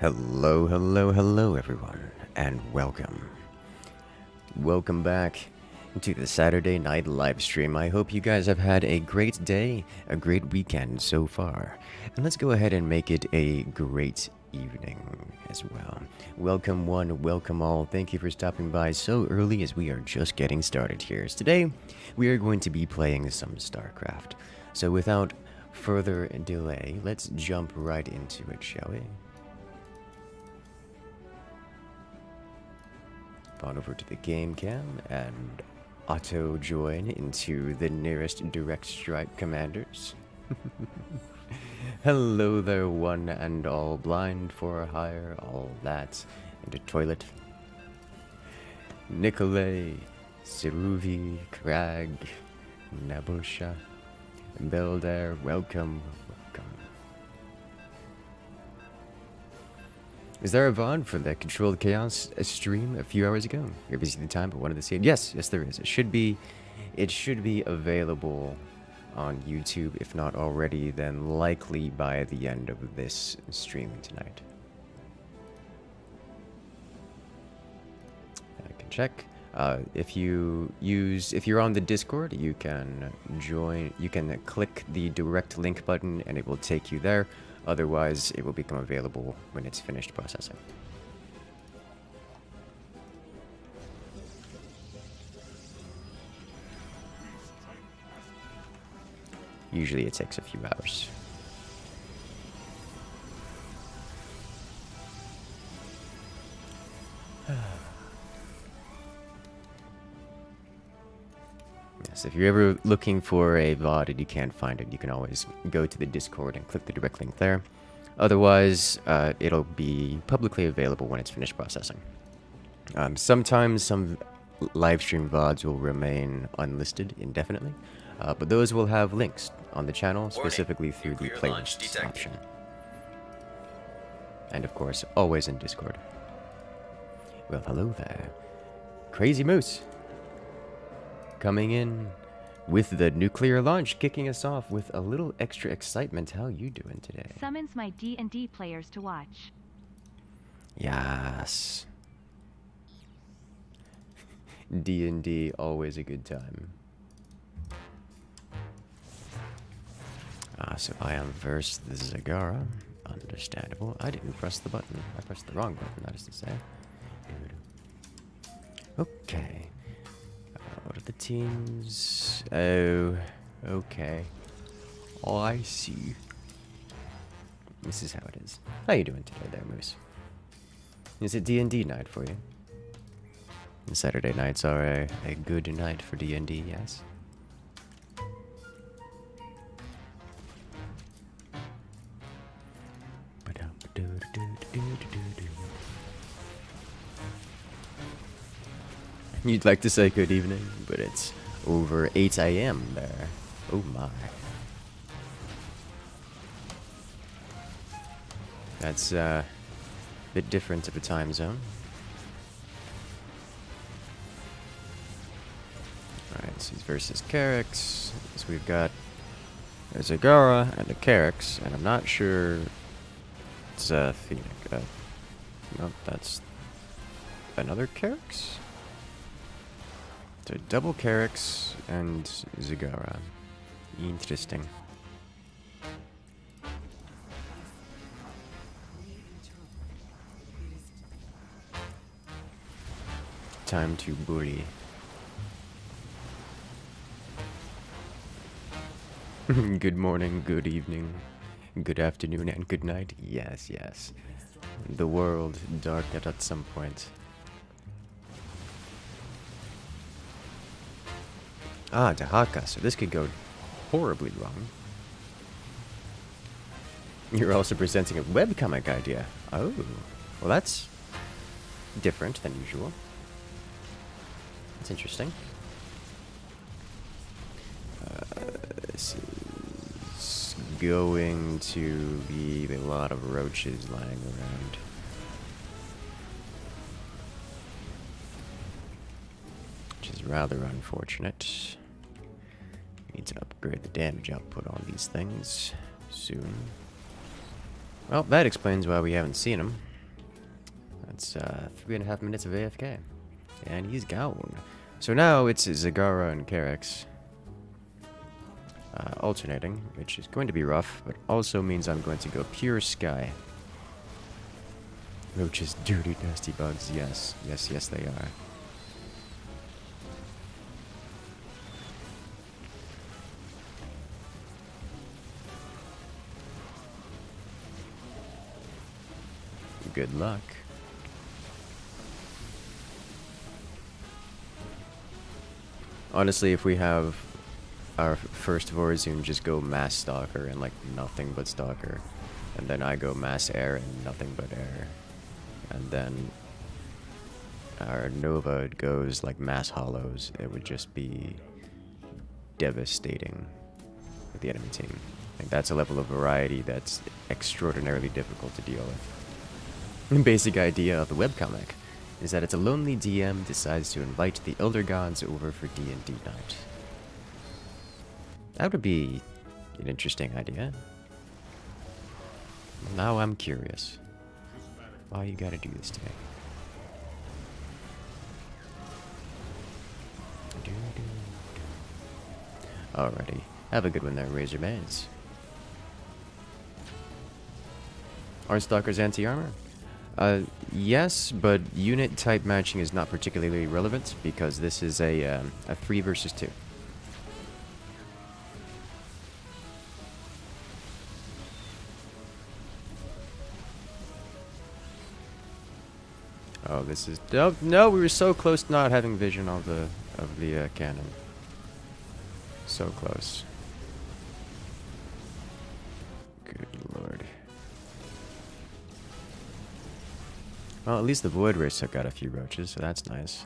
Hello, hello, hello everyone, and welcome. Welcome back to the Saturday night live stream. I hope you guys have had a great day, a great weekend so far. And let's go ahead and make it a great evening as well. Welcome one, welcome all. Thank you for stopping by so early as we are just getting started here. Today, we are going to be playing some StarCraft. So without further delay, let's jump right into it, shall we? On over to the game cam and auto join into the nearest direct strike commanders. Hello there, one and all, blind for hire, all that, and a toilet. Nikolay, Siruvi, Krag, Nabusha, Belder, welcome, welcome. Is there a VOD for the Controlled Chaos stream a few hours ago? You're busy at the time, but wanted to see it. Yes, there is. It should be available on YouTube, if not already, then likely by the end of this stream tonight. I can check. If you're on the Discord, you can join. You can click the direct link button, and it will take you there. Otherwise, it will become available when it's finished processing. Usually it takes a few hours. Yes, if you're ever looking for a VOD and you can't find it, you can always go to the Discord and click the direct link there. Otherwise, it'll be publicly available when it's finished processing. Sometimes some live stream VODs will remain unlisted indefinitely, but those will have links on the channel, specifically through the playlists option. And of course, always in Discord. Well, hello there. Crazy Moose! Coming in with the nuclear launch, kicking us off with a little extra excitement. How you doing today? Summons my D&D players to watch. Yes. D&D, always a good time. So I am versus the Zagara. Understandable. I didn't press the button. I pressed the wrong button, that is to say. Okay. What are the teams? Oh, okay. Oh, I see. This is how it is. How you doing today there, Moose? Is it D&D night for you? And Saturday nights are a good night for D&D, yes? You'd like to say good evening, but it's over 8 a.m. there. Oh my. That's a bit different of a time zone. Alright, so he's versus Carrix. So we've got a Zagara and a Carrix, and I'm not sure it's a Phoenix. No, that's another Carrix? So double Carrix and Zagara. Interesting. Time to bully. Good morning, good evening, good afternoon, and good night. Yes, yes. The world darkened at some point. Ah, Dahaka, so this could go horribly wrong. You're also presenting a webcomic idea. Oh, well that's different than usual. That's interesting. This is going to be a lot of roaches lying around. Which is rather unfortunate. Need to upgrade the damage output on these things soon. Well, that explains why we haven't seen them. It's 3.5 minutes of AFK. And he's gone. So now it's Zagara and Carex alternating, which is going to be rough, but also means I'm going to go pure Sky. Roaches, dirty, nasty bugs. Yes, yes, yes, they are. Good luck. Honestly, if we have our first Vorazun just go mass Stalker and like nothing but Stalker, and then I go mass Air and nothing but Air, and then our Nova goes like mass Hollows, it would just be devastating with the enemy team. Like, that's a level of variety that's extraordinarily difficult to deal with. The basic idea of the webcomic is that it's a lonely DM decides to invite the Elder Gods over for D&D night. That would be an interesting idea. Now I'm curious. Why you gotta do this to me? Alrighty. Have a good one there, Razor Maze. Are Stalkers anti-armor? Yes, but unit type matching is not particularly relevant because this is a 3 versus 2. Oh, this is no, we were so close to not having vision of the cannon. So close. Good lord. Well, at least the Void Race took out a few roaches, so that's nice.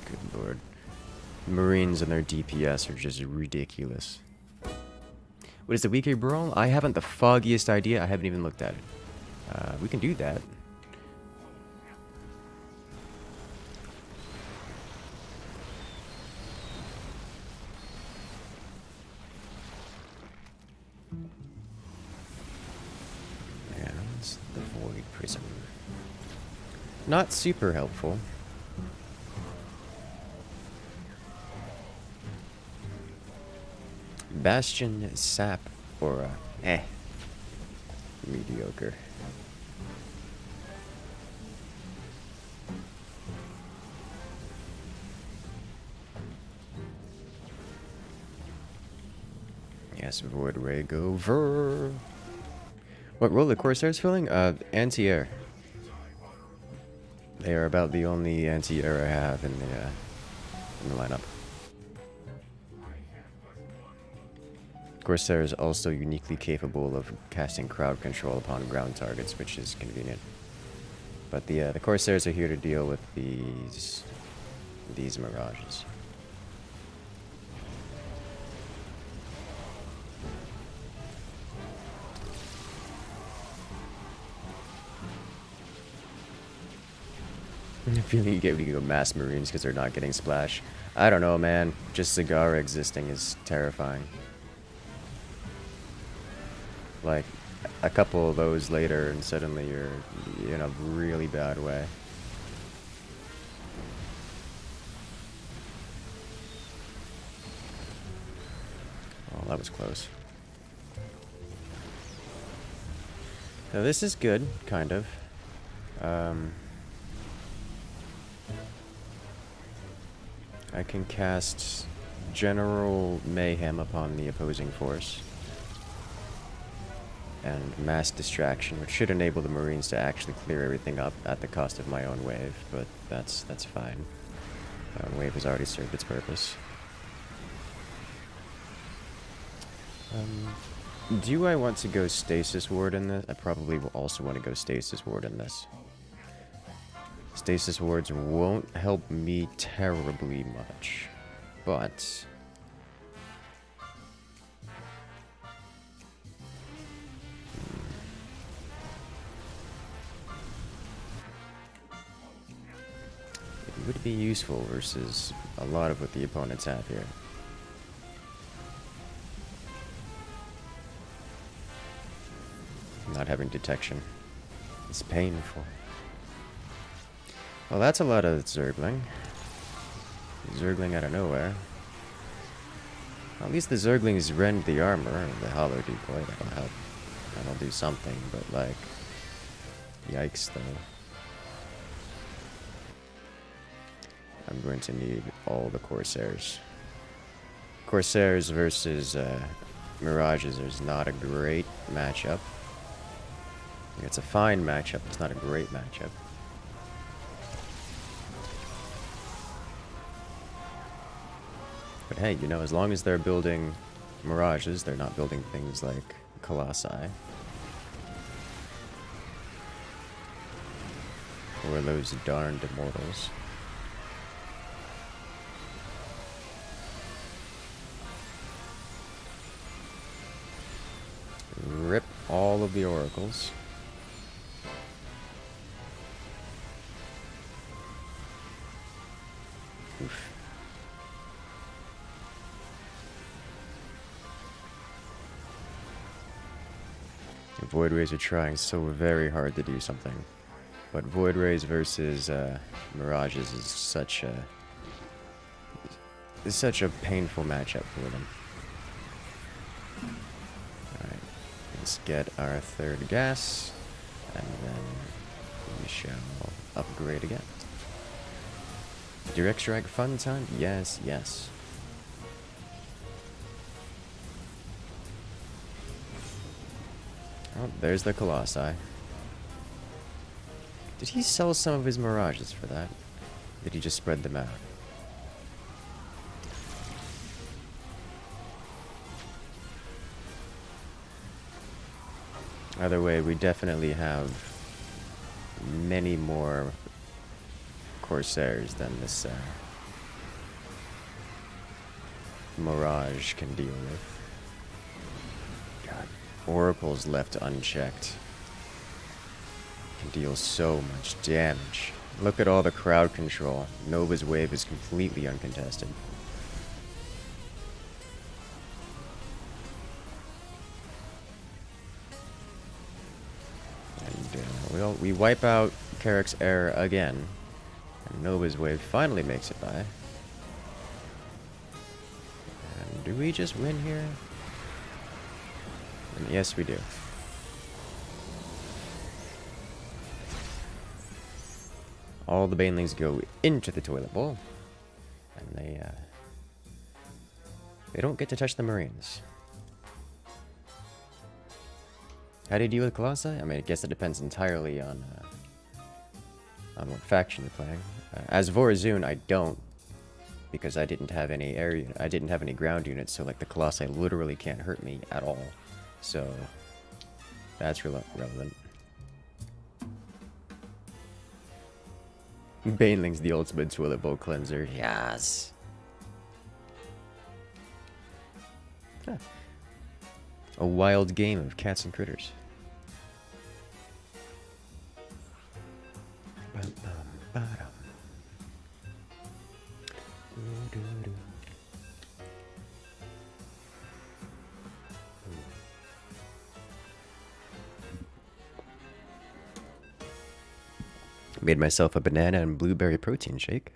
Good lord. Marines and their DPS are just ridiculous. What is the weekly brawl? I haven't the foggiest idea. I haven't even looked at it. We can do that. And the Void Prism. Not super helpful. Bastion, Sap, Aura. Mediocre. Yes, Void Ray over. What role the Corsair's filling? Anti-air. They are about the only anti-air I have in the lineup. Corsair is also uniquely capable of casting crowd control upon ground targets, which is convenient. But the Corsairs are here to deal with these mirages. I feel like you can go mass Marines because they're not getting splash. I don't know, man. Just Zagara existing is terrifying. Like, a couple of those later and suddenly you're in a really bad way. Oh, that was close. Now this is good, kind of. I can cast General Mayhem upon the opposing force. And Mass Distraction, which should enable the Marines to actually clear everything up at the cost of my own wave, but that's fine. My own wave has already served its purpose. Do I want to go Stasis Ward in this? I probably will also want to go Stasis Ward in this. Stasis Wards won't help me terribly much, but... it would be useful versus a lot of what the opponents have here. Not having detection. It's painful. Well, that's a lot of Zergling. Zergling out of nowhere. At least the Zerglings rend the armor, and the hollow decoy, that'll help. That'll do something, but like... Yikes, though. I'm going to need all the Corsairs. Corsairs versus Mirages is not a great matchup. It's a fine matchup, it's not a great matchup. But hey, you know, as long as they're building Mirages, they're not building things like Colossi. Or those darned Immortals. Rip all of the Oracles. Oof. Void Rays are trying so very hard to do something. But Void Rays versus Mirages is such a painful matchup for them. Alright, let's get our third gas, and then we shall upgrade again. Direct Strike fun time? Yes, yes. Oh, there's the Colossi. Did he sell some of his Mirages for that? Did he just spread them out? Either way, we definitely have many more Corsairs than this Mirage can deal with. God, Oracles left unchecked can deal so much damage. Look at all the crowd control. Nova's wave is completely uncontested. And we wipe out Carrick's Error again. And Nova's wave finally makes it by. And do we just win here? And yes, we do. All the Banelings go into the toilet bowl, and they don't get to touch the Marines. How do you deal with Colossi? I mean, I guess it depends entirely on what faction you're playing. As Vorazun, I don't, because I didn't have any ground units, so like the Colossi literally can't hurt me at all. So that's relevant. Baneling's the ultimate toilet bowl cleanser. Yes. Huh. A wild game of cats and critters. Made myself a banana and blueberry protein shake.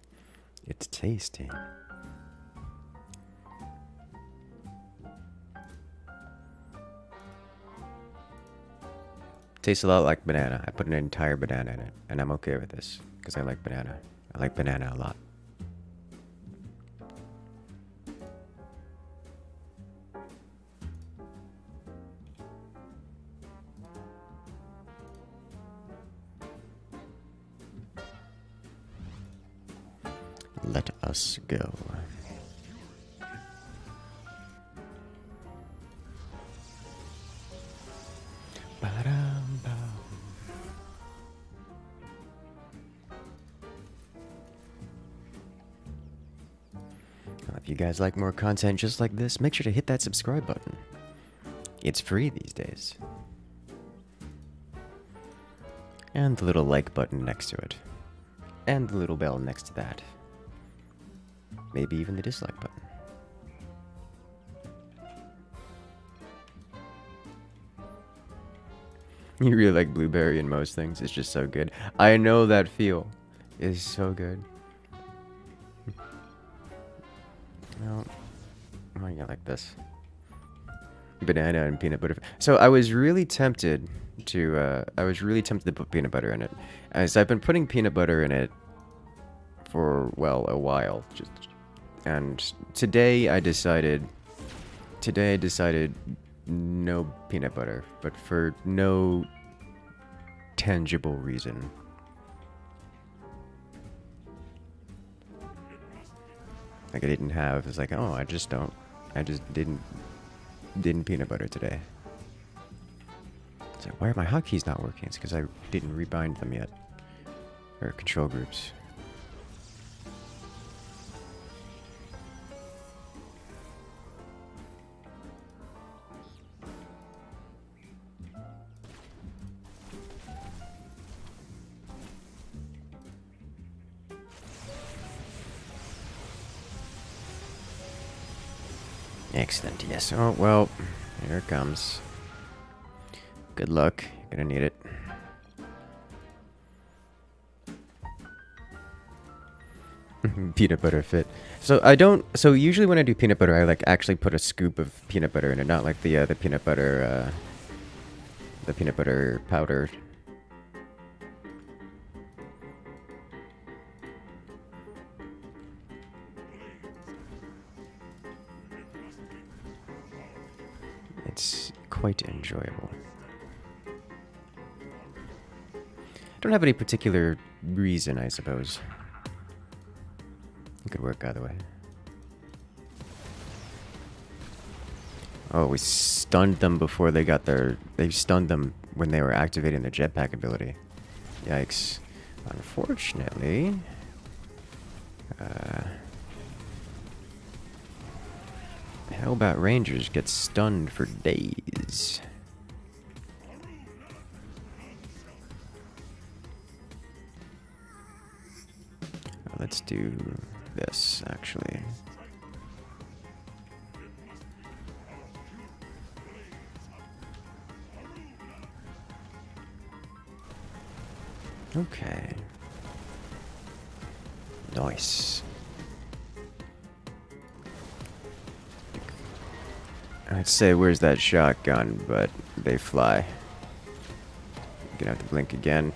It's tasty. Tastes a lot like banana. I put an entire banana in it, and I'm okay with this because I like banana. I like banana a lot. Let us go. If you guys like more content just like this, make sure to hit that subscribe button. It's free these days. And the little like button next to it. And the little bell next to that. Maybe even the dislike button. You really like blueberry in most things. It's just so good. I know that feel. It's so good. No. Oh, yeah, like this. Banana and peanut butter. So I was really tempted to put peanut butter in it, as I've been putting peanut butter in it for, well, a while. And today I decided no peanut butter, but for no tangible reason. Like it was like, oh, I just didn't peanut butter today. It's like, why are my hotkeys not working? It's because I didn't rebind them yet. Or control groups. Excellent, yes. Oh, well, here it comes. Good luck. You're gonna need it. Peanut butter fit. So usually when I do peanut butter, I like actually put a scoop of peanut butter in it, not like the peanut butter powder. It's quite enjoyable. Don't have any particular reason, I suppose. It could work either way. Oh, we stunned them before they got their... They stunned them when they were activating their jetpack ability. Yikes. Unfortunately... how about Rangers get stunned for days? Let's do this, actually. Okay. Nice. I'd say, where's that shotgun? But they fly. You're gonna have to blink again.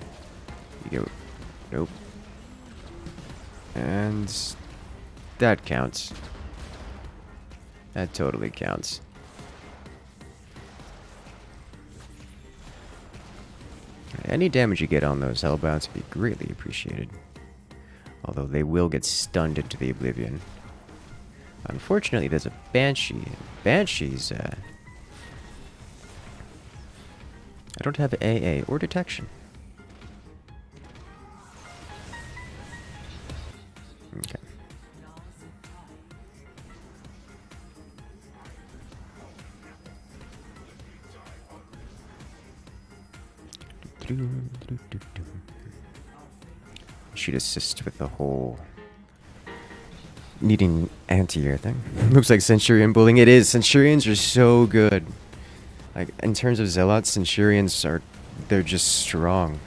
You go. Nope. And that counts. That totally counts. Any damage you get on those hellbounds would be greatly appreciated. Although they will get stunned into the oblivion. Unfortunately, there's a Banshee. Banshees, I don't have AA or detection. Okay. Should assist with the whole needing anti-air thing. Looks like Centurion bullying. It is. Centurions are so good. Like, in terms of Zealots, Centurions they're just strong.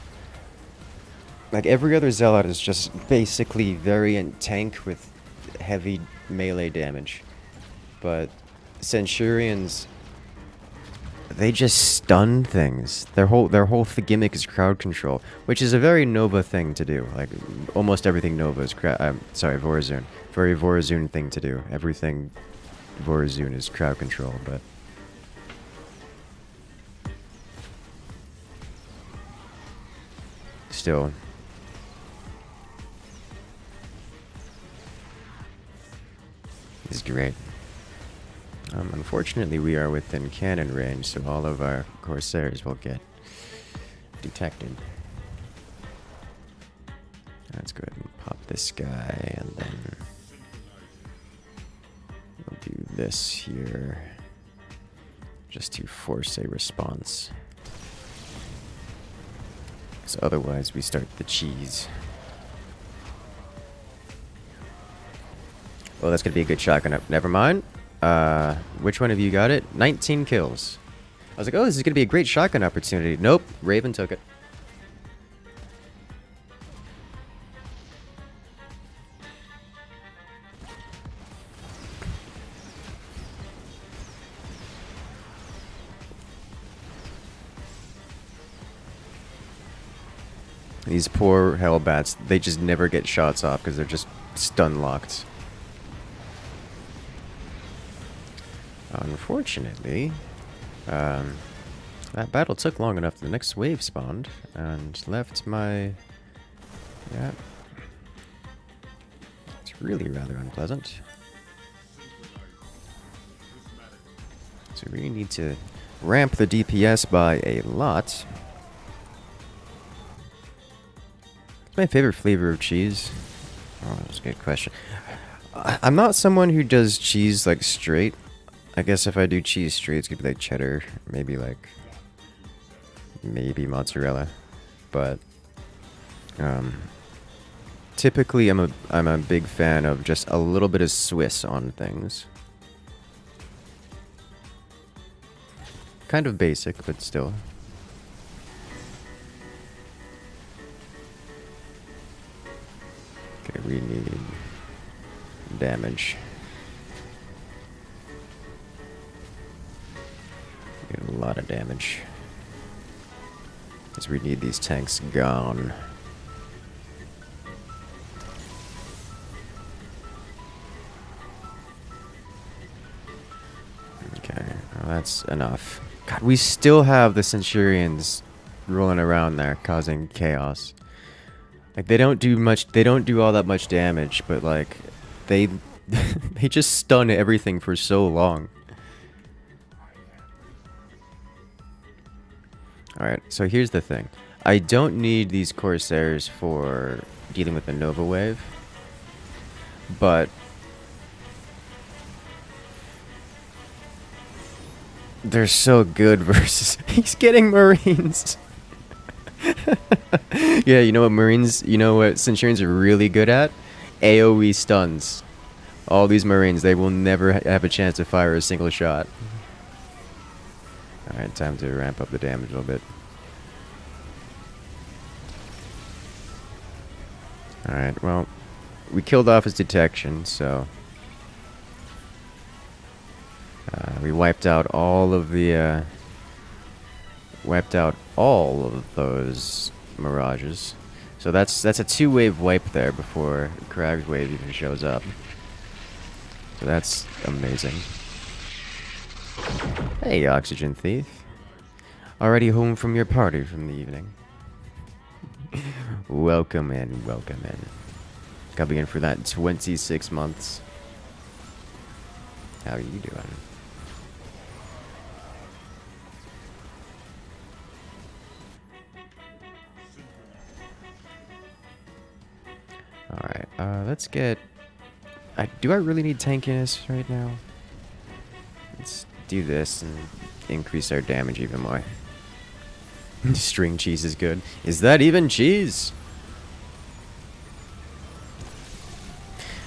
Like, every other Zealot is just basically very in tank with heavy melee damage. But Centurions, they just stun things. Their whole gimmick is crowd control, which is a very Nova thing to do. Like, almost everything Nova is Vorazun. Very Vorazun thing to do. Everything Vorazun is crowd control, but... still... it's great. Unfortunately, we are within cannon range, so all of our Corsairs will get detected. Let's go ahead and pop this guy, and then we'll do this here, just to force a response. So otherwise, we start the cheese. Oh, that's gonna be a good shotgun up. Never mind. Which one of you got it? 19 kills. was like, oh, this is going to be a great shotgun opportunity. Nope, Raven took it. These poor Hellbats, they just never get shots off because they're just stun locked. Unfortunately, that battle took long enough. The next wave spawned and left my... Yeah. It's really rather unpleasant. So we need to ramp the DPS by a lot. What's my favorite flavor of cheese? Oh, that's a good question. I'm not someone who does cheese like straight. I guess if I do cheese straight, it's gonna be like cheddar, maybe mozzarella, but typically I'm a big fan of just a little bit of Swiss on things. Kind of basic, but still. Okay, we need damage. A lot of damage. Because we need these tanks gone. Okay, well, that's enough. God, we still have the Centurions rolling around there causing chaos. Like, they don't do much, they don't do all that much damage, but like, they they just stun everything for so long. Alright, so here's the thing. I don't need these Corsairs for dealing with the Nova Wave, but they're so good versus... He's getting Marines! Yeah, you know what Marines... You know what Centurions are really good at? AoE stuns. All these Marines, they will never have a chance to fire a single shot. Alright, time to ramp up the damage a little bit. Alright, well, we killed off his detection, so... we wiped out all of the, wiped out all of those Mirages. So that's a 2-wave wipe there before Crag's wave even shows up. So that's amazing. Hey, Oxygen Thief. Already home from your party from the evening. Welcome in, welcome in. Coming in for that 26 months. How are you doing? Alright, let's get... do I really need tankiness right now? Let's do this and increase our damage even more. String cheese is good. Is that even cheese?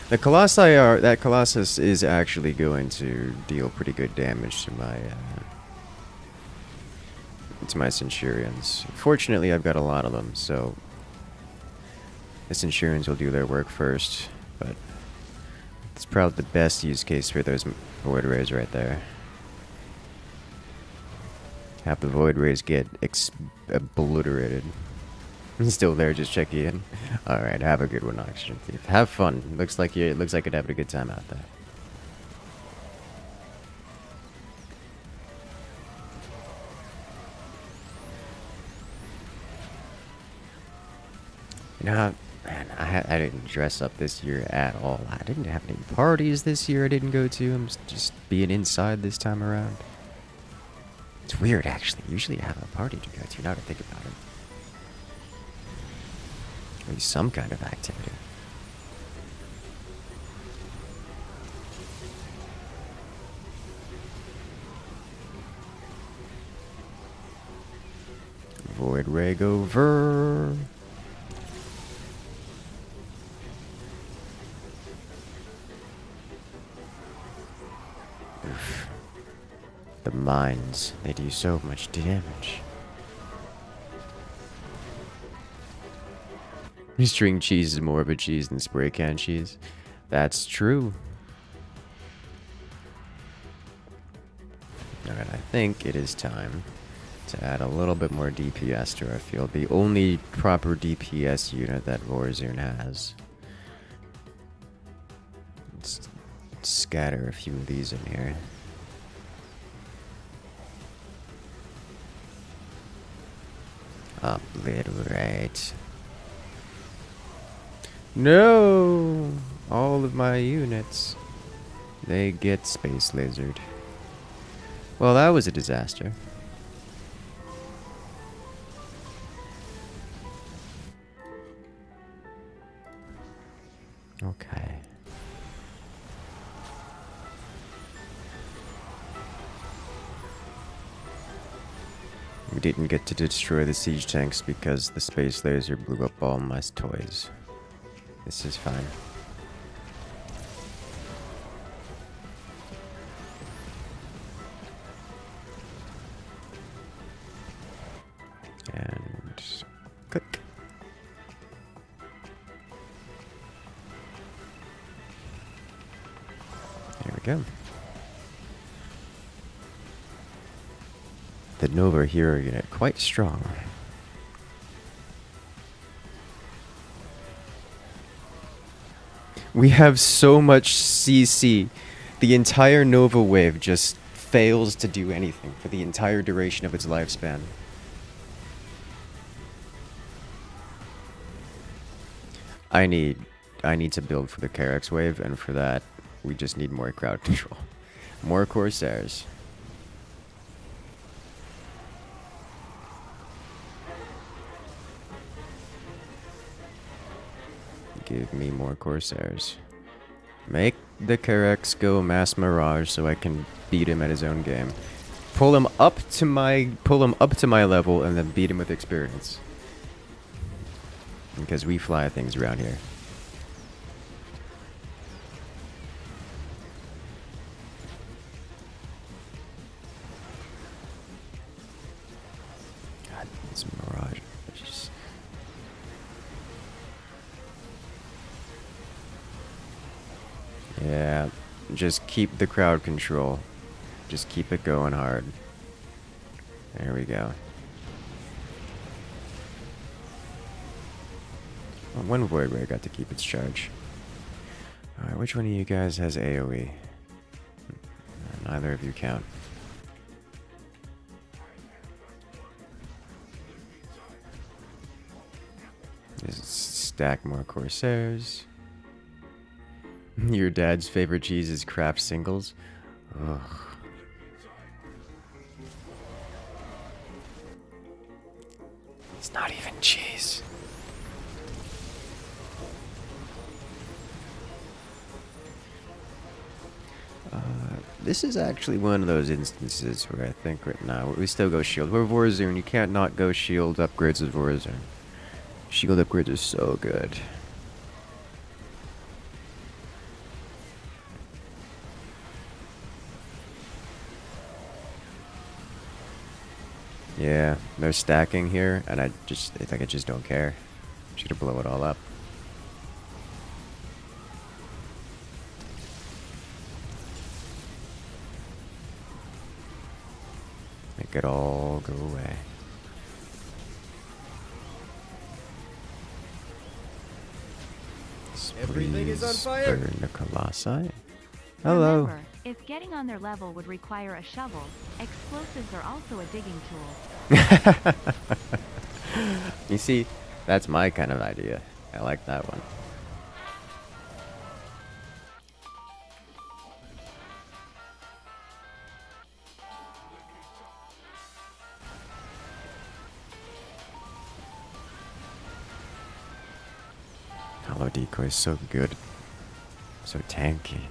The Colossi are... That Colossus is actually going to deal pretty good damage to my Centurions. Fortunately, I've got a lot of them, so... The Centurions will do their work first, but... It's probably the best use case for those Void Rays right there. Have the Void Rays get obliterated. He's still there, just checking in. Alright, have a good one, Oxygen Thief. Have fun. Looks like you're having a good time out there. You know, man, I didn't dress up this year at all. I didn't have any parties this year I didn't go to. I'm just being inside this time around. It's weird, actually. Usually I have a party to go to, now to think about it. Maybe some kind of activity. Void Ray over. Oof. The mines, they do so much damage. String cheese is more of a cheese than spray can cheese. That's true. Alright, I think it is time to add a little bit more DPS to our field. The only proper DPS unit that Warzone has. Let's scatter a few of these in here. Obliterate. No! All of my units. They get space lasered. Well, that was a disaster. Okay. We didn't get to destroy the siege tanks because the space laser blew up all my toys. This is fine. And click. There we go. The Nova Hero unit, quite strong. We have so much CC. The entire Nova wave just fails to do anything for the entire duration of its lifespan. I need to build for the Karex wave, and for that, we just need more crowd control. More Corsairs. Give me more Corsairs. Make the Karex go mass mirage so I can beat him at his own game. Pull him up to my level and then beat him with experience. Because we fly things around here. God, this mirage. Yeah, just keep the crowd control. Just keep it going hard. There we go. Well, one Void Ray got to keep its charge. Alright, which one of you guys has AoE? Neither of you count. Just stack more Corsairs. Your dad's favorite cheese is Kraft Singles? Ugh. It's not even cheese. This is actually one of those instances where I think right now we still go shield. We're Warzone, you can't not go shield upgrades with Warzone. Shield upgrades are so good. Yeah, they're stacking here, and I think I just don't care. I'm just gonna blow it all up. Make it all go away. Everything is on fire. Burn the Colossi. Hello. Remember, if getting on their level would require a shovel, explosives are also a digging tool. You see, that's my kind of idea. I like that one. Hollow decoy is so good. So tanky.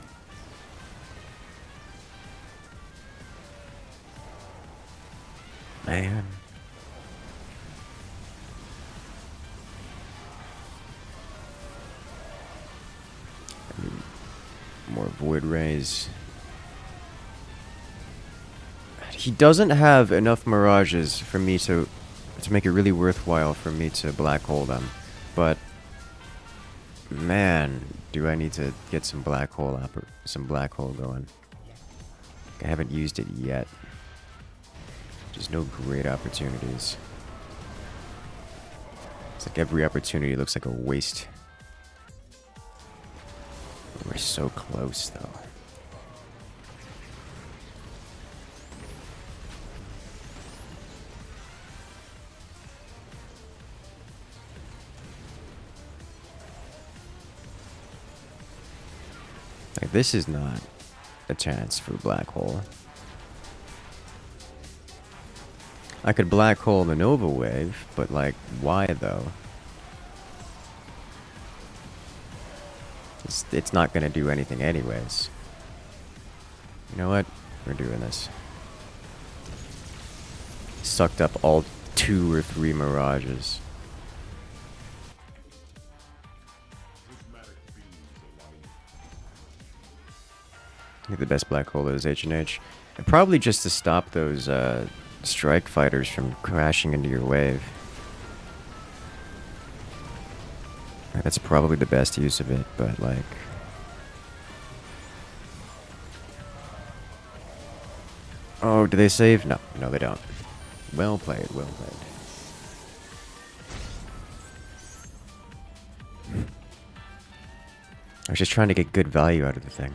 Man. I need more void rays. He doesn't have enough mirages for me to make it really worthwhile for me to black hole them. But man, do I need to get some black hole going. I haven't used it yet. Just no great opportunities. It's like every opportunity looks like a waste. We're so close though. Like, this is not a chance for black hole. I could black hole the Nova Wave, but like, why though? It's not gonna do anything anyways. You know what? We're doing this. Sucked up all 2 or 3 mirages. I think the best black hole is H&H. And probably just to stop those strike fighters from crashing into your wave. That's probably the best use of it, but like... Oh, do they save? No, no they don't. Well played, well played. I was just trying to get good value out of the thing.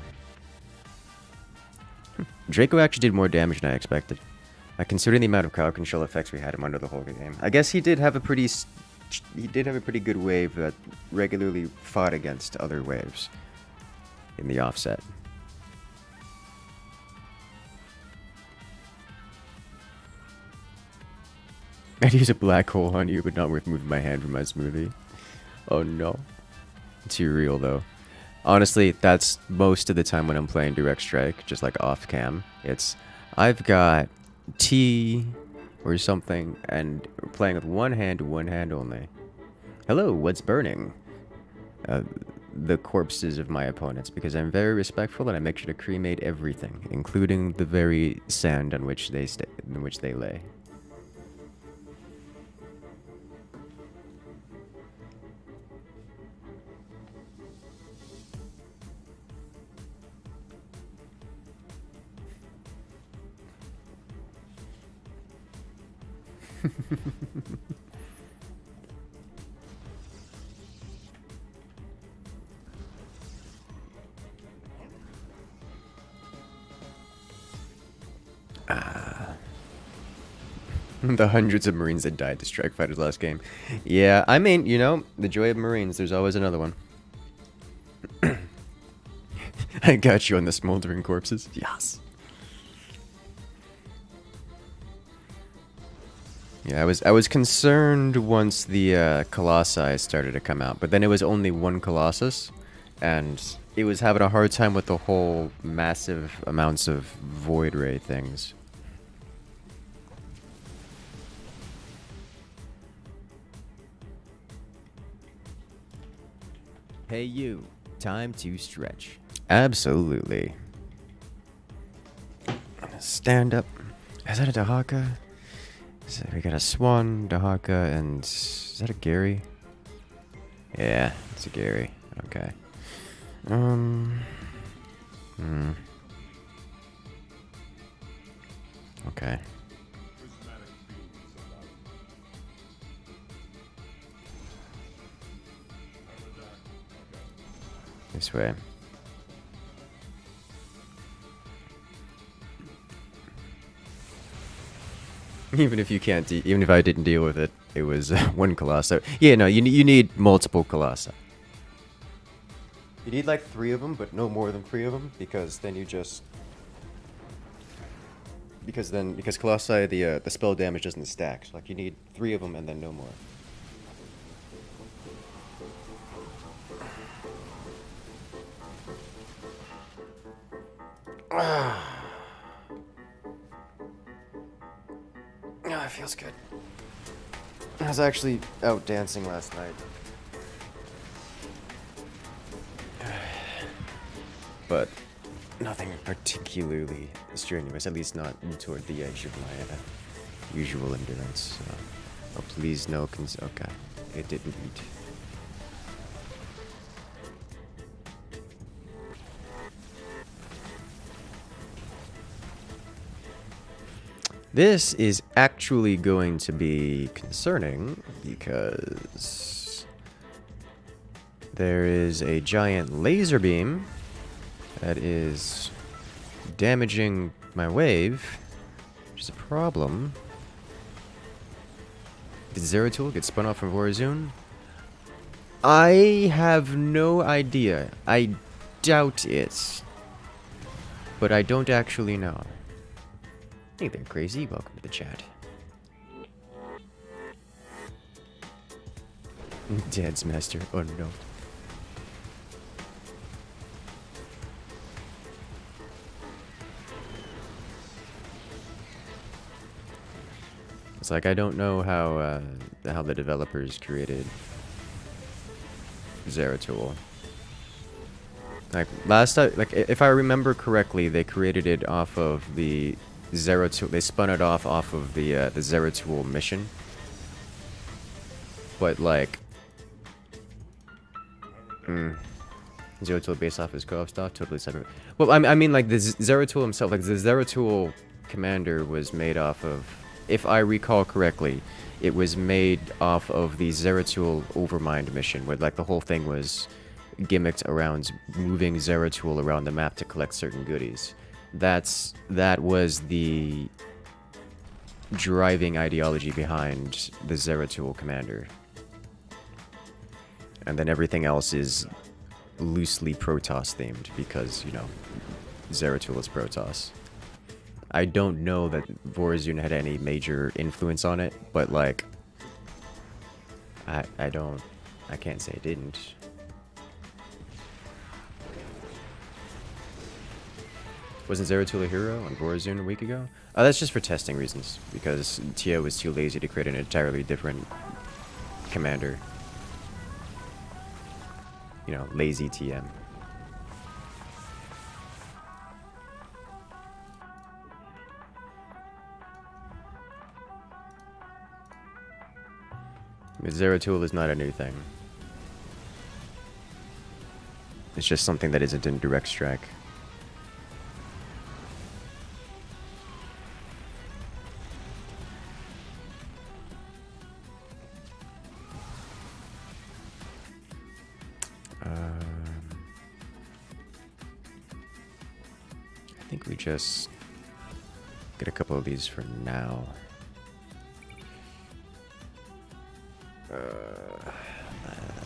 Draco actually did more damage than I expected. Considering the amount of crowd control effects we had him under the whole game. I guess he did have a pretty good wave that regularly fought against other waves in the offset. I'd use a black hole on you, but not worth moving my hand from my smoothie. Oh no. Too real though. Honestly, that's most of the time when I'm playing Direct Strike, just like off cam. I've got T or something, and playing with one hand only. Hello, what's burning? The corpses of my opponents, because I'm very respectful and I make sure to cremate everything, including the very sand on which they lay. The hundreds of Marines that died to Strike Fighters last game. Yeah, I mean, you know, the joy of Marines, there's always another one. I got you on the smoldering corpses. Yes. Yeah, I was concerned once the Colossi started to come out, but then it was only one Colossus, and it was having a hard time with the whole massive amounts of Void Ray things. Hey you, time to stretch. Absolutely. Stand up. Is that a Dahaka? We got a Swan, Dahaka, and... is that a Gary? Yeah, it's a Gary. Okay. Okay. This way. Even if you can't, even if I didn't deal with it, it was one Colossi. Yeah, no, you need multiple Colossi. You need like 3 of them, but no more than 3 of them, because then you just... Because Colossi, the spell damage doesn't stack. So like you need 3 of them and then no more. Oh, it feels good. I was actually out dancing last night. But nothing particularly strenuous, at least not toward the edge of my usual endurance. Oh, please no okay, it didn't eat. This is actually going to be concerning because there is a giant laser beam that is damaging my wave, which is a problem. Did Zeratul get spun off from Vorazun? I have no idea. I doubt it. But I don't actually know. Hey there, Crazy. Welcome to the chat. Dance Master. Oh no. It's like I don't know how the developers created Zeratul. Like last time, like if I remember correctly, they created it off of the Zeratul. They spun it off of the Zeratul mission. But like, Zeratul based off his co-op stuff, totally separate. Well, I mean like the Zeratul himself, like the Zeratul commander was made off of, if I recall correctly, it was made off of the Zeratul Overmind mission, where like the whole thing was gimmicked around moving Zeratul around the map to collect certain goodies. That was the driving ideology behind the Zeratul commander. And then everything else is loosely Protoss themed because, you know, Zeratul is Protoss. I don't know that Vorazun had any major influence on it, but like I can't say it didn't. Wasn't Zeratul a hero on Vorazun a week ago? That's just for testing reasons, because Tia was too lazy to create an entirely different commander. You know, lazy TM. Zeratul is not a new thing. It's just something that isn't in direct strike. I think we just get a couple of these for now.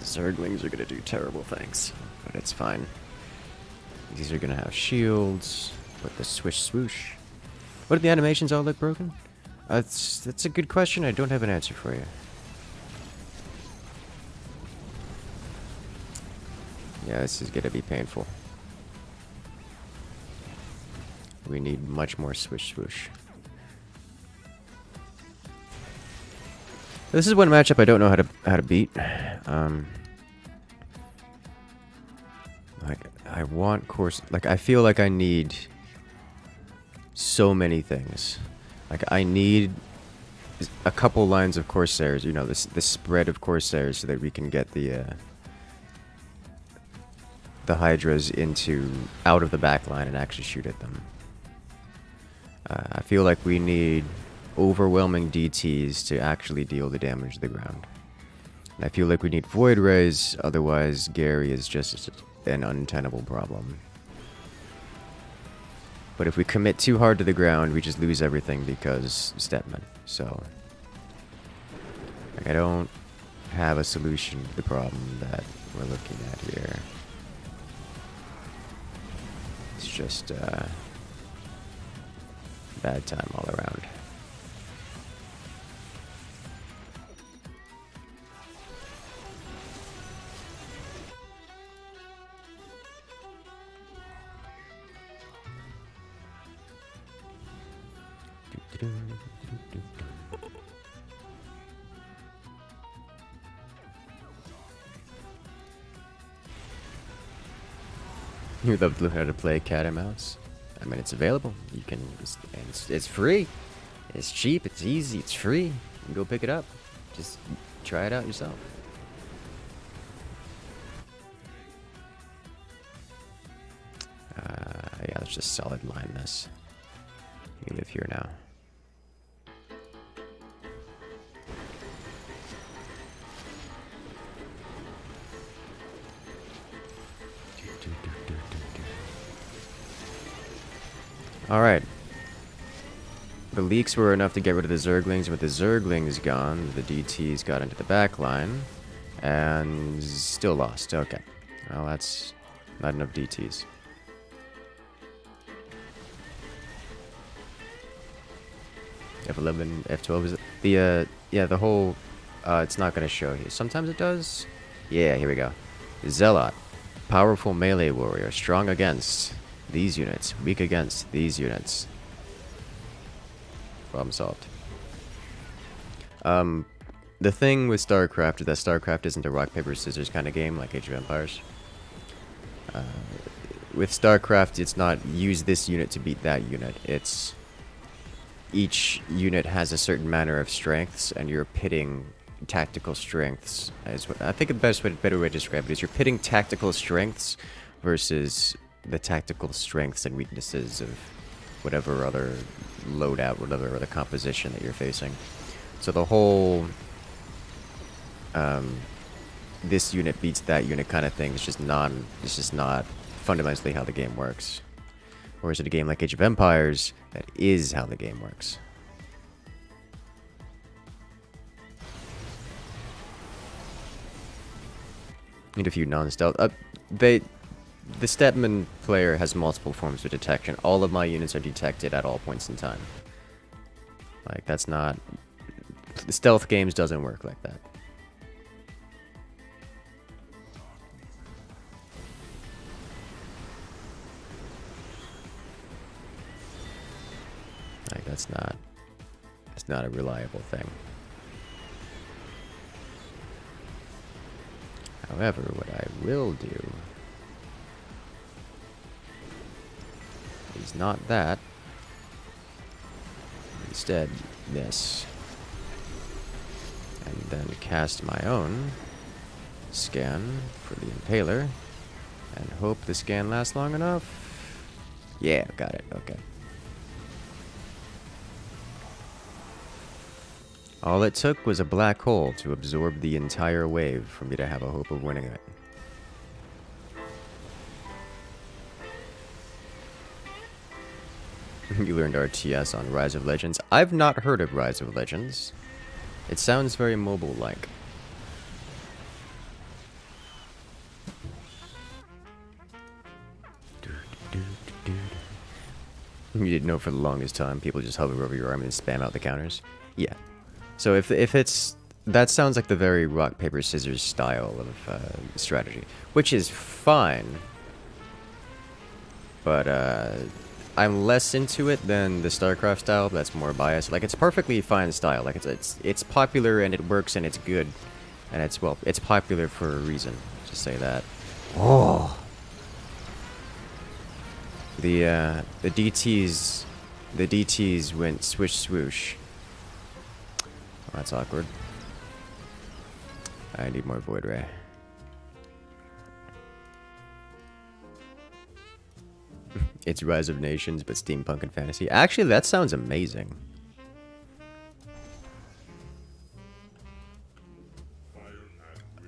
Zerglings are gonna do terrible things, but it's fine. These are gonna have shields with the swish swoosh. What do the animations all look broken? That's a good question. I don't have an answer for you. Yeah, this is gonna be painful. We need much more swish swoosh. This is one matchup I don't know how to beat. Like I want course. Like I feel like I need so many things. Like I need a couple lines of Corsairs. You know, this spread of Corsairs so that we can get the Hydras out of the back line and actually shoot at them. I feel like we need overwhelming DTs to actually deal the damage to the ground. And I feel like we need Void Rays, otherwise Gary is just an untenable problem. But if we commit too hard to the ground, we just lose everything because Stepman. So, like, I don't have a solution to the problem that we're looking at here. It's just bad time all around. You would love to learn how to play cat and mouse. I mean, it's available. You can. It's free. It's cheap. It's easy. It's free. You can go pick it up. Just try it out yourself. Yeah, let's just solid line this. You live here now. Alright. The leaks were enough to get rid of the Zerglings. With the Zerglings gone, the DTs got into the back line. And still lost. Okay. Well, that's not enough DTs. F11, F12 is the yeah, the whole it's not gonna show here. Sometimes it does. Yeah, here we go. Zealot. Powerful melee warrior, strong against these units, weak against these units. Problem solved. The thing with StarCraft is that StarCraft isn't a rock, paper, scissors kind of game like Age of Empires. With StarCraft, it's not use this unit to beat that unit. It's each unit has a certain manner of strengths, and you're pitting tactical strengths. I think the better way to describe it is you're pitting tactical strengths versus the tactical strengths and weaknesses of whatever other loadout, whatever other composition that you're facing. So the whole this unit beats that unit kind of thing is just not fundamentally how the game works. Whereas in a game like Age of Empires, that is how the game works. Need a few non-stealth. The Stepman player has multiple forms of detection. All of my units are detected at all points in time. Like, that's not... The stealth games doesn't work like that. Like, that's not a reliable thing. However, what I will do is not that. Instead, this. And then cast my own scan for the Impaler. And hope the scan lasts long enough. Yeah, got it. Okay. All it took was a black hole to absorb the entire wave for me to have a hope of winning it. You learned RTS on Rise of Legends. I've not heard of Rise of Legends. It sounds very mobile-like. You didn't know for the longest time people just hover over your arm and spam out the counters? Yeah. So if it's... That sounds like the very rock, paper, scissors style of strategy. Which is fine. But, I'm less into it than the StarCraft style, but that's more biased. Like, it's perfectly fine style. Like, it's popular and it works and it's good. And it's, well, it's popular for a reason. Just say that. Oh! The DTs went swish swoosh. Oh, that's awkward. I need more Void Ray. It's Rise of Nations, but steampunk and fantasy. Actually, that sounds amazing.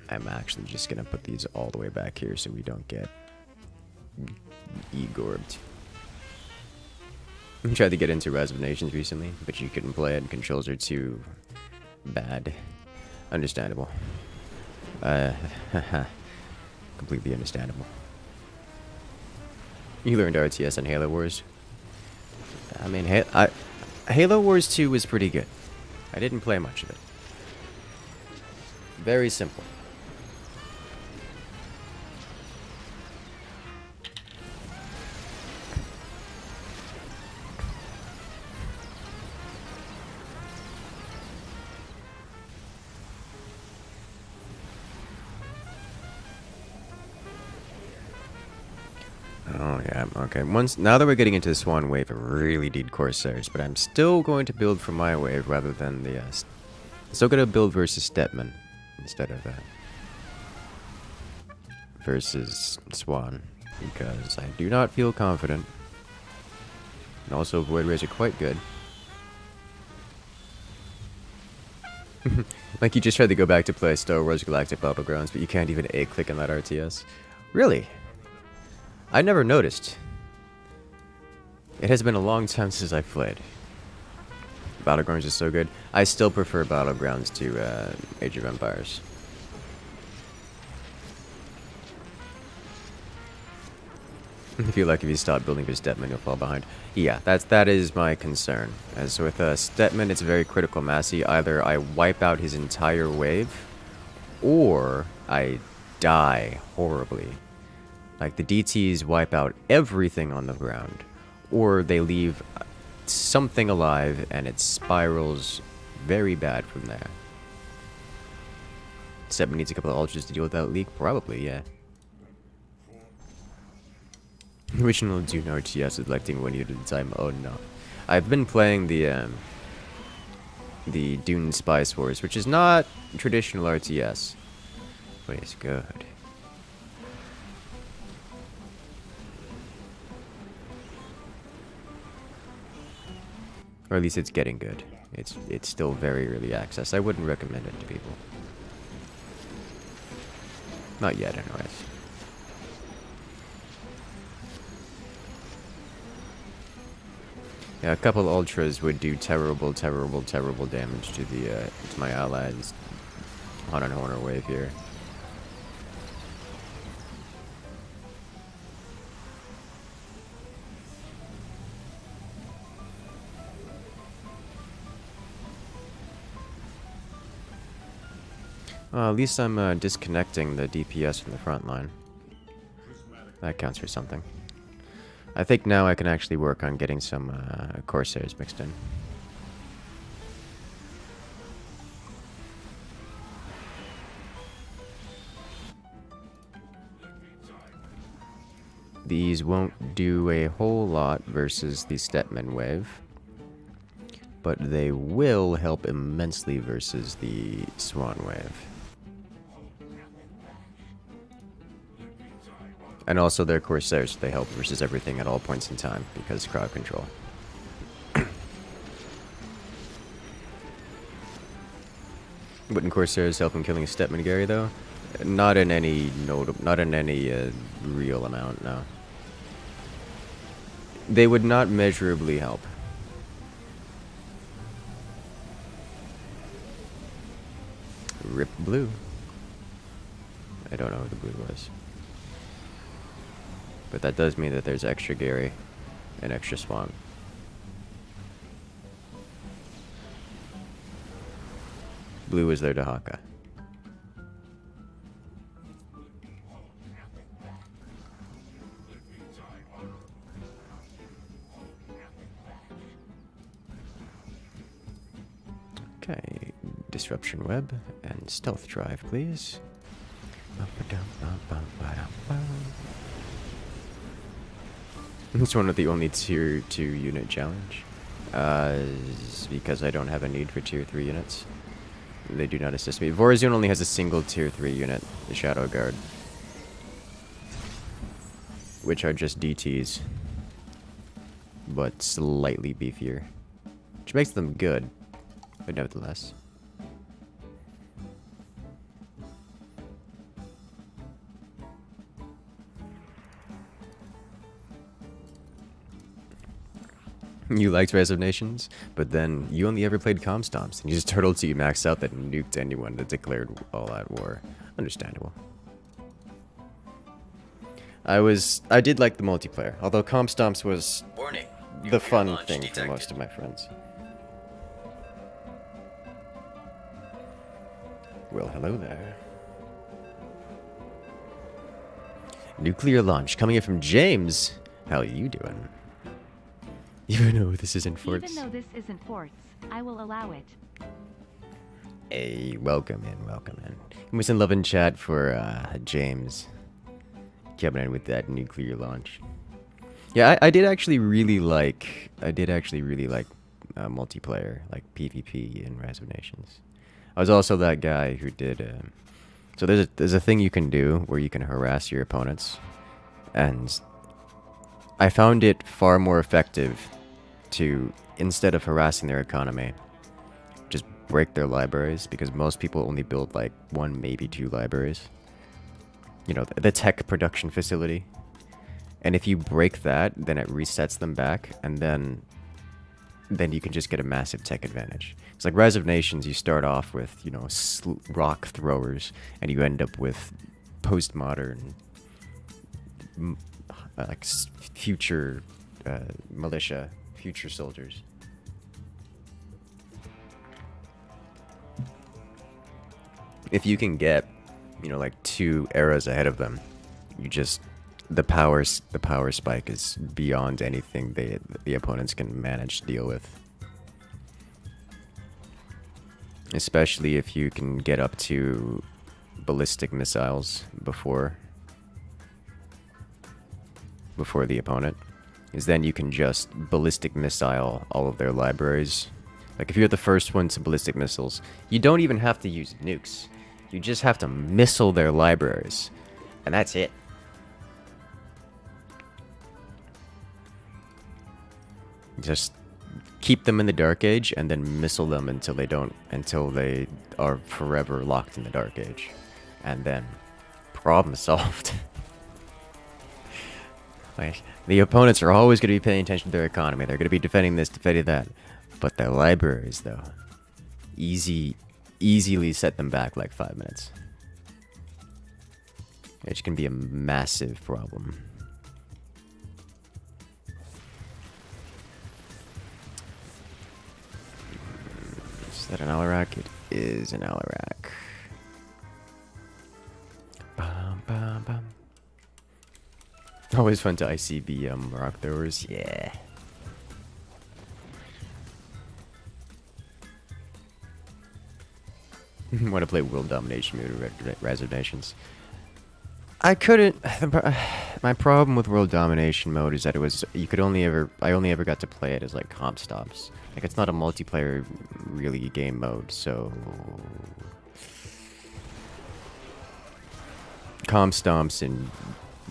I'm actually just gonna put these all the way back here so we don't get e-gorbed. I tried to get into Rise of Nations recently, but you couldn't play it. Controls are too bad. Understandable. Completely understandable. You learned RTS on Halo Wars. I mean, Halo Wars 2 was pretty good. I didn't play much of it. Very simple. Okay, now that we're getting into the Swan wave, I really need Corsairs, but I'm still going to build for my wave rather than the... still going to build versus Stepman instead of versus Swan, because I do not feel confident. And also, Void Rays are quite good. Like, you just tried to go back to play Star Wars Galactic Battlegrounds, but you can't even A-click on that RTS. Really? I never noticed. It has been a long time since I've played. Battlegrounds is so good. I still prefer Battlegrounds to Age of Empires. I feel like if you stop building for Stepman, you'll fall behind. Yeah, that is my concern. As with Stepman, it's very critical massy. Either I wipe out his entire wave, or I die horribly. Like, the DTs wipe out everything on the ground, or they leave something alive, and it spirals very bad from there. Stepman needs a couple of ultras to deal with that leak? Probably, yeah. Original Dune RTS selecting 1 unit at a time. Oh no. I've been playing the Dune Spice Wars, which is not traditional RTS, but it's good. Or at least it's getting good. It's still very early access. I wouldn't recommend it to people. Not yet, anyways. Yeah, a couple ultras would do terrible, terrible, terrible damage to the to my allies on an Horner wave here. At least I'm disconnecting the DPS from the front line. That counts for something. I think now I can actually work on getting some Corsairs mixed in. These won't do a whole lot versus the Stepman wave, but they will help immensely versus the Swan wave. And also their Corsairs, they help versus everything at all points in time, because crowd control. Wouldn't Corsairs help in killing Stepman Gary though? Not in any real amount, no. They would not measurably help. Rip blue. I don't know who the blue was. But that does mean that there's extra Gary and extra Swan. Blue is their Dahaka. Okay, Disruption Web and Stealth Drive, please. It's one of the only tier 2 unit challenge. Because I don't have a need for tier 3 units. They do not assist me. Vorazun only has a single tier 3 unit, the Shadow Guard. Which are just DTs. But slightly beefier. Which makes them good. But nevertheless. You liked Rise of Nations, but then you only ever played Comstomps, and you just turtled till you maxed out that nuked anyone that declared all-out war. Understandable. I did like the multiplayer, although Comstomps was the fun thing for most of my friends. Well, hello there. Nuclear launch coming in from James. How you doing? Even though this isn't Forts. Even though this isn't Forts, I will allow it. Hey, welcome in, welcome in. We was in love and chat for James coming in with that nuclear launch. Yeah, I did actually really like. I did actually really like multiplayer, like PvP in Rise of Nations. I was also that guy who did. So there's a thing you can do where you can harass your opponents, and I found it far more effective to, instead of harassing their economy, just break their libraries, because most people only build like one, maybe two libraries. You know, the tech production facility. And if you break that, then it resets them back, and then you can just get a massive tech advantage. It's like Rise of Nations, you start off with, you know, rock throwers, and you end up with postmodern, like future militia, future soldiers. If you can get, you know, like 2 eras ahead of them, you just, the power spike is beyond anything the opponents can manage to deal with. Especially if you can get up to ballistic missiles before the opponent, is then you can just ballistic missile all of their libraries. Like if you're the first one to ballistic missiles, you don't even have to use nukes. You just have to missile their libraries, and that's it. Just keep them in the Dark Age, and then missile them until they are forever locked in the Dark Age. And then, problem solved. Like, the opponents are always going to be paying attention to their economy. They're going to be defending this, defending that. But their libraries, though, easily set them back like 5 minutes. Which can be a massive problem. Is that an Alarak? It is an Alarak. Bum, bum, bum. Always fun to ICB rock throwers, yeah. Want to play World Domination mode or Rise of Nations? I couldn't. My problem with World Domination mode is that I only ever got to play it as like comp stops. Like it's not a multiplayer really game mode, so comp stomps in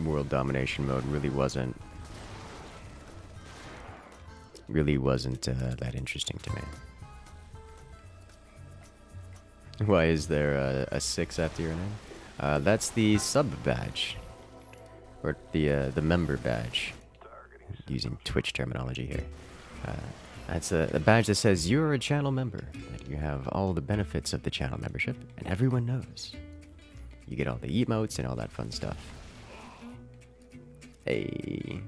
World Domination mode really wasn't that interesting to me. Why is there a 6 after your name? That's the sub badge, or the member badge, using Twitch terminology here. That's a badge that says you're a channel member, that you have all the benefits of the channel membership, and everyone knows. You get all the emotes and all that fun stuff. Hey.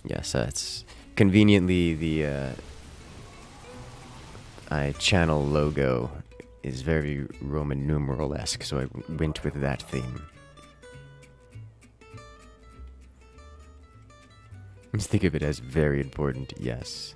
Yes, that's conveniently the channel logo is very Roman numeral-esque, so I went with that theme. Just think of it as very important, yes.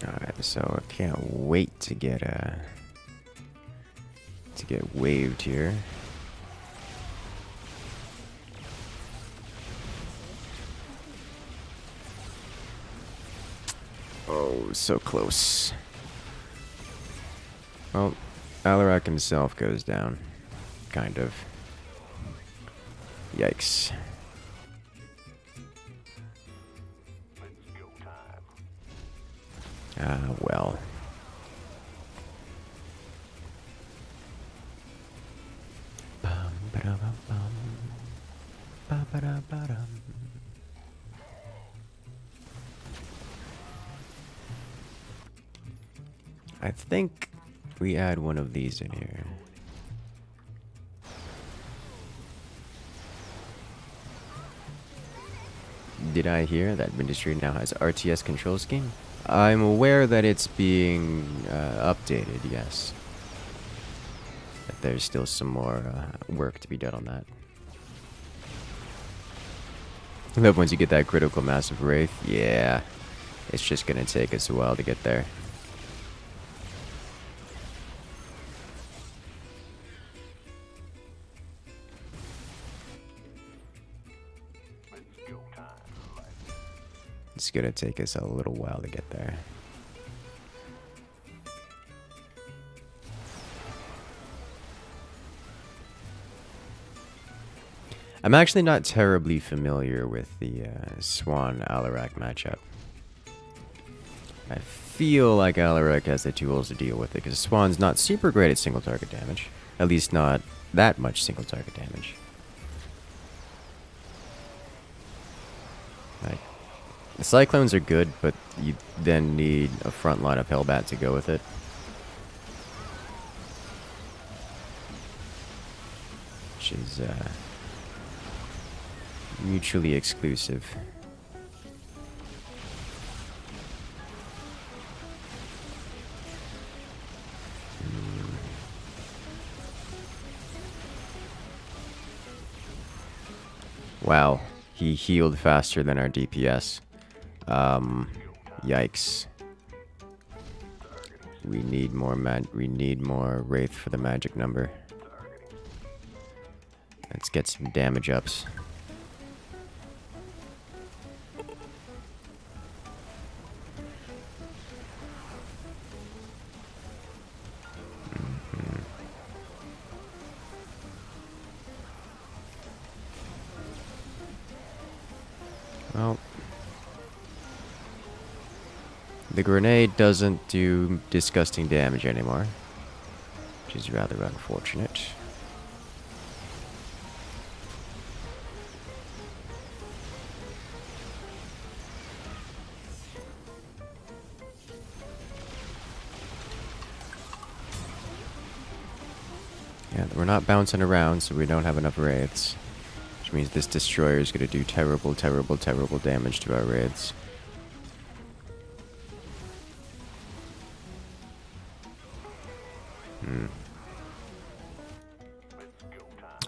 Alright, so I can't wait to get waved here. Oh, so close. Well, Alarak himself goes down. Kind of. Yikes. Ah, well. I think we add one of these in here. Did I hear that Ministry now has RTS control scheme? I'm aware that it's being updated, yes. But there's still some more work to be done on that. I love once you get that critical mass of Wraith, yeah. It's just gonna take us a while to get there. It's gonna take us a little while to get there. I'm actually not terribly familiar with the Swan Alarak matchup. I feel like Alarak has the tools to deal with it, because Swan's not super great at single target damage. At least not that much single target damage. Like, the Cyclones are good, but you then need a front line of Hellbat to go with it. Which is mutually exclusive. Wow, he healed faster than our DPS. Yikes. We need more Wraith for the magic number. Let's get some damage ups. Well, the grenade doesn't do disgusting damage anymore, which is rather unfortunate. Yeah, we're not bouncing around, so we don't have enough wraiths. Which means this destroyer is going to do terrible, terrible, terrible damage to our wraiths.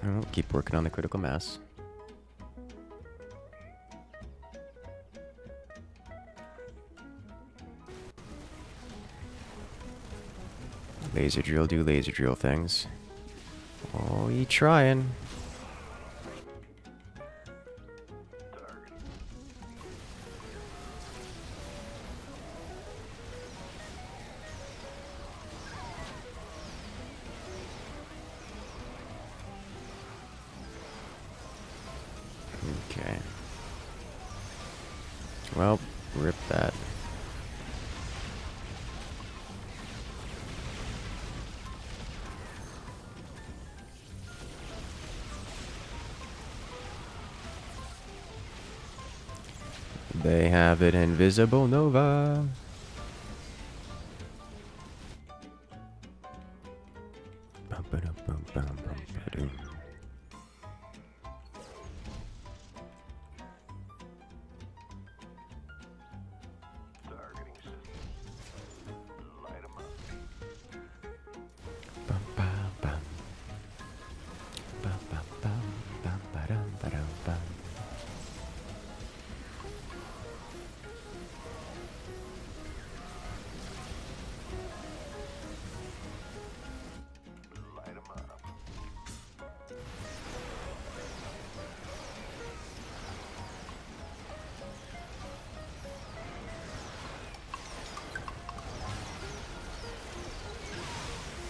Oh, keep working on the critical mass. Laser drill, do laser drill things. Oh, you trying? Okay. Well, rip that. They have it invisible Nova.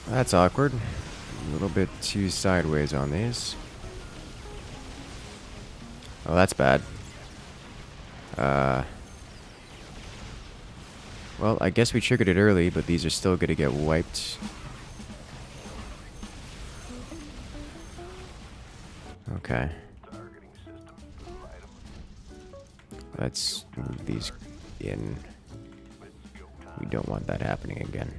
That's awkward. A little bit too sideways on these. Oh, that's bad. Well, I guess we triggered it early, but these are still going to get wiped. Okay. Let's move these in. We don't want that happening again.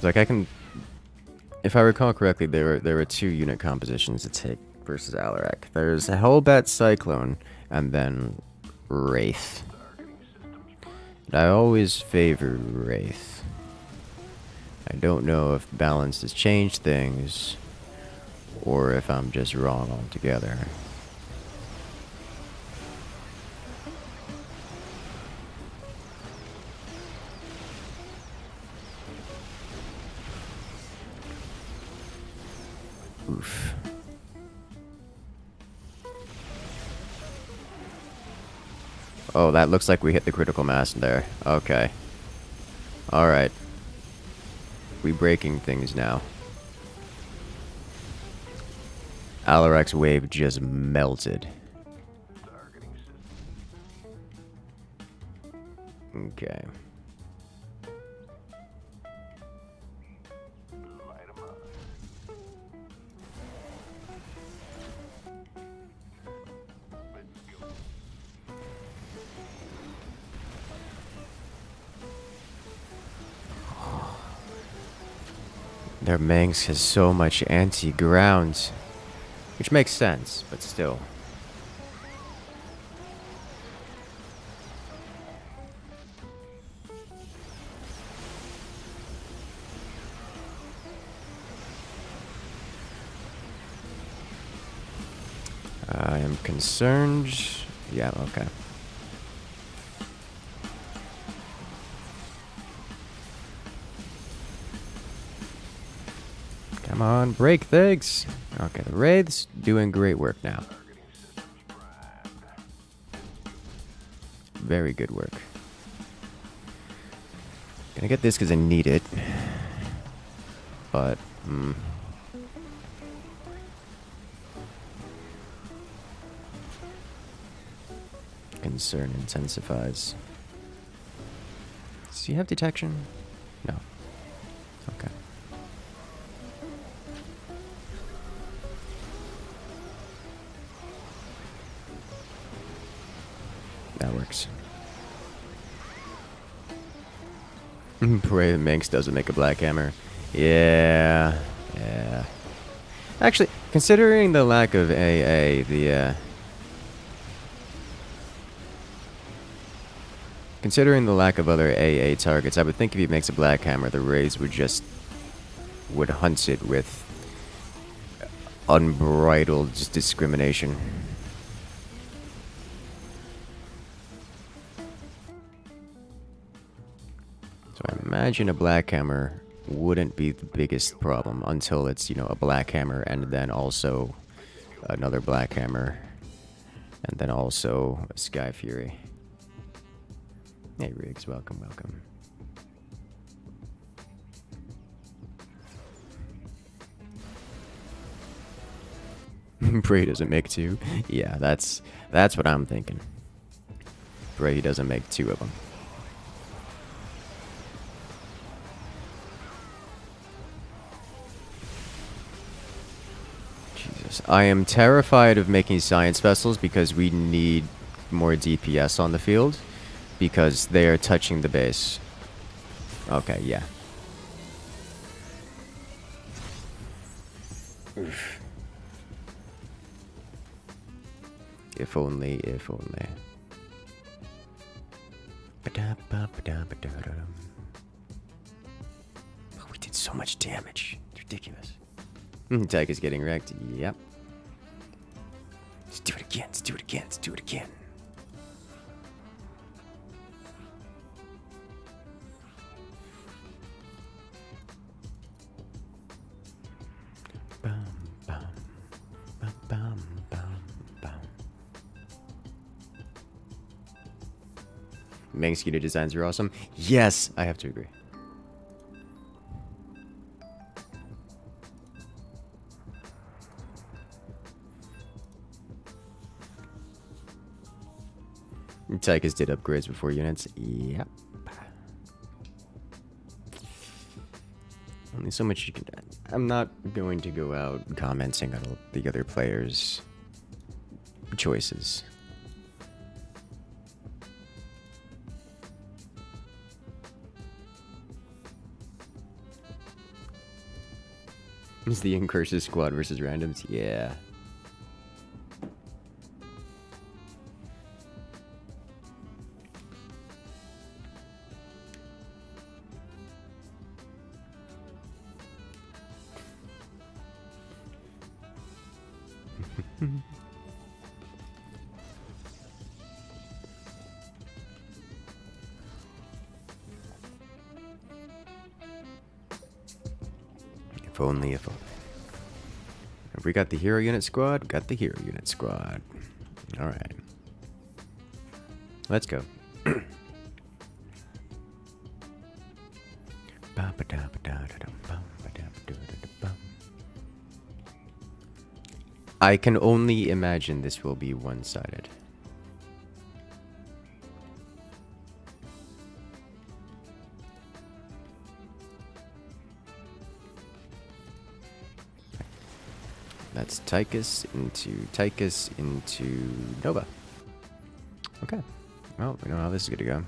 Like I can, if I recall correctly, there were 2 unit compositions to take versus Alarak. There's a Hellbat Cyclone and then Wraith. And I always favor Wraith. I don't know if balance has changed things or if I'm just wrong altogether. Oof. Oh, that looks like we hit the critical mass there. Okay. Alright. We breaking things now. Alarak's wave just melted. Okay. Their Manx has so much anti-ground, which makes sense, but still. I am concerned. Yeah, okay. Come on, break things. Okay, the Wraith's doing great work now. Very good work. Gonna get this because I need it. But, concern intensifies. Does he have detection? No. Okay. That works. Pray the Manx doesn't make a black hammer. Yeah. Yeah. Actually, considering the lack of AA, considering the lack of other AA targets, I would think if he makes a black hammer, the Rays would hunt it with unbridled discrimination. So I imagine a black hammer wouldn't be the biggest problem until it's, a black hammer and then also another black hammer and then also a Sky Fury. Hey Riggs, welcome, welcome. Bray doesn't make 2. Yeah, that's what I'm thinking. Bray doesn't make 2 of them. Jesus, I am terrified of making science vessels because we need more DPS on the field because they are touching the base. Okay, yeah. Oof. If only, if only. Oh, we did so much damage. It's ridiculous. Tech is getting wrecked. Yep. Let's do it again. Let's do it again. Let's do it again. Bum, bum, bum, bum, bum, bum. Mosquito designs are awesome. Yes, I have to agree. Tychus did upgrades before units. Yep. Only so much you can do. I'm not going to go out commenting on the other players' choices. Is the Incursus squad versus randoms? Yeah. If only, if only. If we got the hero unit squad, we got the hero unit squad. Alright. Let's go. I can only imagine this will be one-sided. That's Tychus into Nova. Okay. Well, we know how this is gonna go.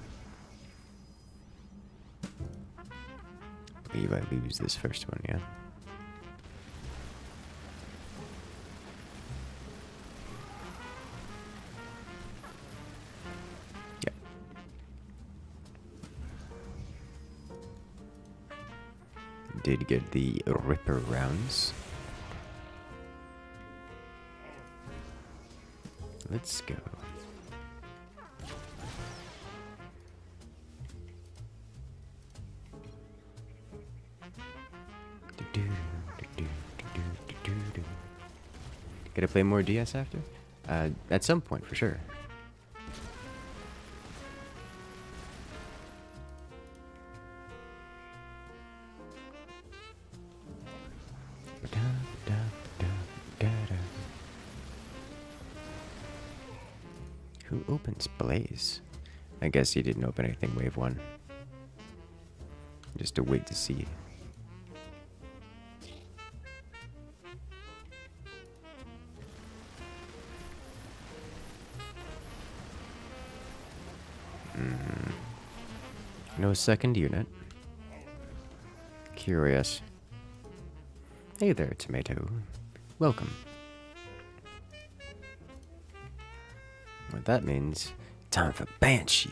I believe I lose this first one, yeah. Yep. Did get the Ripper rounds. Let's go. Gonna play more DS after? At some point, for sure. Who opens Blaze? I guess he didn't open anything wave 1. Just to wait to see. No second unit. Curious. Hey there, tomato. Welcome. What that means, time for Banshee.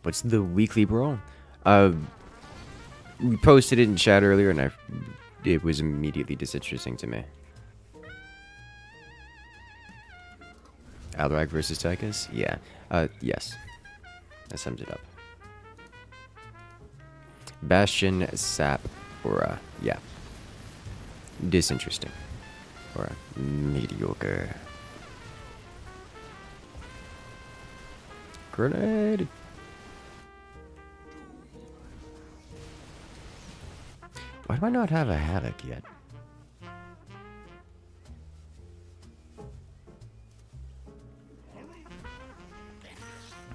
What's the weekly brawl? We posted it in chat earlier, and it was immediately disinteresting to me. Aldrag versus Tychus? Yeah. Yes. That sums it up. Bastion, Sap, Aura. Yeah. Disinteresting. Or mediocre. Grenade! Why do I not have a Havoc yet?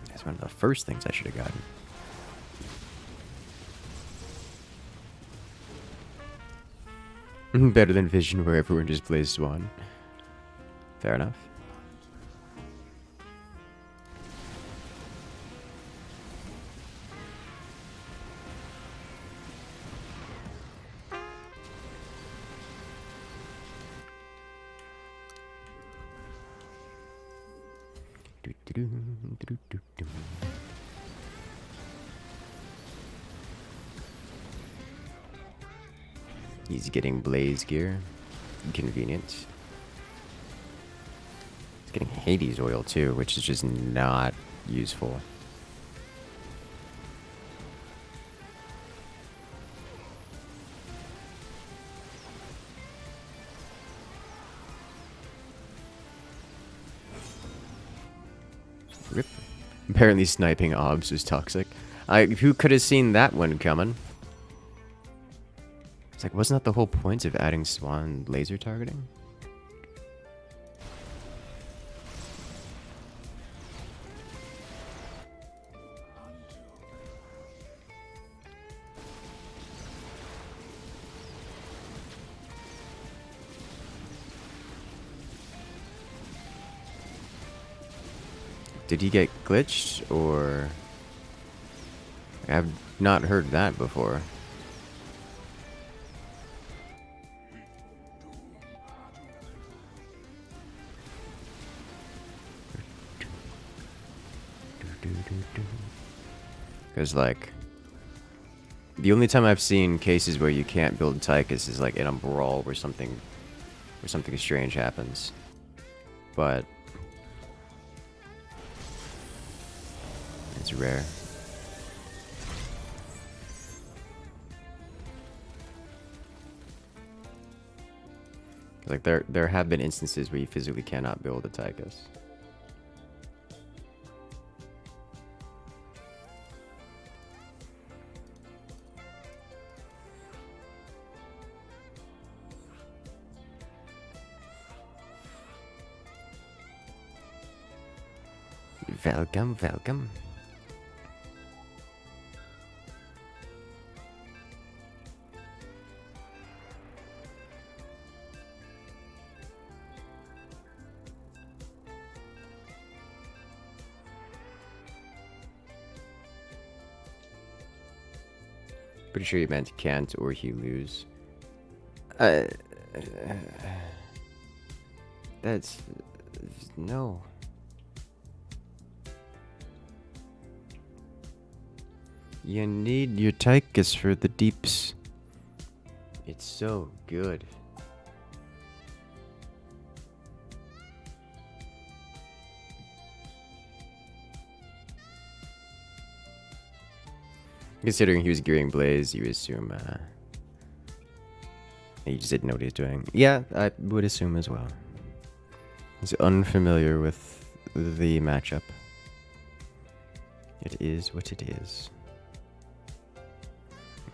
That's one of the first things I should have gotten. Better than Vision where everyone just plays Swan. Fair enough. He's getting Blaze gear. Convenient. He's getting Hades oil too, which is just not useful. Rip. Apparently sniping obs was toxic. Who could have seen that one coming? It's like, wasn't that the whole point of adding Swan laser targeting? Did he get glitched, or... I've not heard that before. Because, like, the only time I've seen cases where you can't build Tychus is, like, in a brawl where something strange happens. But it's rare. Like, there have been instances where you physically cannot build a Tychus. Welcome, welcome. Pretty sure you meant can't or he lose. That's... no. You need your Tychus for the deeps. It's so good. Considering he was gearing Blaze, you assume he just didn't know what he was doing. Yeah, I would assume as well. He's unfamiliar with the matchup. It is what it is.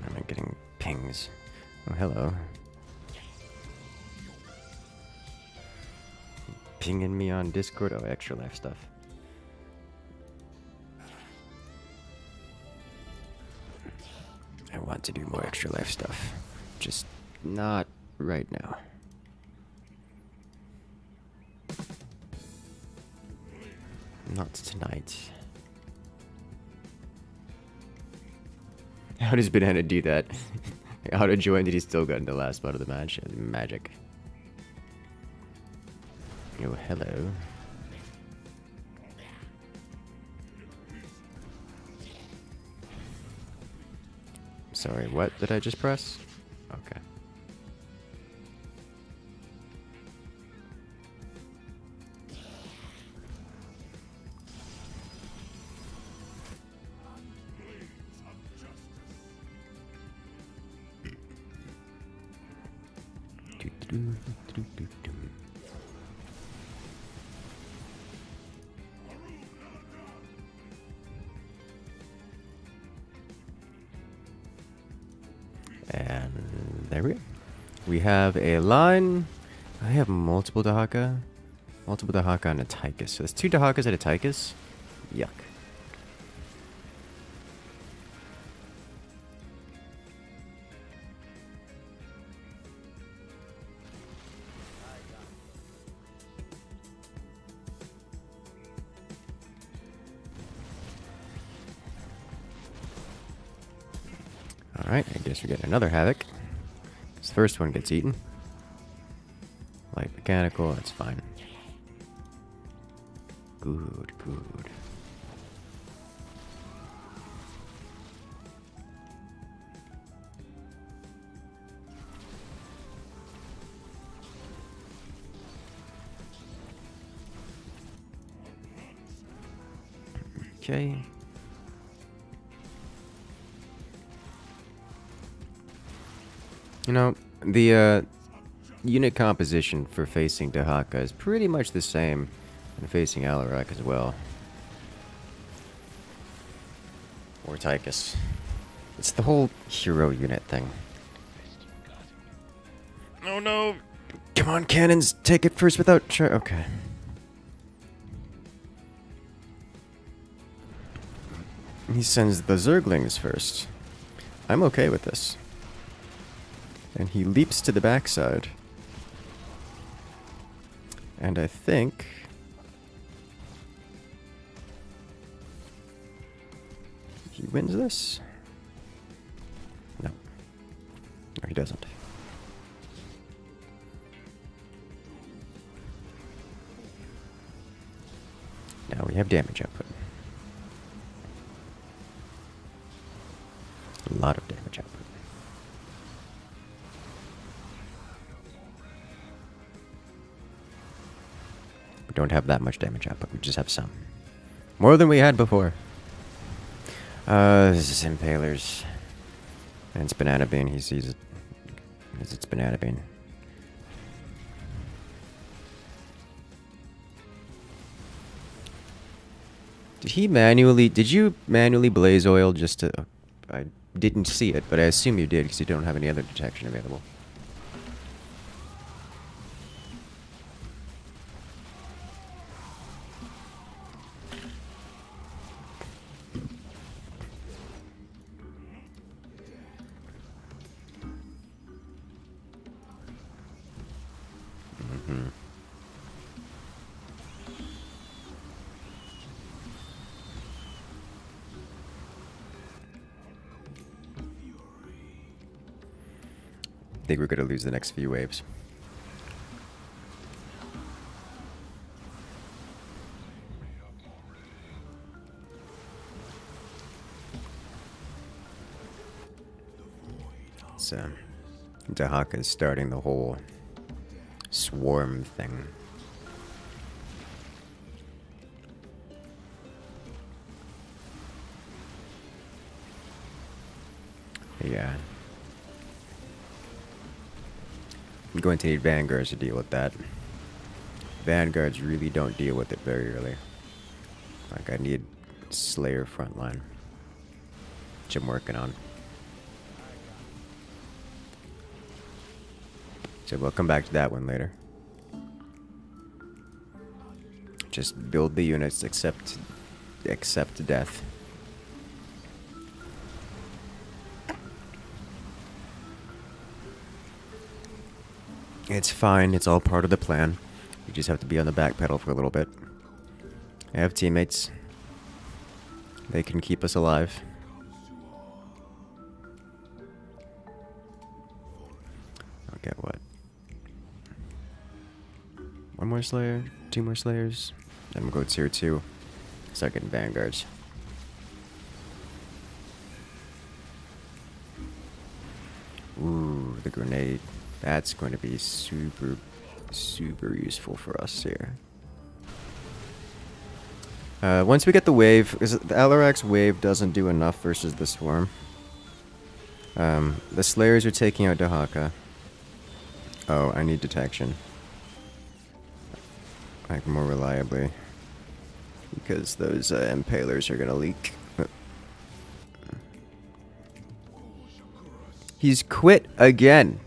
I'm getting pings. Oh, hello. Pinging me on Discord. Oh, extra life stuff. I want to do more extra life stuff. Just not right now. Not tonight. How does Banana do that? Auto join, did he still got into the last spot of the match? Magic. Oh, hello. Sorry, what did I just press? Okay. And there we go. We have a line. I have multiple Dahaka. Multiple Dahaka and a Tychus. So there's 2 Dahakas and a Tychus. Yuck. Alright, I guess we get another Havoc. This first one gets eaten. Light mechanical, that's fine. Good, good. Okay. You know, the unit composition for facing Dahaka is pretty much the same when facing Alarak as well. Or Tychus. It's the whole hero unit thing. Oh no! Come on, cannons! Take it first without okay. He sends the Zerglings first. I'm okay with this. And he leaps to the backside. And I think... wins this? No. No, he doesn't. Now we have damage output. A lot of damage output. We don't have that much damage output, we just have some. More than we had before. This is Impalers. And it's Banana Bean, he sees it. Because it's Banana Bean. Did you manually blaze oil just to... I didn't see it, but I assume you did because you don't have any other detection available. I think we're going to lose the next few waves. So, Dahaka is starting the whole swarm thing. Yeah. I'm going to need Vanguards to deal with that. Vanguards really don't deal with it very early. Like, I need Slayer frontline, which I'm working on. So we'll come back to that one later. Just build the units, accept death. It's fine, it's all part of the plan. We just have to be on the back pedal for a little bit. I have teammates. They can keep us alive. I'll get what? One more Slayer, 2 more Slayers. Then we'll go tier 2. Start getting Vanguards. Ooh, the grenade. That's going to be super, super useful for us here. Once we get the wave, because the LRX wave doesn't do enough versus the swarm. The Slayers are taking out Dahaka. Oh, I need detection. Like, more reliably. Because those Impalers are going to leak. He's quit again.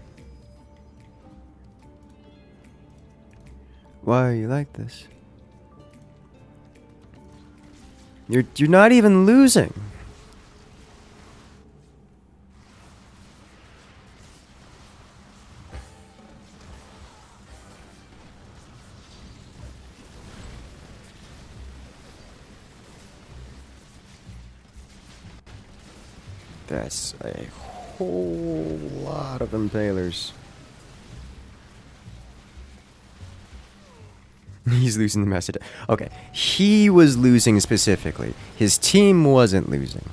Why are you like this? You're not even losing. That's a whole lot of Impalers. He's losing the message. Okay, he was losing specifically. His team wasn't losing.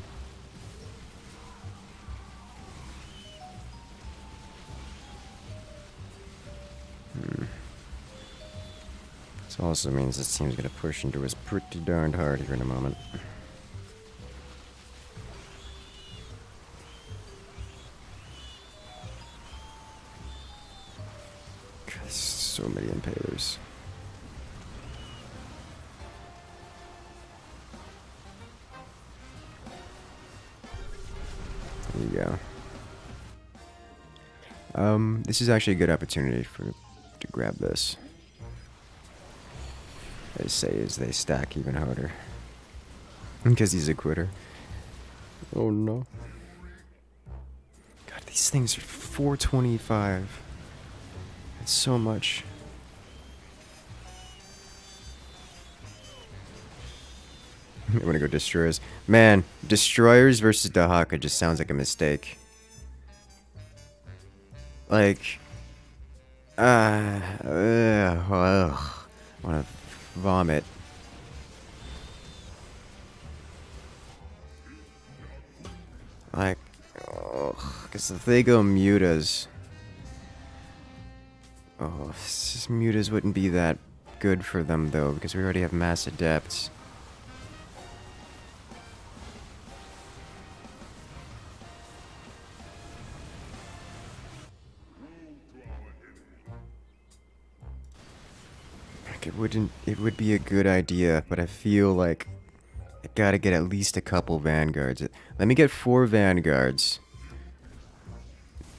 This also means this team's gonna push into us pretty darned hard here in a moment. God, so many Impalers. There you go. This is actually a good opportunity to grab this. They say as they stack even harder. Because he's a quitter. Oh no. God, these things are 425. That's so much. I'm gonna go destroyers. Man, destroyers versus Dahaka just sounds like a mistake. Like, ugh, wanna vomit. Like, because if they go mutas, this mutas wouldn't be that good for them though, because we already have mass adepts. It would be a good idea, but I feel like I gotta get at least a couple vanguards. Let me get 4 vanguards.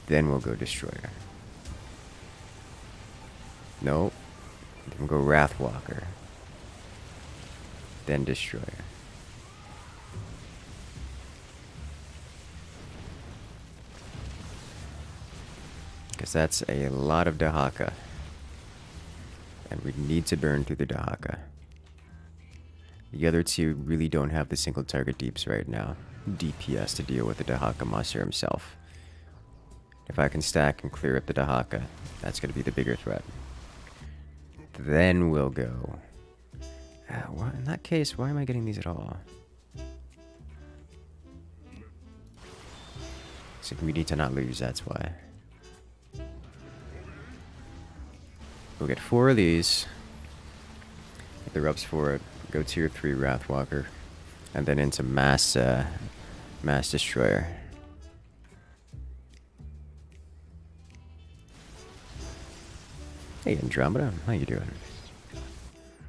Then we'll go destroyer. Nope. Then we'll go Wrathwalker. Then destroyer. Because that's a lot of Dahaka. And we need to burn through the Dahaka. The other two really don't have the single target deeps right now. DPS to deal with the Dahaka monster himself. If I can stack and clear up the Dahaka, that's going to be the bigger threat. Then we'll go. In that case, why am I getting these at all? So we need to not lose, that's why. We'll get 4 of these. Get the rubs for it. Go tier 3 Wrathwalker. And then into Mass Destroyer. Hey Andromeda, how you doing?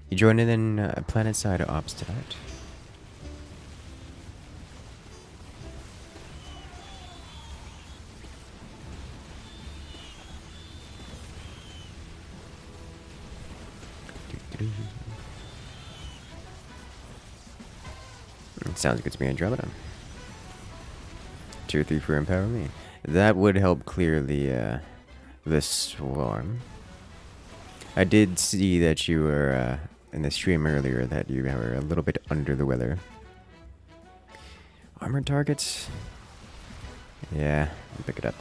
You joining in Planetside Ops tonight? Sounds good to me, Andromeda. Tier 3 for Empower Me. That would help clear the swarm. I did see that you were in the stream earlier that you were a little bit under the weather. Armored targets? Yeah, I'll pick it up.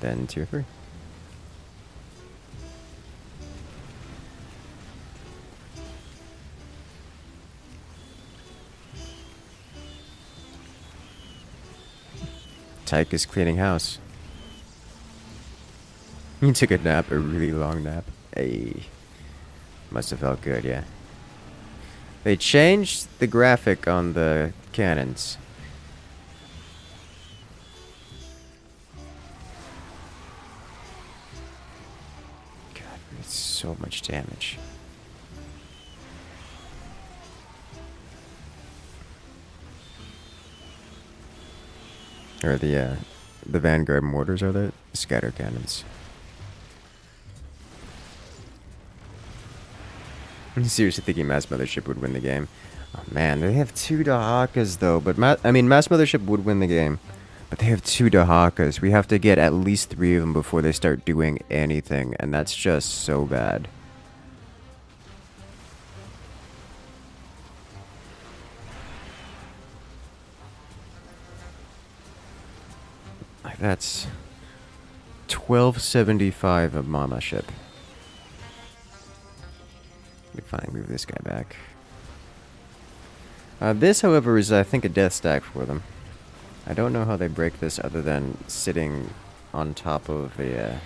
Then tier 3. Tyke is cleaning house. He took a nap, a really long nap. Hey. Must have felt good, yeah. They changed the graphic on the cannons. God, it's so much damage. Or the Vanguard mortars are the scatter cannons. I'm seriously thinking Mass Mothership would win the game. Oh man, they have 2 Dahakas though, but Mass Mothership would win the game. But they have 2 Dahakas. We have to get at least 3 of them before they start doing anything, and that's just so bad. That's 1275 of Mama ship. Let me finally move this guy back. This, however, is I think a death stack for them. I don't know how they break this other than sitting on top of the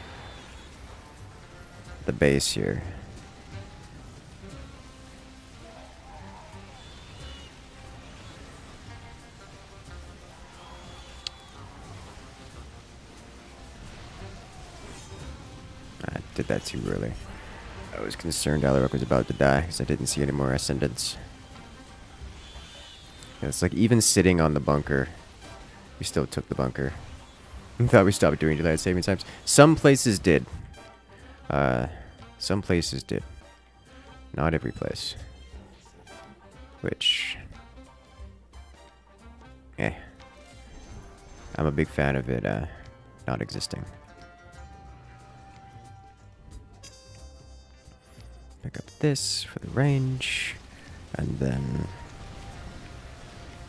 base here. I did that too early. I was concerned Alaric was about to die because I didn't see any more ascendants. Yeah, it's like even sitting on the bunker, we still took the bunker. I thought we stopped doing daylight saving times. Some places did. Some places did. Not every place. Which... I'm a big fan of it not existing. Pick up this for the range. And then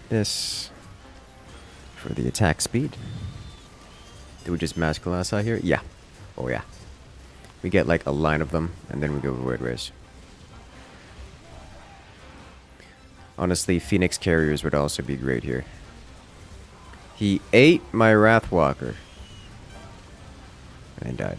this for the attack speed. Do we just mass Colossi here? Yeah. Oh yeah. We get like a line of them, and then we go Void Rays. Honestly, Phoenix Carriers would also be great here. He ate my Wrathwalker. And died.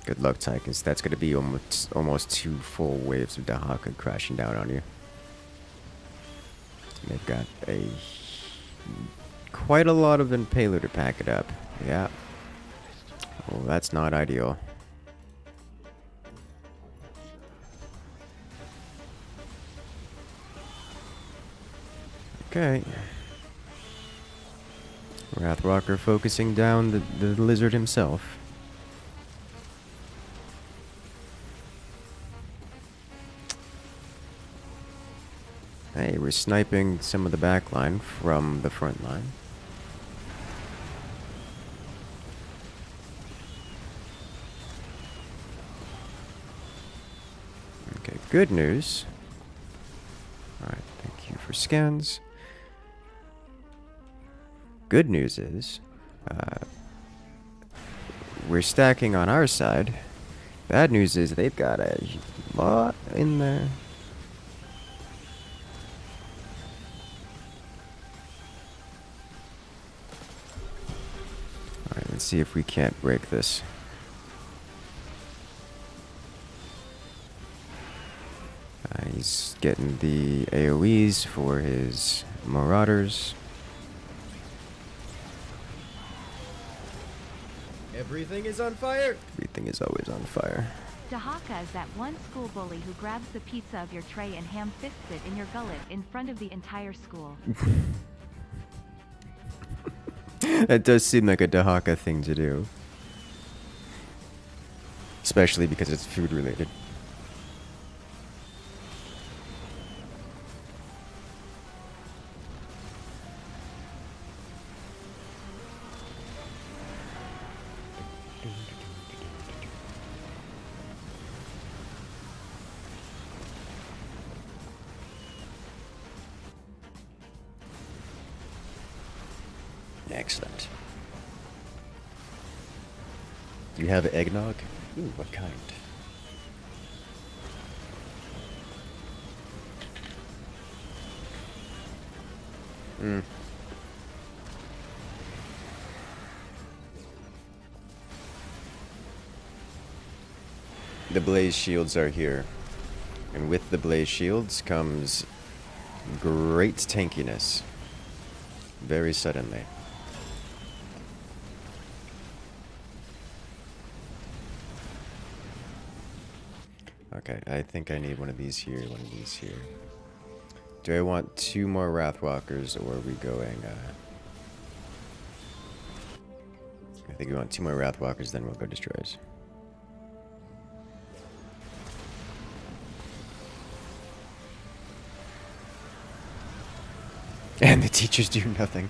Good luck, Tychus. That's going to be almost 2 full waves of Dahaka crashing down on you. And they've got quite a lot of Impaler to pack it up. Yeah. Oh, that's not ideal. Okay. Wrathwalker focusing down the lizard himself. Hey, we're sniping some of the back line from the front line. Okay, good news. Alright, thank you for scans. Good news is, we're stacking on our side. Bad news is they've got a lot in there. Alright, let's see if we can't break this. He's getting the AoEs for his Marauders. Everything is on fire! Everything is always on fire. Dahaka is that one school bully who grabs the pizza of your tray and ham-fists it in your gullet in front of the entire school. That does seem like a Dahaka thing to do. Especially because it's food related. Excellent. Do you have eggnog? Ooh, what kind? The blaze shields are here. And with the blaze shields comes great tankiness. Very suddenly. Okay, I think I need one of these here, one of these here. Do I want 2 more Wrathwalkers, or are we going, I think we want 2 more Wrathwalkers, then we'll go Destroyers. And the teachers do nothing.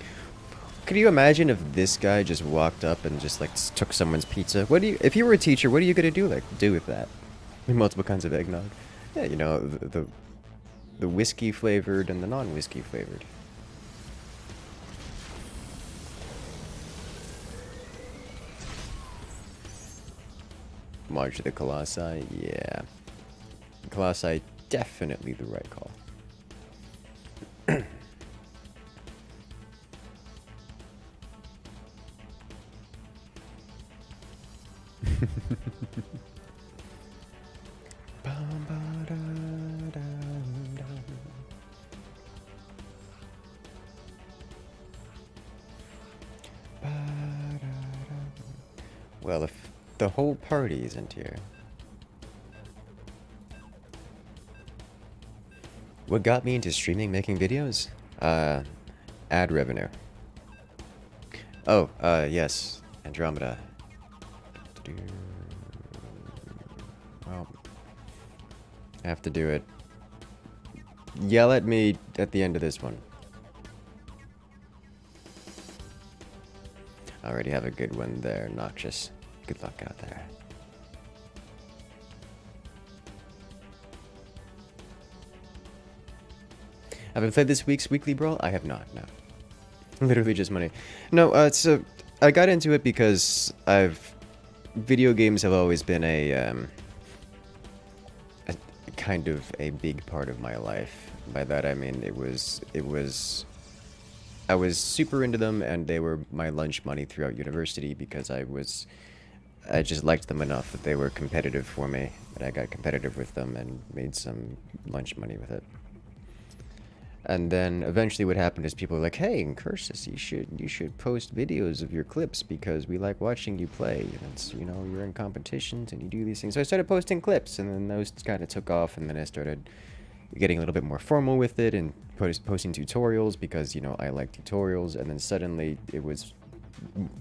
Could you imagine if this guy just walked up and just, like, took someone's pizza? If you were a teacher, what are you gonna do with that? Multiple kinds of eggnog. Yeah, you know, the whiskey flavored and the non-whiskey flavored. March of the Colossi, yeah. Colossi, definitely the right call. Well, if the whole party isn't here. What got me into streaming, making videos? Ad revenue. Oh, yes. Andromeda. Well, I have to do it. Yell at me at the end of this one. I already have a good one there, Noxious. Good luck out there. Have I played this week's Weekly Brawl? I have not, no. Literally just money. No, so I got into it because video games have always been a kind of a big part of my life. By that I mean I was super into them, and they were my lunch money throughout university because I just liked them enough that they were competitive for me, that I got competitive with them and made some lunch money with it. And then eventually what happened is people were like, hey, Incursus, you should post videos of your clips because we like watching you play. And it's, you know, you're in competitions and you do these things. So I started posting clips, and then those kind of took off, and then I started getting a little bit more formal with it and posting tutorials because, you know, I like tutorials. And then suddenly it was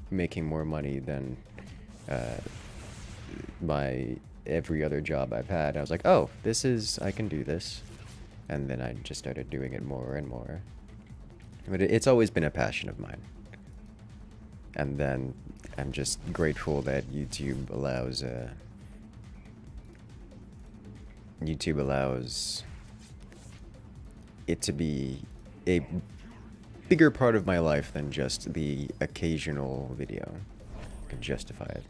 making more money than my every other job I've had. I was like, oh, I can do this. And then I just started doing it more and more. But it's always been a passion of mine. And then I'm just grateful that YouTube allows it to be a bigger part of my life than just the occasional video. I can justify it.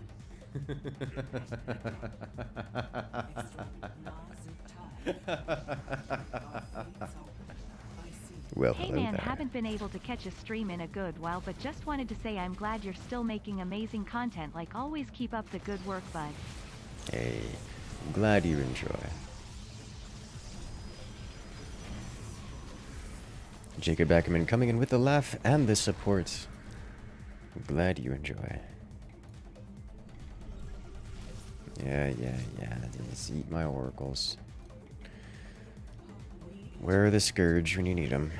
Well, hey hello man, there. haven't been able to catch a stream in a good while, but just wanted to say I'm glad you're still making amazing content. Like always, keep up the good work, bud. Hey, I'm glad you enjoy. Jacob Ackerman coming in with the laugh and the support. I'm glad you enjoy. Yeah. Just eat my oracles. Where are the Scourge when you need them?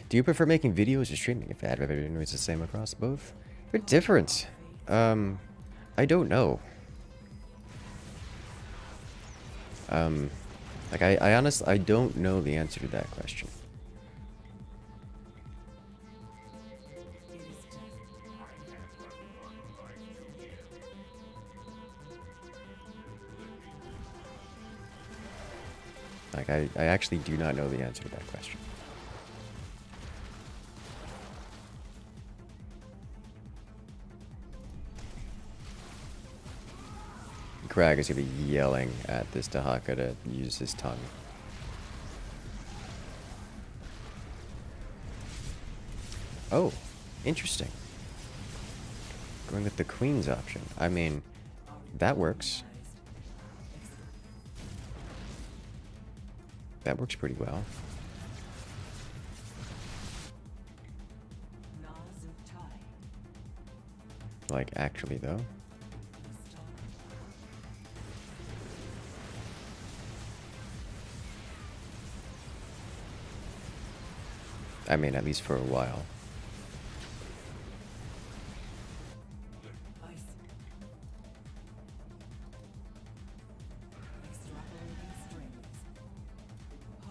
Do you prefer making videos or streaming? If ad revenue is the same across both? They're different. I don't know. Like I honestly, I don't know the answer to that question. Like, I actually do not know the answer to that question. Crag is going to be yelling at this Dahaka to use his tongue. Oh, interesting. Going with the Queen's option. I mean, that works. That works pretty well. Like, actually, though. I mean, at least for a while.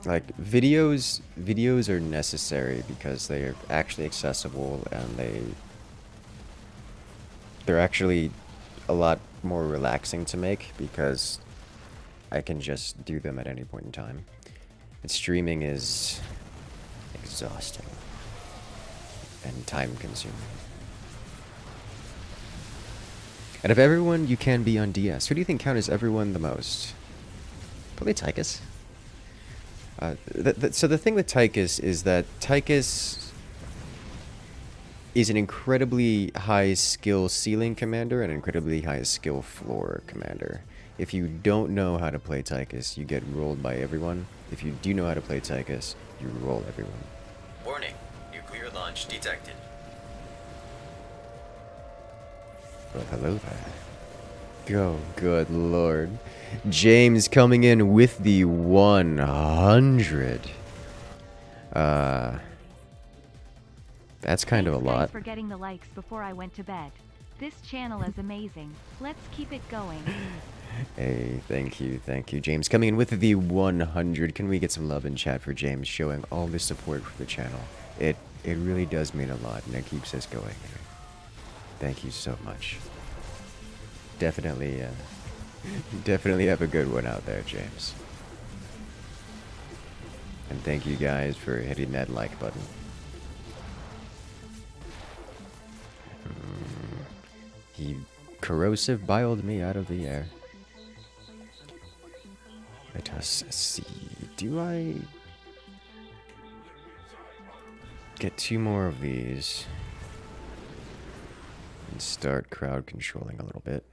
Like, videos are necessary because they are actually accessible, and they're actually a lot more relaxing to make because I can just do them at any point in time. And streaming is exhausting and time consuming. And of everyone you can be on DS, who do you think counters everyone the most? Probably Tychus. So the thing with Tychus is that Tychus is an incredibly high skill ceiling commander and an incredibly high skill floor commander. If you don't know how to play Tychus, you get rolled by everyone. If you do know how to play Tychus, you roll everyone. Warning, nuclear launch detected. Well, hello there. Oh, good lord. James coming in with the 100. That's kind of a Thanks lot. guys for getting the likes before I went to bed. This channel is amazing. Let's keep it going. Hey, thank you, thank you. James coming in with the 100. Can we get some love in chat for James showing all the support for the channel? It really does mean a lot, and it keeps us going. Thank you so much. Definitely, definitely have a good one out there, James. And thank you guys for hitting that like button. He corrosive biled me out of the air. Let us see. Do I get 2 more of these and start crowd controlling a little bit?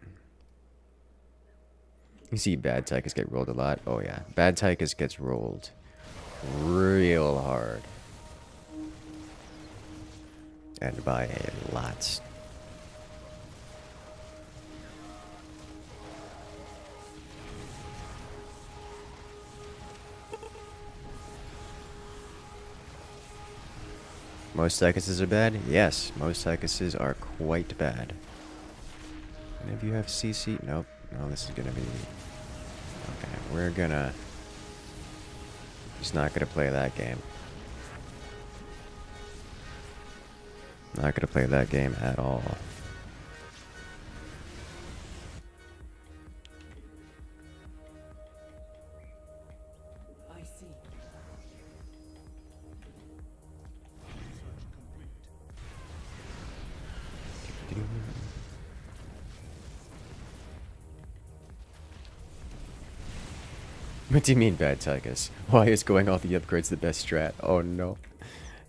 You see bad Tychus get rolled a lot. Oh yeah, bad Tychus gets rolled real hard. And by a lot. Most Tychuses are bad? Yes, most Tychuses are quite bad. Any of you have CC? Nope. No, this is gonna be... Okay, we're gonna... Just not gonna play that game. Not gonna play that game at all. I see. What do you mean bad Tychus? Why is going all the upgrades the best strat? Oh no.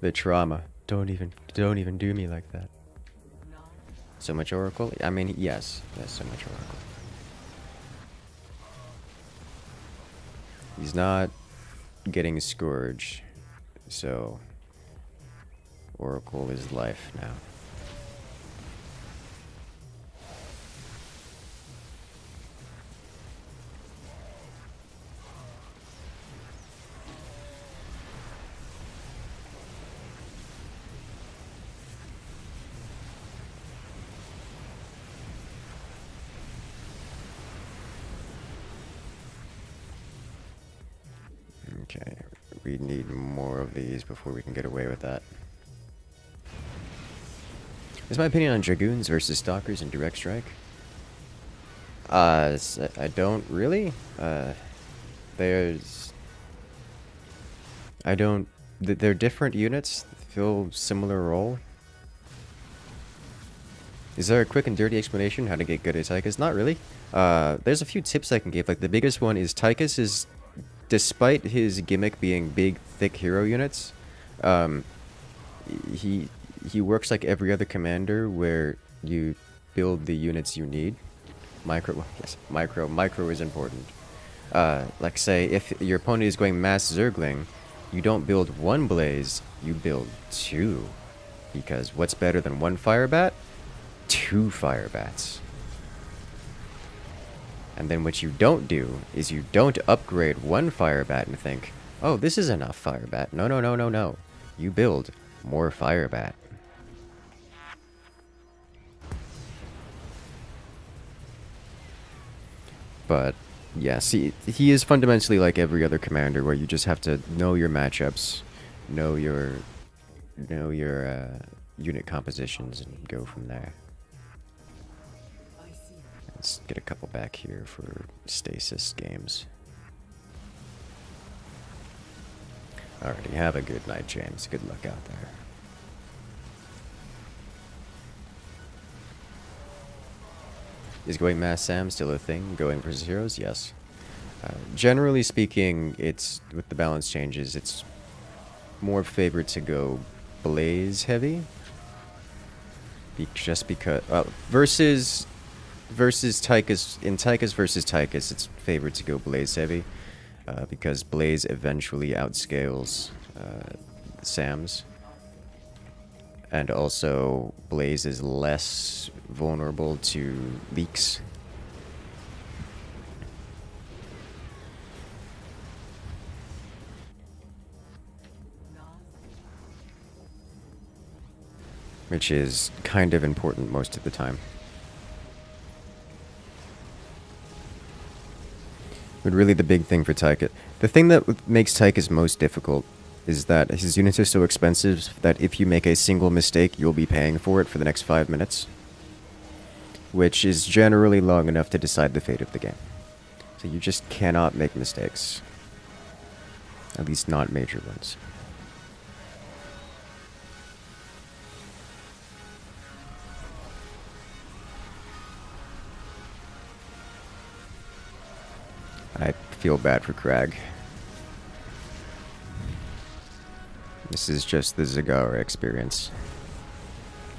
The trauma. Don't even do me like that. So much Oracle? I mean, yes. Yes, so much Oracle. He's not getting Scourge, so Oracle is life now. Okay, we need more of these before we can get away with that. Is my opinion on Dragoons versus Stalkers in Direct Strike? I don't really. They're different units, fill similar role. Is there a quick and dirty explanation how to get good at Tychus? Not really. There's a few tips I can give. Like the biggest one is Tychus is, despite his gimmick being big, thick hero units, he works like every other commander where you build the units you need. Micro is important. Like say, if your opponent is going mass Zergling, you don't build 1 Blaze, you build 2. Because what's better than 1 Firebat? 2 Firebats. And then what you don't do is you don't upgrade 1 Firebat and think, oh, this is enough Firebat. No, no, no, no, no. You build more Firebat. But, yeah, see, he is fundamentally like every other commander where you just have to know your matchups, know your unit compositions, and go from there. Let's get a couple back here for stasis games. Alrighty, have a good night, James. Good luck out there. Is going Mass Sam still a thing? Going versus heroes? Yes. Generally speaking, it's with the balance changes, it's more favored to go Blaze heavy. Just because versus Tychus, in Tychus versus Tychus, it's favored to go Blaze heavy, because Blaze eventually outscales Sam's, and also Blaze is less vulnerable to leaks which is kind of important most of the time. But really the big thing for Taika, the thing that makes Taika's most difficult is that his units are so expensive that if you make a single mistake, you'll be paying for it for the next 5 minutes, which is generally long enough to decide the fate of the game. So you just cannot make mistakes. At least not major ones. I feel bad for Crag. This is just the Zagara experience.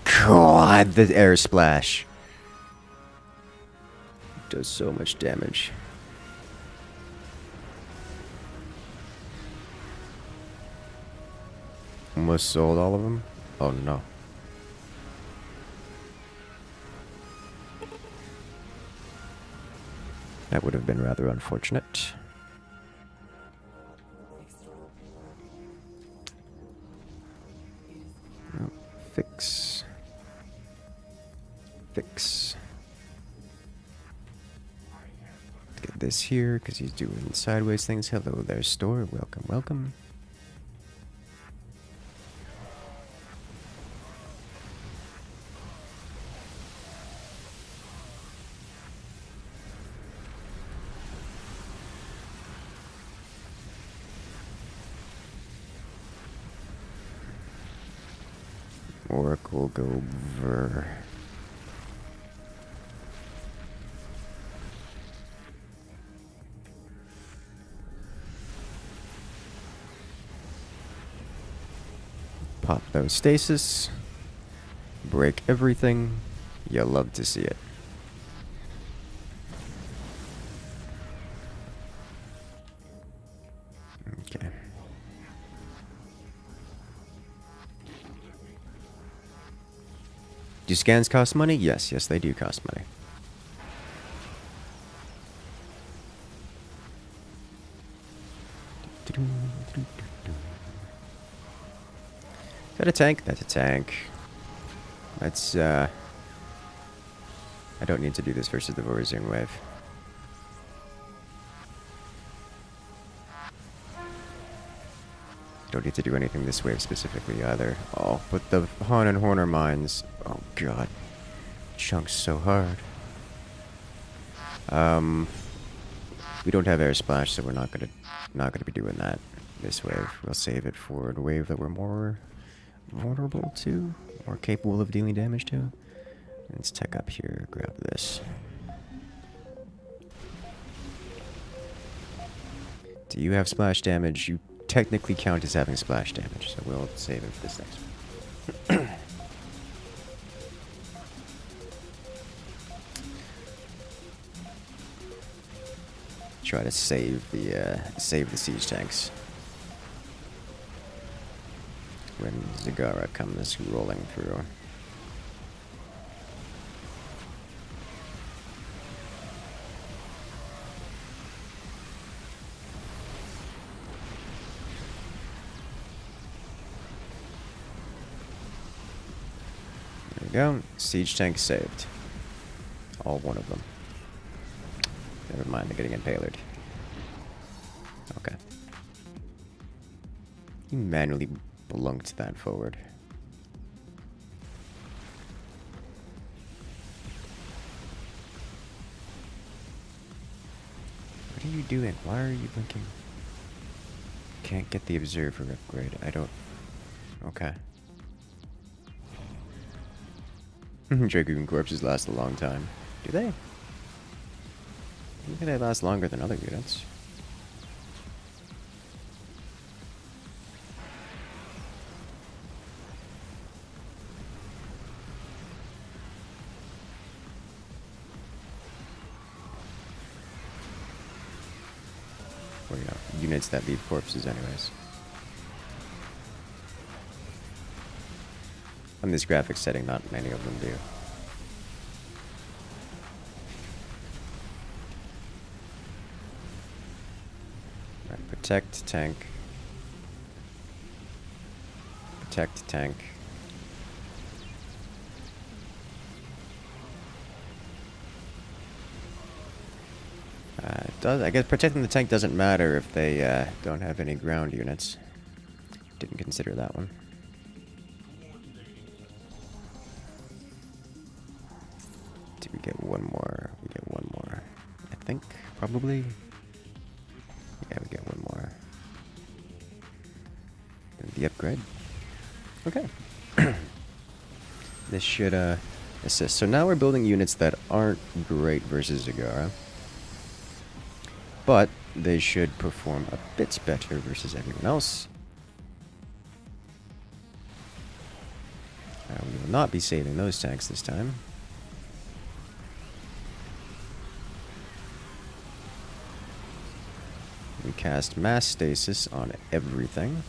God, the air splash does so much damage. Almost sold all of them? Oh no. That would have been rather unfortunate. Oh, fix. Fix. Let's get this here, because he's doing sideways things. Hello there, store. Welcome, welcome. Oracle go over. Pop those stasis. Break everything. You'll love to see it. Okay. Do scans cost money? Yes, yes, they do cost money. Is that a tank? That's a tank. Let's, I don't need to do this versus the Vorazun wave. Don't need to do anything this wave specifically either. Oh, but the Han and Horner mines. Oh god. Chunks so hard. We don't have air splash, so we're not gonna be doing that this wave. We'll save it for the wave that we're more vulnerable to, more capable of dealing damage to. Let's tech up here, grab this. Do you have splash damage? You technically count as having splash damage, so we'll save it for this next one. Try to save the siege tanks when Zagara comes rolling through. Go. Siege tank saved. All one of them. Never mind, they're getting impaled. Okay. You manually blunked that forward. What are you doing? Why are you blinking? Can't get the observer upgrade. I don't... Okay. Dragoon corpses last a long time. Do they? Maybe they last longer than other units. Or, you know, units that leave corpses anyways. On this graphics setting, not many of them do. Right, protect tank. Protect tank. I guess protecting the tank doesn't matter if they don't have any ground units. Didn't consider that one. Did we get one more? We get one more. I think, probably. Yeah, we get one more. And the upgrade. Okay. This should assist. So now we're building units that aren't great versus Zagara. But they should perform a bit better versus everyone else. We will not be saving those tanks this time. We cast mass stasis on everything.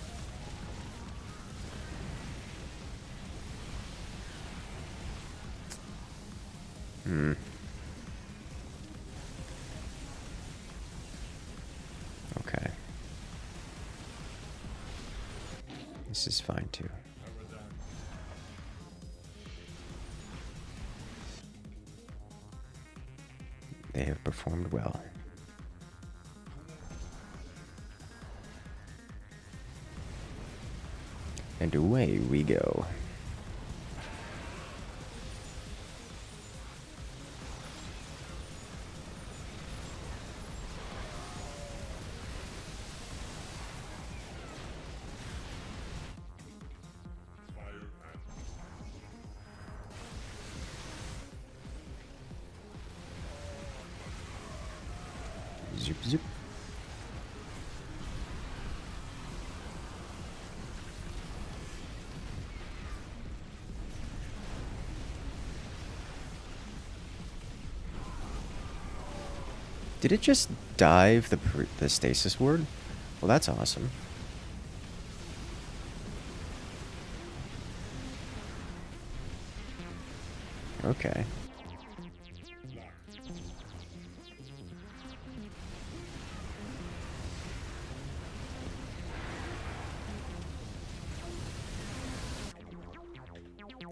Okay. This is fine too. They have performed well. And away we go. Zoop, zoop. Did it just dive the stasis ward? Well, that's awesome. Okay.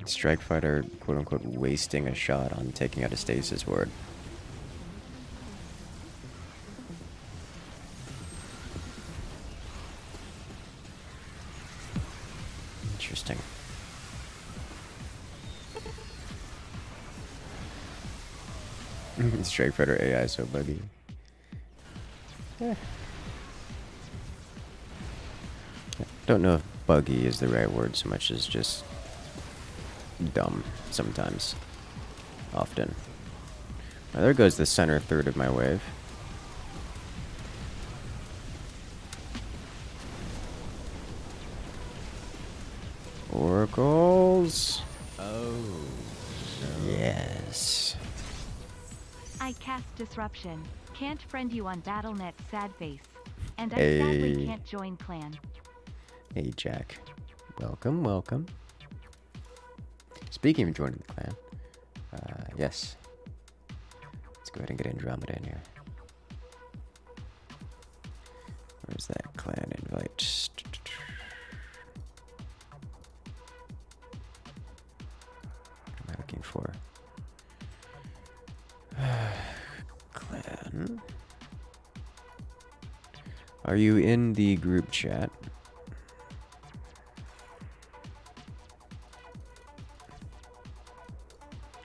Strike fighter, quote unquote, wasting a shot on taking out a stasis ward. Interesting. Strike fighter AI so buggy. Yeah. Don't know if buggy is the right word so much as just dumb sometimes. Often. Now, there goes the center third of my wave. Oracles. Oh. No. Yes. I cast Disruption. Can't friend you on BattleNet, sad face. And I Hey. sadly can't join clan. Hey, Jack. Welcome, welcome. Speaking of joining the clan, yes. Let's go ahead and get Andromeda in here. Where's that clan invite? What am I looking for? Clan. Are you in the group chat?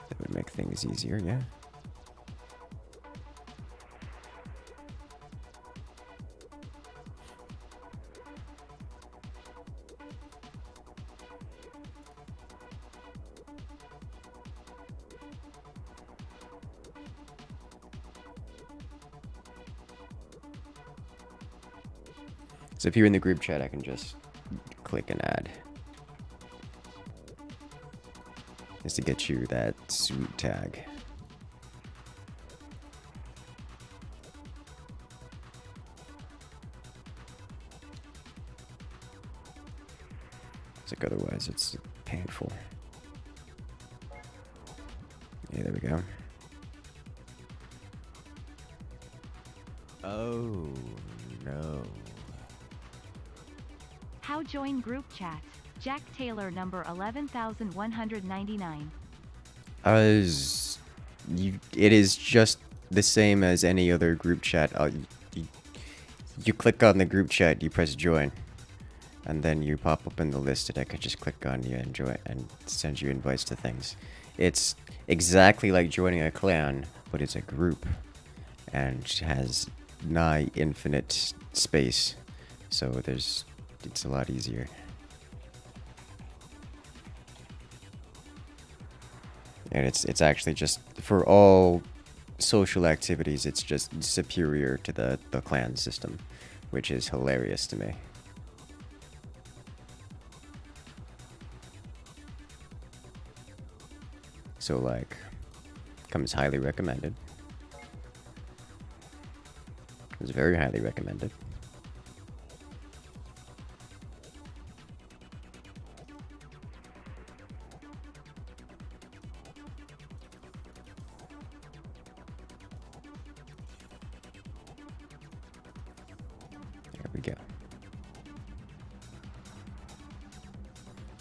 That would make things easier, yeah. So if you're in the group chat, I can just click and add. Just to get you that sweet tag. It's like otherwise it's painful. Yeah, there we go. Oh, no. How join group chat? Jack Taylor number 11,199. It is just the same as any other group chat. You click on the group chat, you press join, and then you pop up in the list that I could just click on you and join and send you invites to things. It's exactly like joining a clan, but it's a group and has nigh infinite space, so it's a lot easier. And it's actually just for all social activities, it's just superior to the clan system, which is hilarious to me. So like, comes highly recommended. It's very highly recommended. There we go.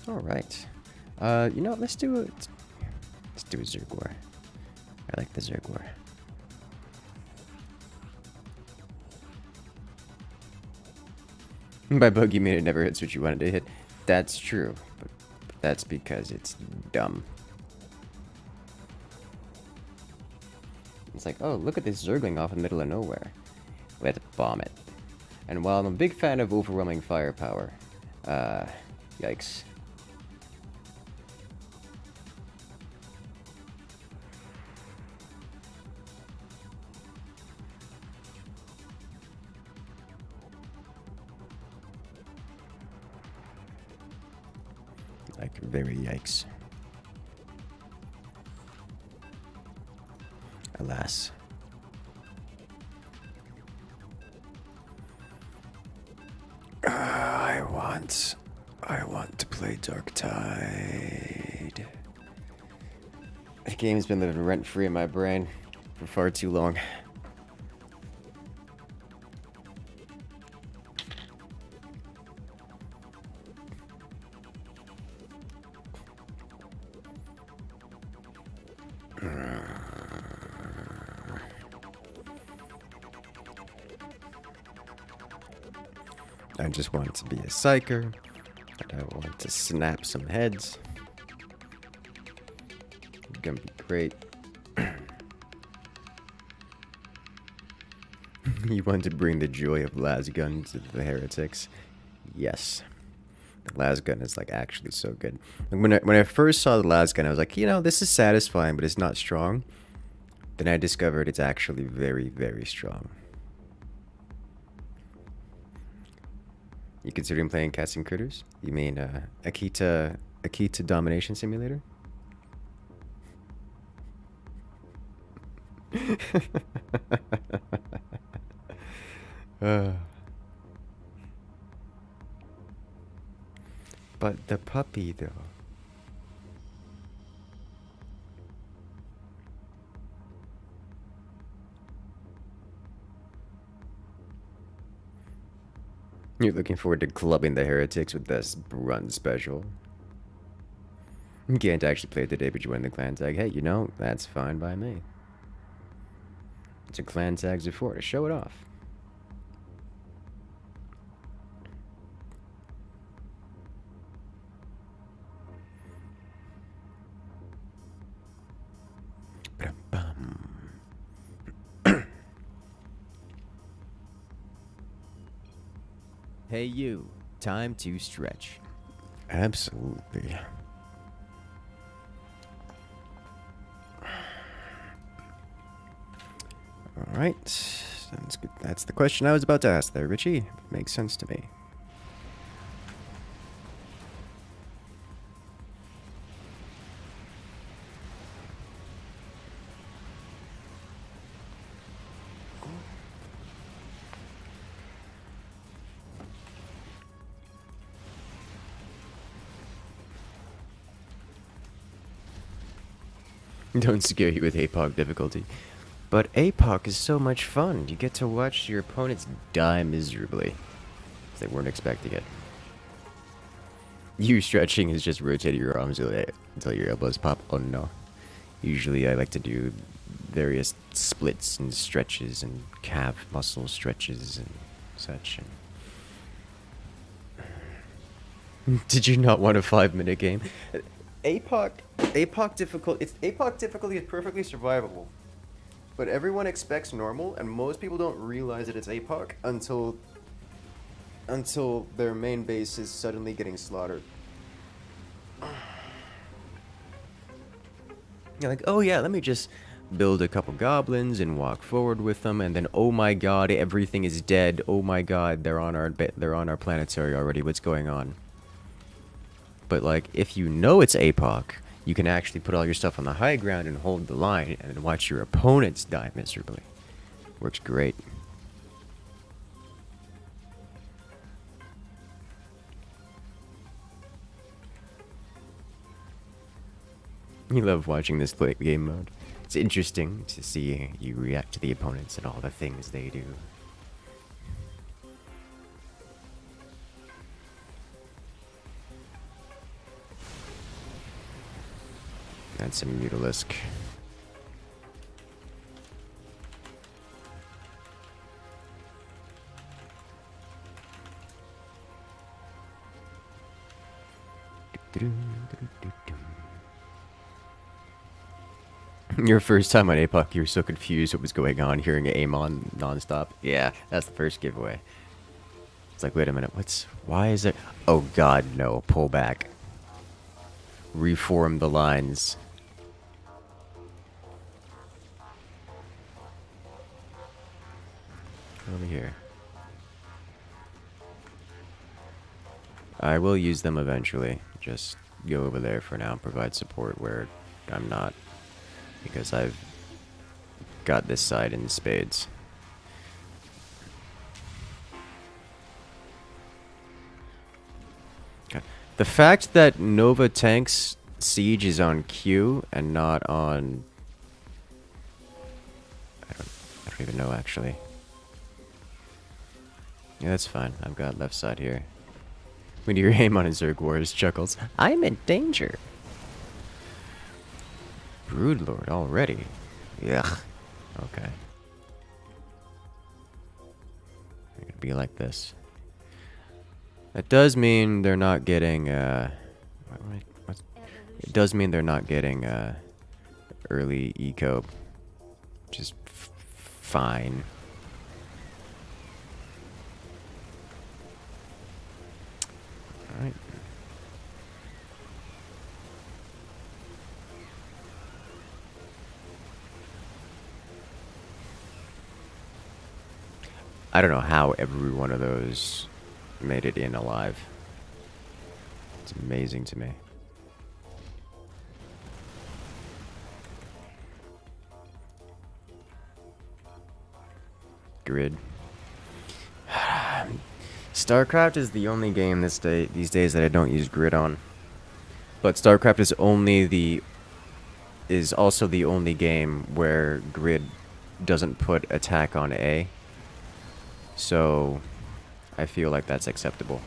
All right. You know, let's do a Zergor. I like the Zergor. By bug, you mean it never hits what you wanted to hit. That's true, but that's because it's dumb. It's like, oh, look at this Zergling off in the middle of nowhere. Let's bomb it. And while I'm a big fan of overwhelming firepower, yikes. Like, very yikes. Alas. I want to play Dark Tide. The game's been living rent-free in my brain for far too long. I just want to be a psyker, and I want to snap some heads. It's gonna be great. You want to bring the joy of lasgun to the heretics? Yes. The lasgun is like actually so good. When I first saw the lasgun, I was like, you know, this is satisfying, but it's not strong. Then I discovered it's actually very, very strong. You considering playing Cats and Critters? You mean Akita Domination Simulator? But the puppy, though. You're looking forward to clubbing the heretics with this run special. You can't actually play it today, but you win the clan tag. Hey, you know, that's fine by me. It's what clan tags are for, to show it off. Hey you, time to stretch. Absolutely. Alright, sounds good. That's the question I was about to ask there, Richie. Makes sense to me. Don't scare you with APOC difficulty. But APOC is so much fun. You get to watch your opponents die miserably. They weren't expecting it. You stretching is just rotating your arms until your elbows pop. Oh no. Usually I like to do various splits and stretches and calf muscle stretches and such. And did you not want a 5-minute game? APOC difficulty is perfectly survivable. But everyone expects normal, and most people don't realize that it's APOC until their main base is suddenly getting slaughtered. You're like, oh yeah, let me just build a couple goblins and walk forward with them, and then oh my god, everything is dead. Oh my god, they're on our planetary already. What's going on? But like, if you know it's APOC, you can actually put all your stuff on the high ground and hold the line, and then watch your opponents die miserably. Works great. You love watching this game mode. It's interesting to see you react to the opponents and all the things they do. That's a Mutalisk. Your first time on APOC, you were so confused what was going on, hearing aim on nonstop. Yeah, that's the first giveaway. It's like, wait a minute, why is it? Oh god, no, pull back. Reform the lines. Over here. I will use them eventually. Just go over there for now, provide support where I'm not. Because I've got this side in spades. Okay. The fact that Nova Tank's siege is on Q and not on... I don't even know, actually. Yeah, that's fine. I've got left side here. When you aim on a Zerg Wars chuckles, I'm in danger. Broodlord already. Yuck. Okay. They're gonna be like this. That does mean they're not getting, it does mean they're not getting, early eco. Which is fine. Alright. I don't know how every one of those made it in alive. It's amazing to me. Grid. StarCraft is the only game these days that I don't use grid on. But StarCraft is also the only game where grid doesn't put attack on A. So I feel like that's acceptable.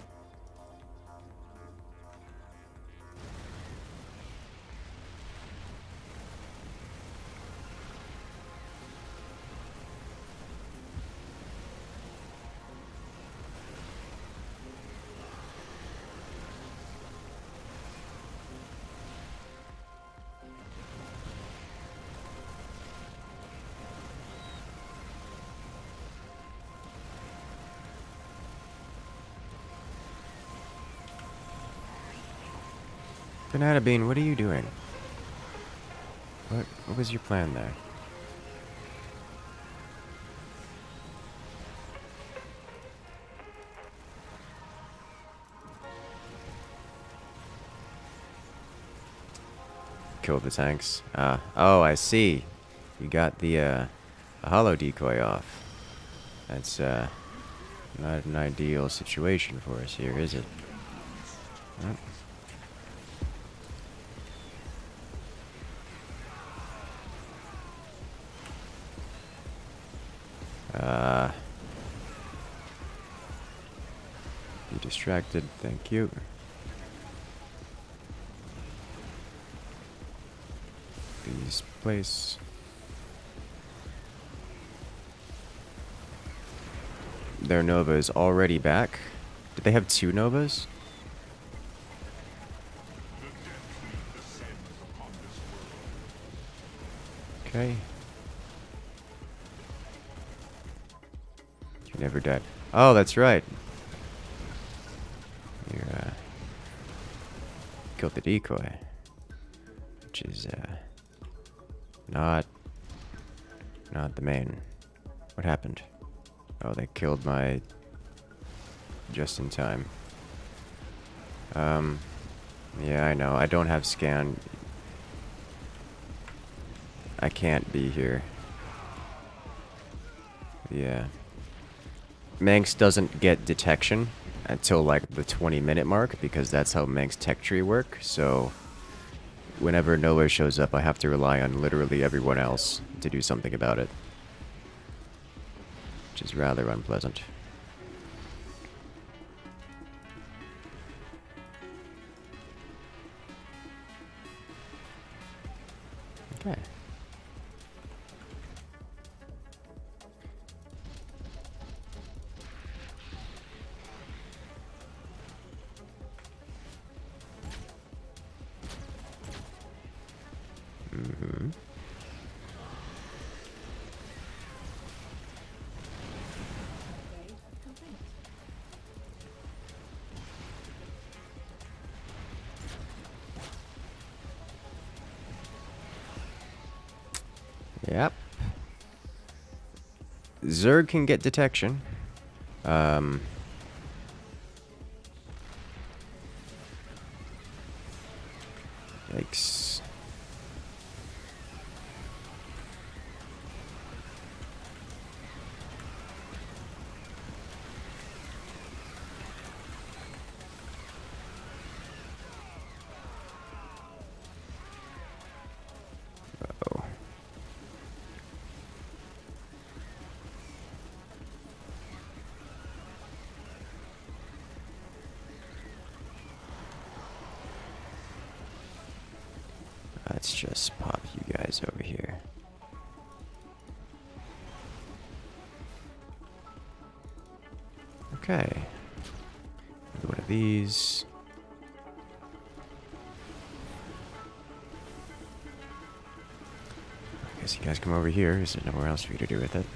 Banana Bean, what are you doing? What was your plan there? Kill the tanks. Oh, I see. You got the holo decoy off. That's not an ideal situation for us here, is it? Oh. Be distracted, thank you. Please place. their Nova is already back. Did they have 2 Novas? Okay. You never dead. Oh, that's right. You killed the decoy. Which is, not the main. What happened? Oh, they killed my... just in time. Yeah, I know. I don't have scan. I can't be here. Yeah. Manx doesn't get detection until like the 20-minute mark because that's how Manx tech tree work. So whenever Noah shows up, I have to rely on literally everyone else to do something about it. Which is rather unpleasant. Okay. Mm-hmm. Yep. Zerg can get detection. Yikes. Uh-oh. Let's just pop you guys over here. Okay. One of these. I guess you guys come over here. Is there nowhere else for you to do with it?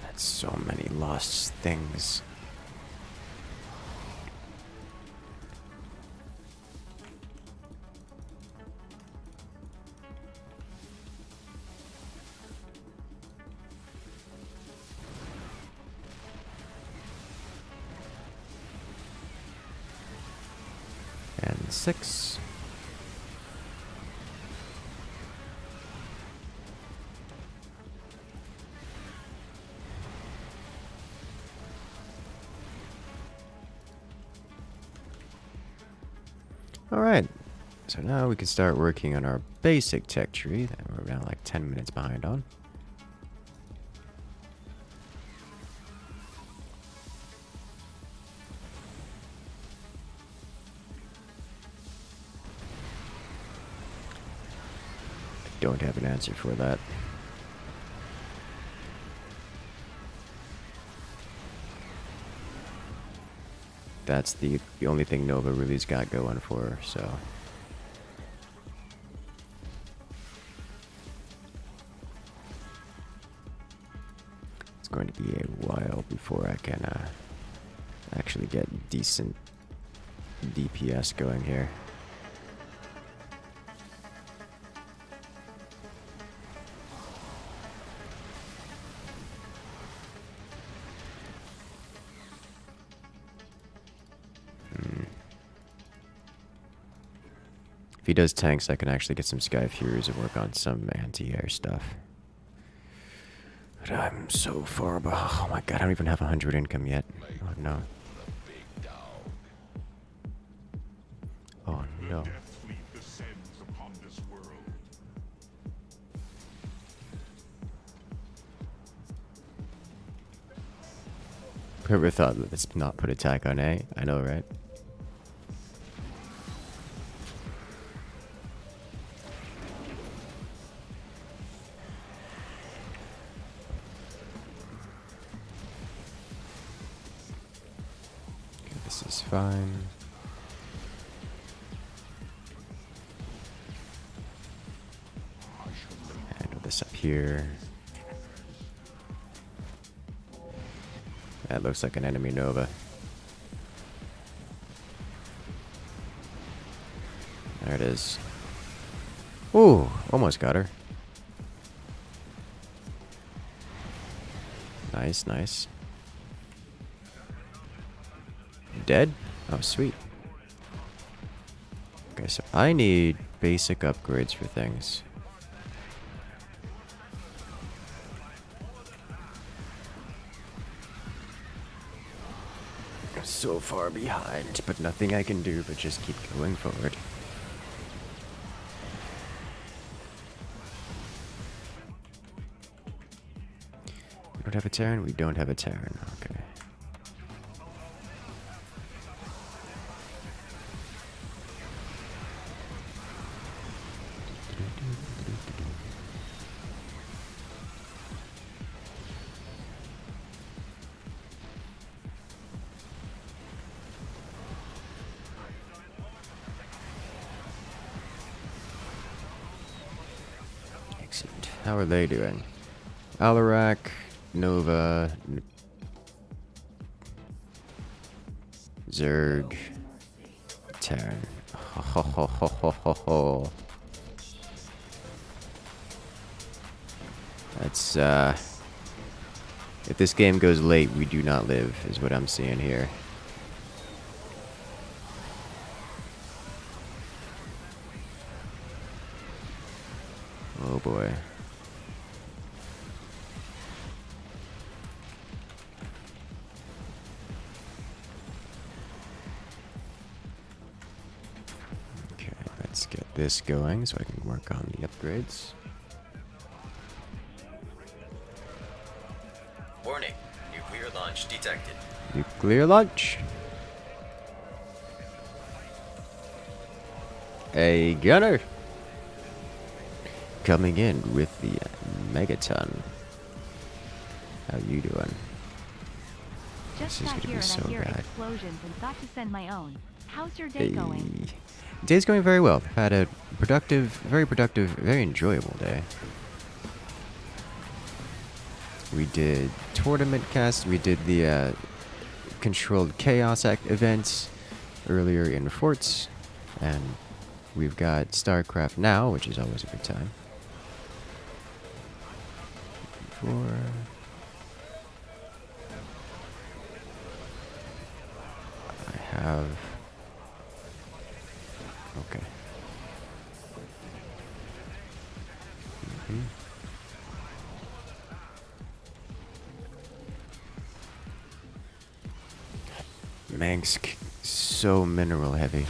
That's so many lost things. And 6. Alright, so now we can start working on our basic tech tree that we're now like 10 minutes behind on. I don't have an answer for that. That's the only thing Nova really's got going for her, so. It's going to be a while before I can actually get decent DPS going here. If he does tanks, I can actually get some Sky Furies and work on some anti-air stuff. But I'm so far behind. Oh my god, I don't even have 100 income yet. Oh no. Oh no. Whoever thought, let's not put attack on A? I know, right? Okay, this is fine. Handle this up here. That looks like an enemy Nova. There it is. Ooh, almost got her. Nice, nice. Dead? Oh, sweet. Okay, so I need basic upgrades for things. So far behind, but nothing I can do but just keep going forward. We don't have a Terran? We don't have a Terran. Okay. Excellent. How are they doing? Alarak, Nova, Zerg, Terran. Ho ho ho ho ho ho ho. That's if this game goes late, we do not live, is what I'm seeing here. Oh boy. Okay, let's get this going so I can work on the upgrades. Warning. Nuclear launch detected. Nuclear launch. A gunner coming in with the Megaton. How you doing? Just This is got gonna here be and so I hear bad. explosions and thought to send my own. How's your day going? Day's going very well. Had a productive, very enjoyable day. We did tournament cast. We did the controlled chaos events earlier in forts, and we've got StarCraft now, which is always a good time. I have. Okay. Mangsk, so mineral heavy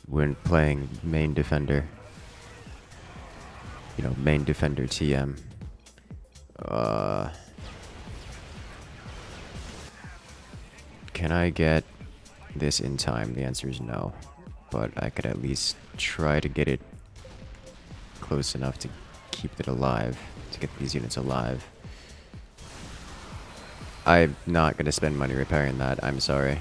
when playing main defender. You know, main defender TM. Can I get this in time? The answer is no. But I could at least try to get it close enough to keep it alive, to get these units alive. I'm not going to spend money repairing that, I'm sorry.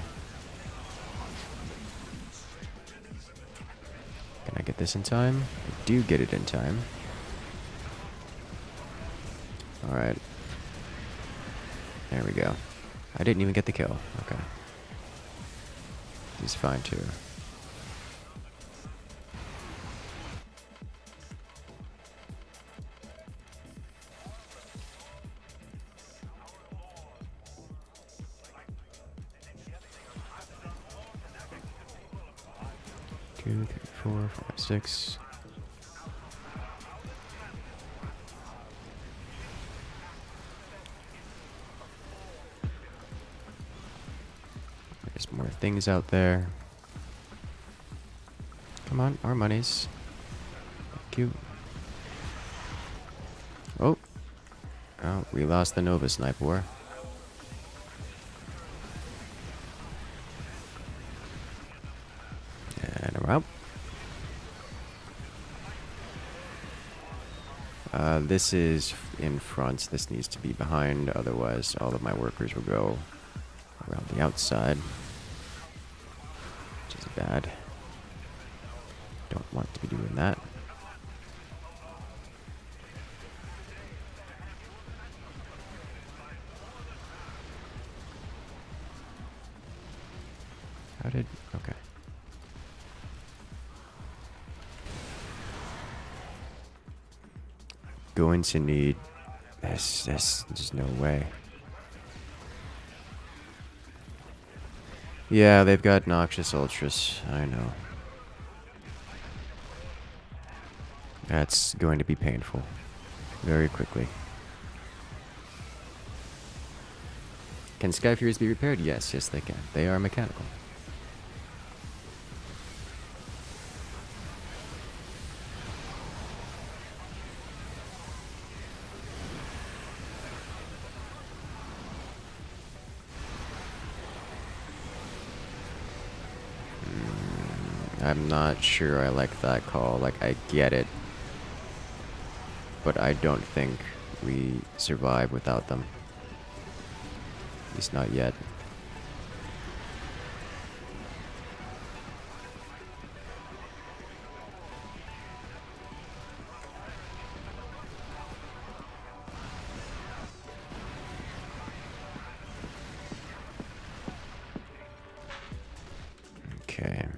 Can I get this in time? I do get it in time. Alright. There we go. I didn't even get the kill. Okay. He's fine too. Two, three, four, five, six. There's more things out there. Come on, our monies. Thank you. Oh. Oh, we lost the Nova Snipe War. This is in front. This needs to be behind. Otherwise, all of my workers will go around the outside. Which is bad. Don't want to be doing that. How did... Okay. Going to need... There's no way. Yeah, they've got Noxious Ultras. I know. That's going to be painful. Very quickly. Can Sky Furies be repaired? Yes, yes they can. They are mechanical. I'm not sure I like that call. Like, I get it. But I don't think we survive without them. At least not yet. Okay.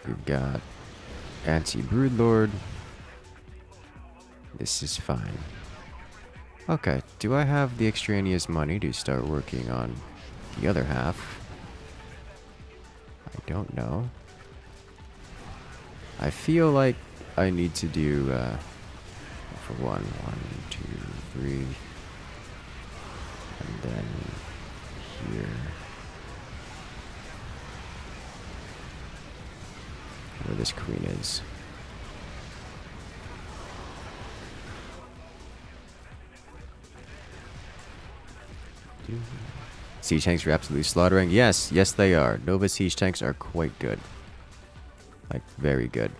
We've got Anti-Broodlord. This is fine. Okay, do I have the extraneous money to start working on the other half? I don't know. I feel like I need to do, for one, 2, 3, and then here. Where this queen is. Siege tanks are absolutely slaughtering. Yes, yes they are. Nova siege tanks are quite good. Like, very good.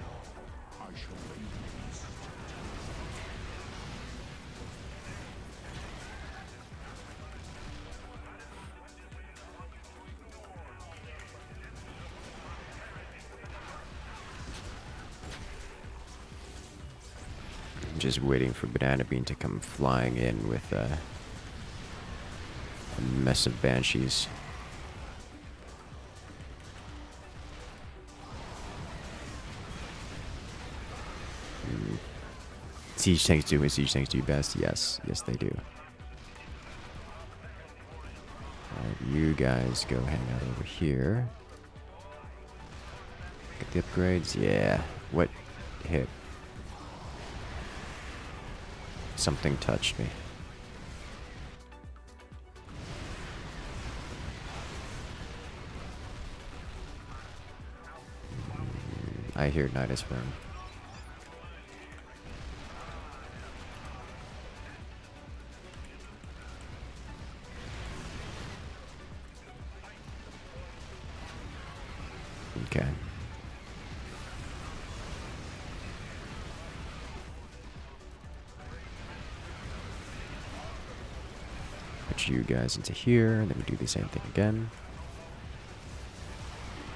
Just waiting for Banana Bean to come flying in with a mess of banshees. Siege tanks do what siege tanks do best. Yes, yes they do. Alright, you guys go hang out over here. Get the upgrades. Yeah. What hit? Something touched me. I hear Nidus Worm. Okay. Put you guys into here, and then we do the same thing again.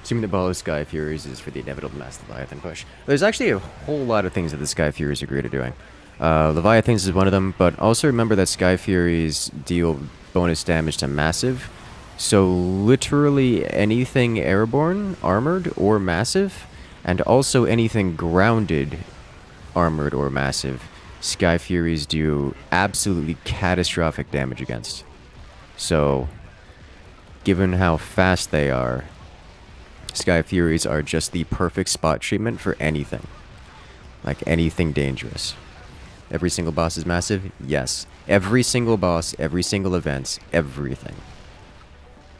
Assuming the ball of Sky Furies is for the inevitable Mass Leviathan push. There's actually a whole lot of things that the Sky Furies are great at doing. Leviathans is one of them, but also remember that Sky Furies deal bonus damage to massive. So literally anything airborne, armored, or massive, and also anything grounded, armored, or massive, Sky Furies do absolutely catastrophic damage against. So, given how fast they are, Sky Furies are just the perfect spot treatment for anything. Like anything dangerous. Every single boss is massive? Yes. Every single boss, every single event, everything.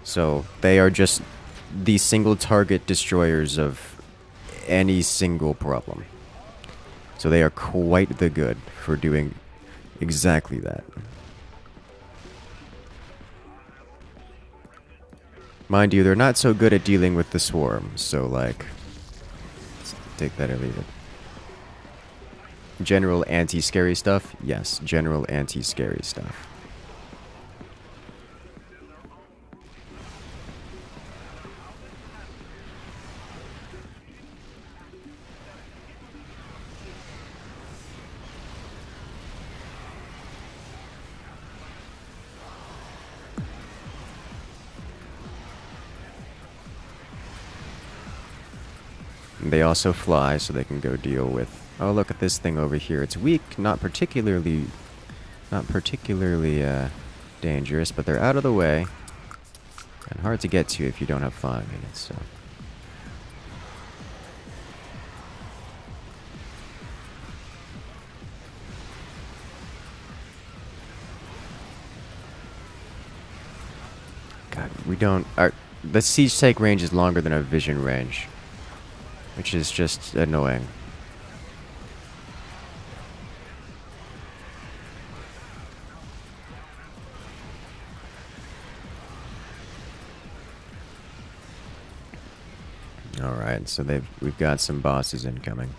So, they are just the single target destroyers of any single problem. So they are quite the good for doing exactly that. Mind you, they're not so good at dealing with the swarm, so like, take that or leave it. General anti-scary stuff? Yes, general anti-scary stuff. They also fly, so they can go deal with... Oh, look at this thing over here. It's weak, not particularly dangerous, but they're out of the way. And hard to get to if you don't have 5 minutes, so... God, we don't... the siege take range is longer than our vision range, which is just annoying. Alright, so we've got some bosses incoming.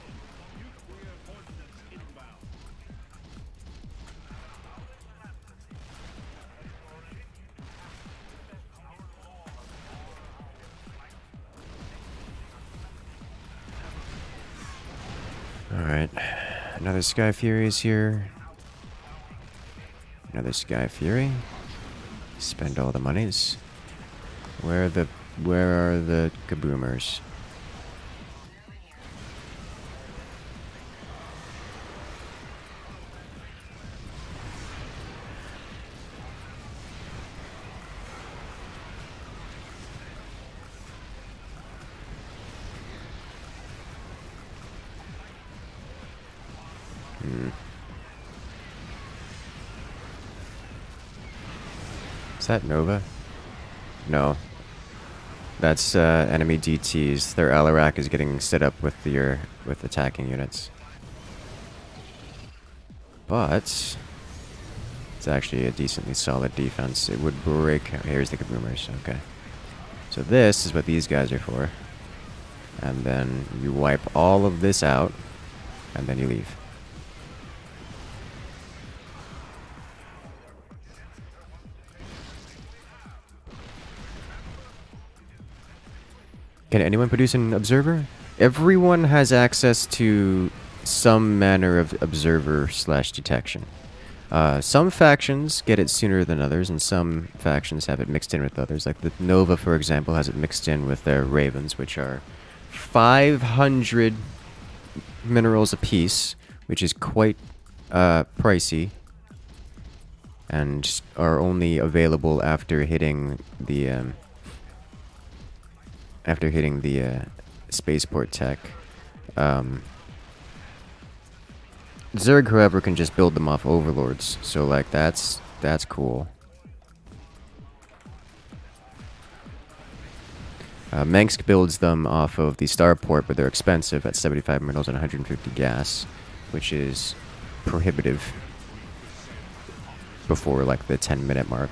Alright, another Sky Fury is here. Another Sky Fury. Spend all the monies. Where are the kaboomers? Is that Nova? No. That's enemy DTs. Their Alarak is getting set up with attacking units. But it's actually a decently solid defense. It would break. Here's the kaboomers. Okay. So this is what these guys are for. And then you wipe all of this out, and then you leave. Can anyone produce an observer? Everyone has access to some manner of observer/detection. Some factions get it sooner than others, and some factions have it mixed in with others. Like the Nova, for example, has it mixed in with their Ravens, which are 500 minerals apiece, which is quite pricey, and are only available after hitting the spaceport tech. Zerg, however, can just build them off overlords, so like that's cool. Mengsk builds them off of the starport, but they're expensive at 75 minerals and 150 gas, which is prohibitive before like the 10-minute mark.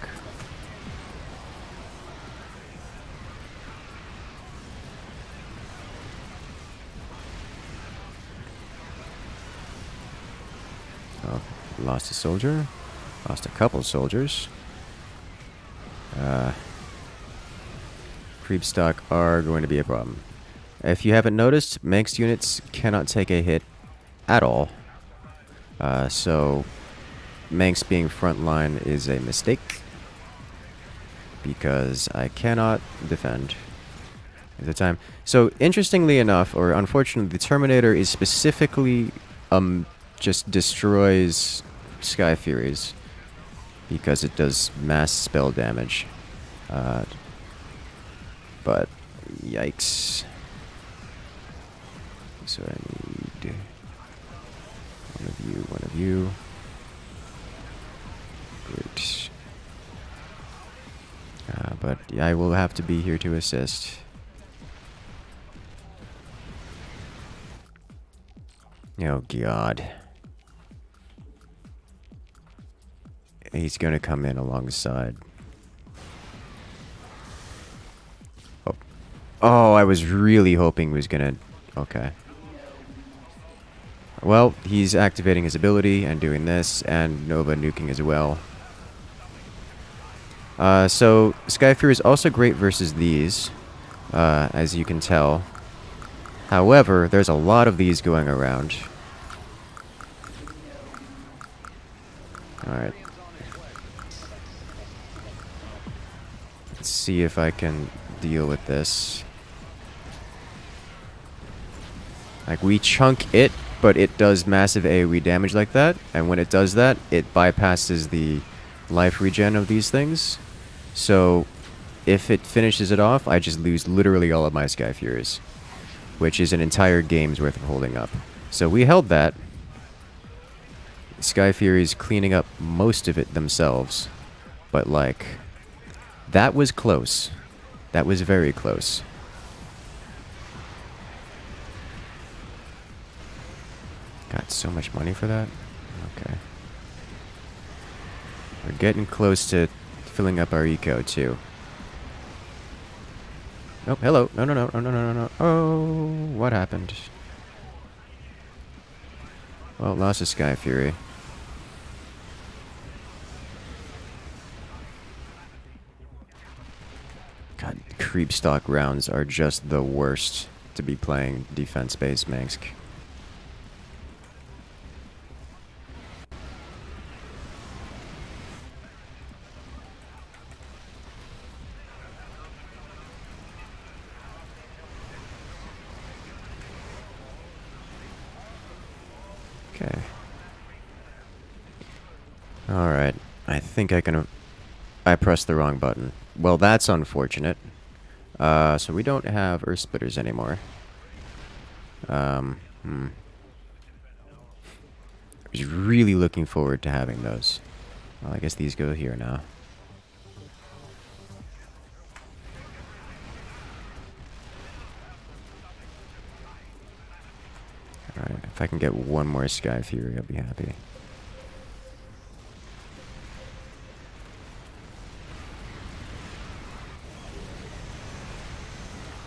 Oh, lost a soldier. Lost a couple soldiers. Creep stock are going to be a problem. If you haven't noticed, Mengsk units cannot take a hit at all. So Mengsk being frontline is a mistake, because I cannot defend at the time. So interestingly enough, or unfortunately, the Terminator is specifically just destroys Sky Furies because it does mass spell damage. But yikes. So I need one of you. Great. But yeah, I will have to be here to assist. Oh god. He's gonna come in alongside. Oh, I was really hoping he was gonna... Okay. Well, he's activating his ability and doing this, and Nova nuking as well. So, Skyfury is also great versus these, as you can tell. However, there's a lot of these going around. Alright. Let's see if I can deal with this. Like, we chunk it, but it does massive AoE damage like that, and when it does that, it bypasses the life regen of these things. So, if it finishes it off, I just lose literally all of my Sky Furies, which is an entire game's worth of holding up. So we held that. Sky Furies cleaning up most of it themselves, but like, that was close. That was very close. Got so much money for that? Okay. We're getting close to filling up our eco, too. Oh, hello. No, no, no, no, no, no, no. Oh, what happened? Well, lost a Sky Fury. God, creep stock rounds are just the worst to be playing defense-based Mansk. Okay. Alright. I think I can... I pressed the wrong button. Well, that's unfortunate. So we don't have Earth Splitters anymore. I was really looking forward to having those. Well, I guess these go here now. Alright, if I can get one more Sky Fury, I'll be happy.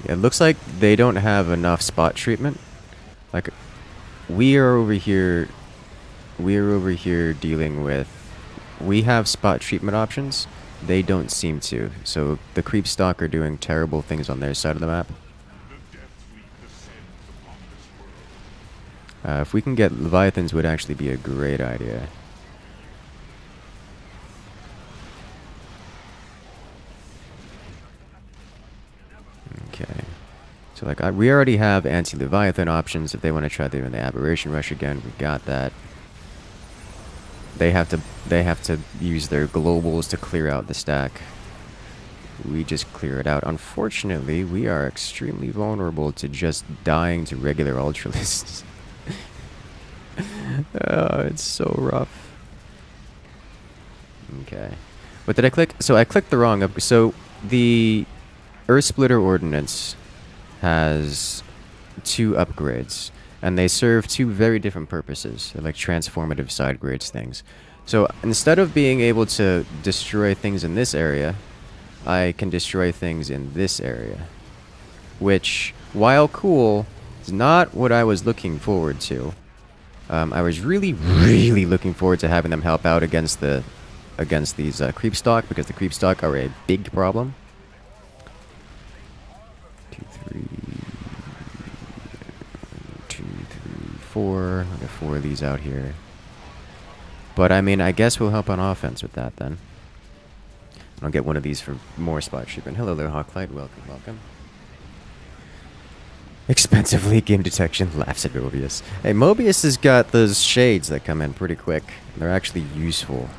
Yeah, it looks like they don't have enough spot treatment. Like, we are over here dealing with... We have spot treatment options. They don't seem to. So the creep stock are doing terrible things on their side of the map. If we can get Leviathans would actually be a great idea. Okay. So like we already have anti-Leviathan options if they want to try doing the Aberration Rush again. We got that. They have to use their globals to clear out the stack. We just clear it out. Unfortunately, we are extremely vulnerable to just dying to regular Ultralists. Oh, it's so rough. Okay. What did I click? So I clicked the wrong up. So the Earth Splitter Ordnance has 2 upgrades, and they serve 2 very different purposes. They're like transformative side grades things. So instead of being able to destroy things in this area, I can destroy things in this area. Which, while cool, is not what I was looking forward to. I was really, really looking forward to having them help out against these creep stock, because the creep stock are a big problem. 2, 3, 2, 3, 4. I'll get 4 of these out here. But I mean, I guess we'll help on offense with that then. I'll get one of these for more spot treatment. Hello there, Hawklight. Welcome, welcome. Expensively game detection, laughs at Mobius. Hey, Mobius has got those shades that come in pretty quick. They're actually useful.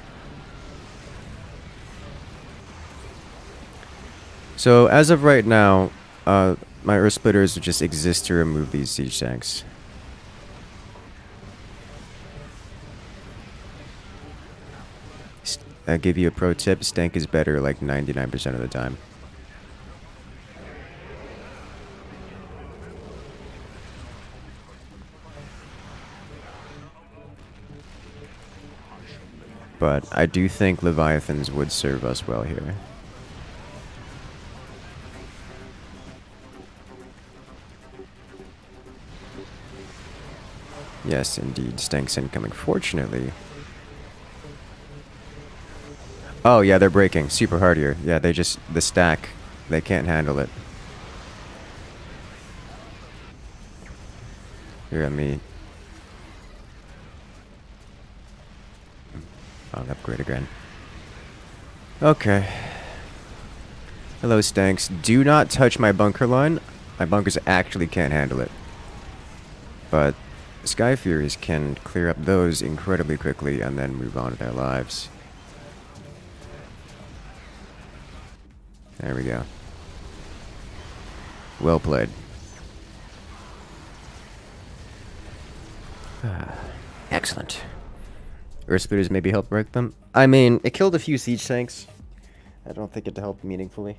So, as of right now, my Earth Splitters just exist to remove these siege tanks. I give you a pro tip, stank is better like 99% of the time. But I do think Leviathans would serve us well here. Yes, indeed. Stanks incoming. Fortunately. Oh, yeah, they're breaking. Super hard here. Yeah, they just... The stack. They can't handle it. Here, let me... I'll upgrade again. Okay. Hello, Stanks. Do not touch my bunker line. My bunkers actually can't handle it. But Sky Furies can clear up those incredibly quickly and then move on to their lives. There we go. Well played. Excellent. Earth Splitters maybe help break them. I mean, it killed a few siege tanks. I don't think it helped meaningfully.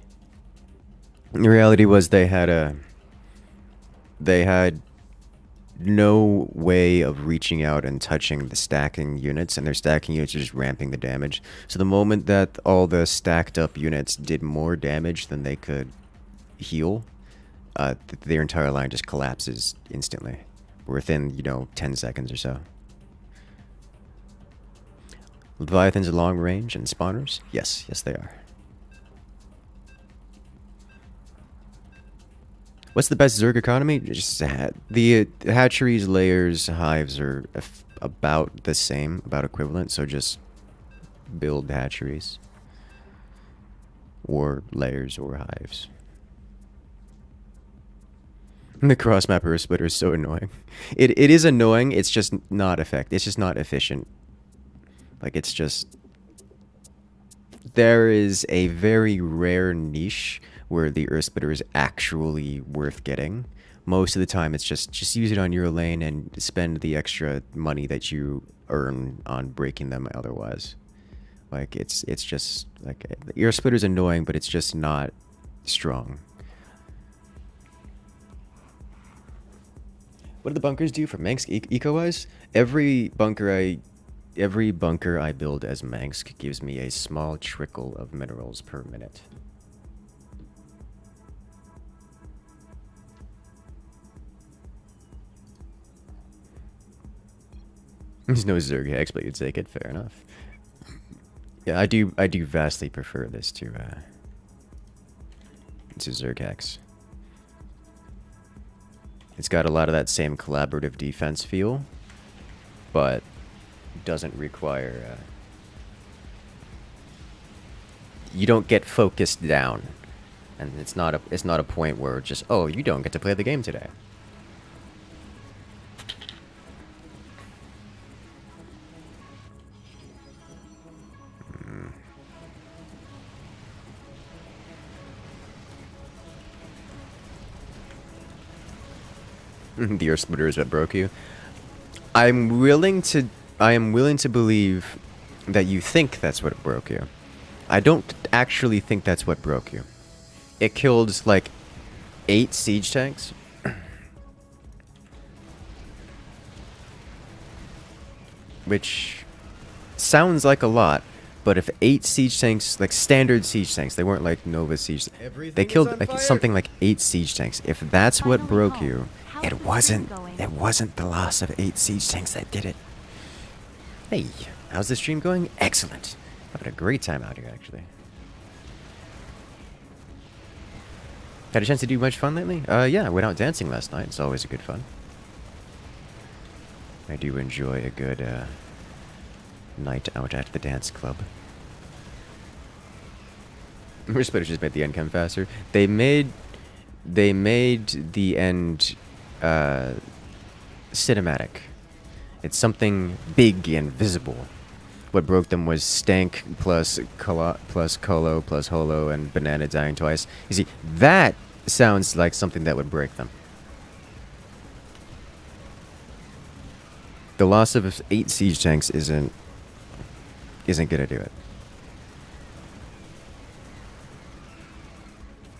The reality was they had no way of reaching out and touching the stacking units, and their stacking units are just ramping the damage. So the moment that all the stacked up units did more damage than they could heal, their entire line just collapses instantly. Within, 10 seconds or so. Leviathans are long range and spawners? Yes, they are. What's the best Zerg economy? Just the hatcheries, layers, hives are about the same, about equivalent, so just build hatcheries. Or layers or hives. The cross-mapper splitter is so annoying. It is annoying, it's just not effective. It's just not efficient. Like, it's just... There is a very rare niche where the Earth Splitter is actually worth getting. Most of the time, it's just use it on your lane and spend the extra money that you earn on breaking them otherwise. Like, it's just... Like, the Earth Splitter's annoying, but it's just not strong. What do the bunkers do for Manx eco-wise? Every bunker I build as Manx gives me a small trickle of minerals per minute. There's no Zerg hex, but you'd take it. Fair enough. Yeah, I do vastly prefer this to Zerg hex. It's got a lot of that same collaborative defense feel, but doesn't require... you don't get focused down, and it's not a point where it's just, oh, you don't get to play the game today. The Earth Splitter is what broke you. I am willing to believe that you think that's what broke you. I don't actually think that's what broke you. It killed like 8 siege tanks. Which sounds like a lot, but if 8 siege tanks, like standard siege tanks, they weren't like Nova siege, they killed like something like 8 siege tanks. If that's what broke you, it wasn't the loss of 8 siege tanks that did it. Hey, how's the stream going? Excellent. Having a great time out here, actually. Had a chance to do much fun lately? Yeah, I went out dancing last night. It's always a good fun. I do enjoy a good night out at the dance club. Splitters just made the end come faster. They made the end cinematic. It's something big and visible. What broke them was Stank plus Colo plus Holo and Banana dying twice. You see, that sounds like something that would break them. The loss of 8 siege tanks isn't gonna do it.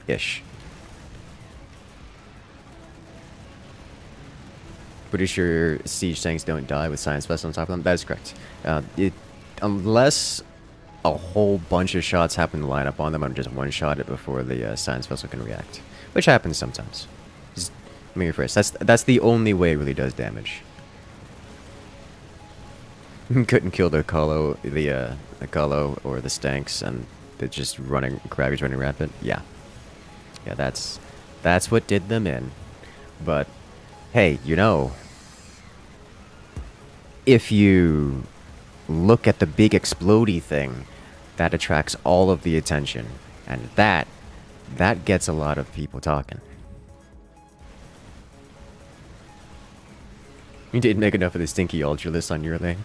Ish. Pretty sure siege tanks don't die with science vessel on top of them. That is correct. Unless a whole bunch of shots happen to line up on them, I'm just one-shot it before the science vessel can react, which happens sometimes. Just, let me rephrase. That's the only way it really does damage. Couldn't kill the Colo, the Colo or the Stanks, and they're just running. Cragger's running rampant. Yeah, yeah. That's what did them in. But hey, you know, if you look at the big explodey thing, that attracts all of the attention, and that gets a lot of people talking. You didn't make enough of the stinky Ultralisk on your lane.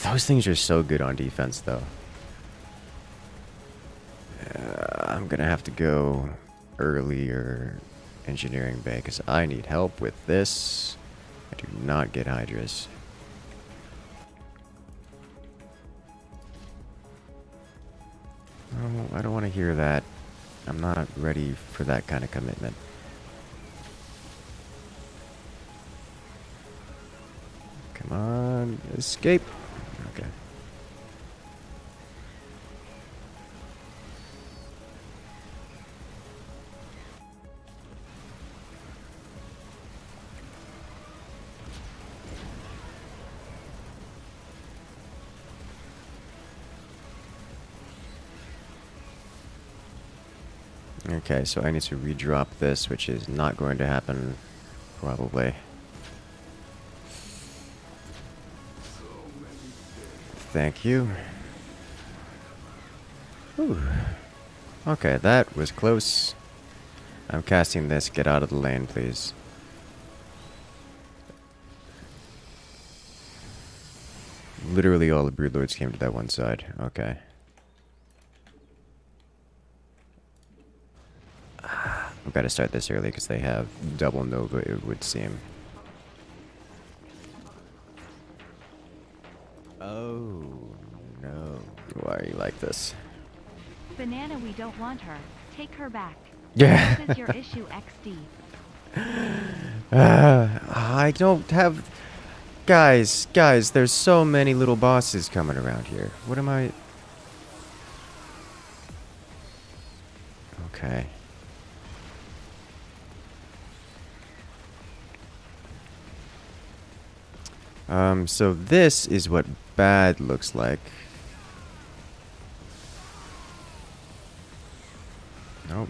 Those things are so good on defense, though. I'm gonna have to go earlier engineering bay because I need help with this. I do not get Hydras. Oh, I don't want to hear that. I'm not ready for that kind of commitment. Come on, escape. Okay. Okay, so I need to redrop this, which is not going to happen, probably. Thank you. Whew. Okay, that was close. I'm casting this. Get out of the lane, please. Literally all the Broodlords came to that one side. Okay. I've got to start this early because they have double Nova, it would seem. Oh, no. Why are you like this? Banana, we don't want her. Take her back. Yeah. This is your issue, XD. I don't have... Guys, there's so many little bosses coming around here. What am I... Okay. So this is what bad looks like. Nope.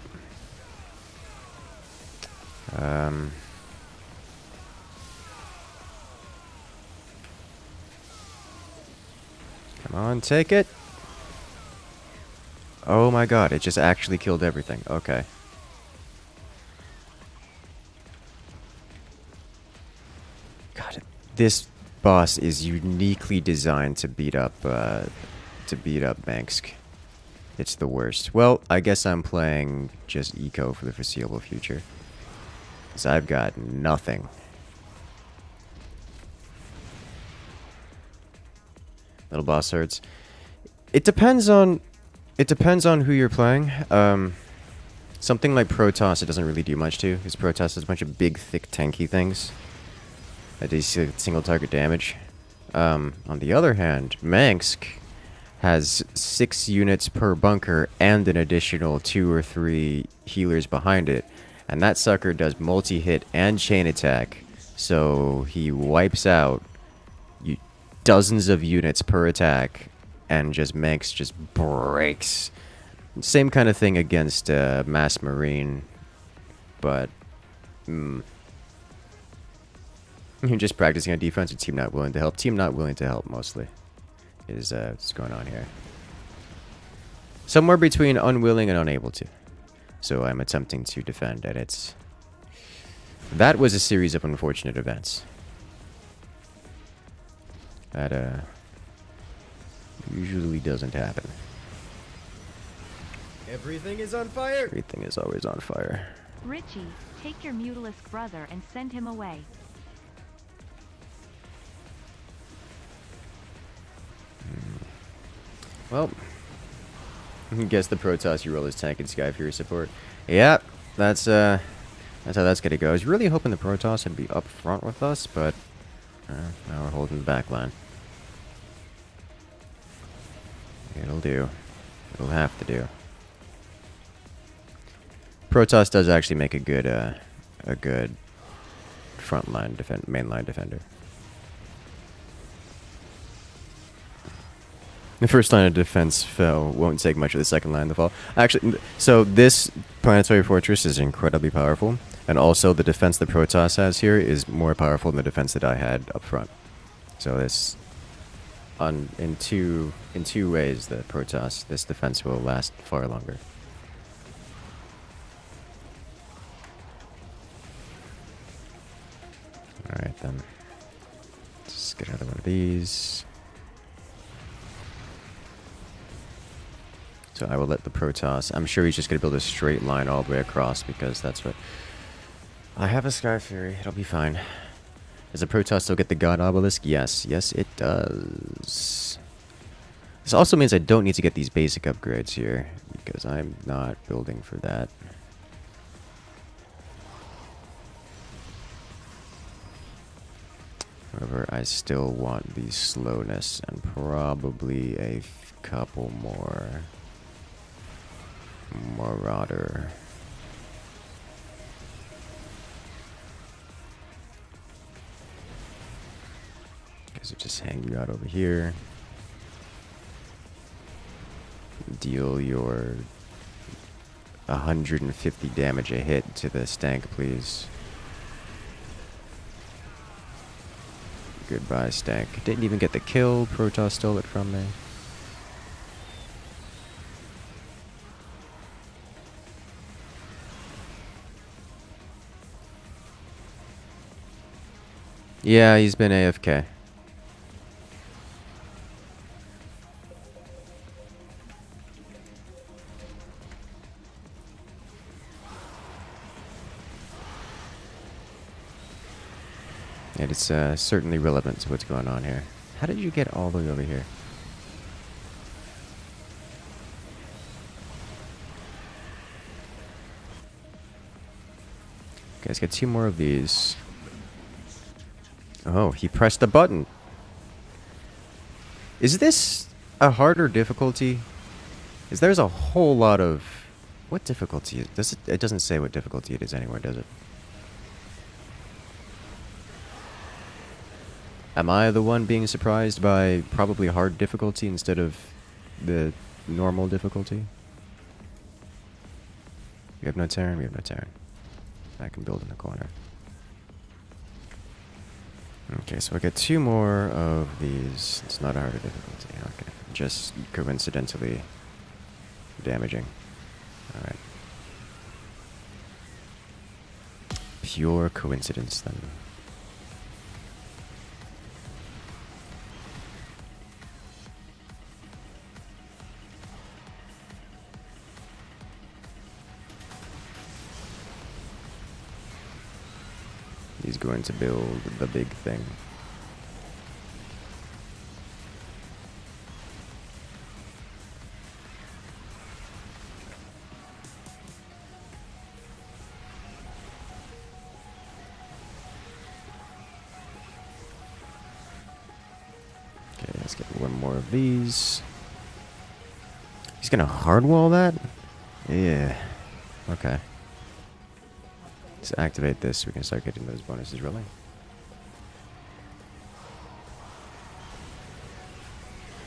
Come on, take it. Oh my god, it just actually killed everything. Okay. God, this boss is uniquely designed to beat up Bansk. It's the worst. Well, I guess I'm playing just eco for the foreseeable future. Because I've got nothing. Little boss hurts. It depends on who you're playing. Something like Protoss, it doesn't really do much to, because Protoss has a bunch of big, thick, tanky things that do single target damage. On the other hand, Mangsk has 6 units per bunker and an additional 2 or 3 healers behind it, and that sucker does multi-hit and chain attack, so he wipes out dozens of units per attack, and Mangsk just breaks. Same kind of thing against Mass Marine, but you're just practicing on defense with team not willing to help. Team not willing to help, mostly, is what's going on here. Somewhere between unwilling and unable to. So I'm attempting to defend, and that was a series of unfortunate events. That usually doesn't happen. Everything is on fire! Everything is always on fire. Richie, take your Mutalisk brother and send him away. Well, I guess the Protoss you roll is tank and Sky Fury support. Yeah, that's how that's gonna go. I was really hoping the Protoss would be up front with us, but now we're holding the back line. It'll do. It'll have to do. Protoss does actually make a good front line mainline defender. The first line of defense fell. Won't take much of the second line to fall. Actually, so this planetary fortress is incredibly powerful, and also the defense that Protoss has here is more powerful than the defense that I had up front. So this, in two ways, the Protoss, this defense will last far longer. All right then. Let's get another one of these. So I will let the Protoss... I'm sure he's just going to build a straight line all the way across because that's what... I have a Sky Fury. It'll be fine. Does the Protoss still get the God Obelisk? Yes. Yes, it does. This also means I don't need to get these basic upgrades here because I'm not building for that. However, I still want the slowness and probably a couple more... Marauder. Guess we'll just hang you out over here. Deal your 150 damage a hit to this tank, please. Goodbye, Stank. Didn't even get the kill. Protoss stole it from me. Yeah, he's been AFK. And it's certainly relevant to what's going on here. How did you get all the way over here? Okay, let's get 2 more of these. Oh, he pressed the button. Is this a harder difficulty? Is there's a whole lot of... What difficulty? Does it? It doesn't say what difficulty it is anywhere, does it? Am I the one being surprised by probably hard difficulty instead of the normal difficulty? We have no Terran, we have no Terran. I can build in the corner. Okay, so I get 2 more of these. It's not a harder difficulty. Okay, just coincidentally damaging. Alright. Pure coincidence then. He's going to build the big thing. Okay, let's get 1 more of these. He's gonna hardwall that? Yeah. Okay. Let's activate this so we can start getting those bonuses rolling.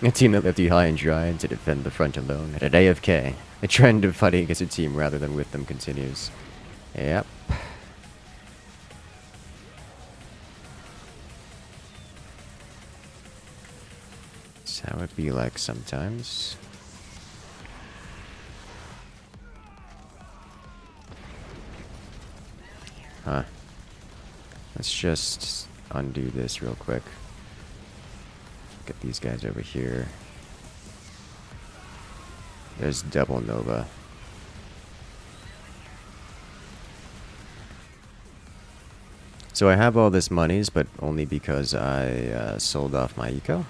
A team that left you high and dry to defend the front alone at an AFK. A trend of fighting against a team rather than with them continues. Yep. That's how it be like sometimes. Huh. Let's just undo this real quick. Get these guys over here. There's double Nova. So I have all this monies, but only because I sold off my eco.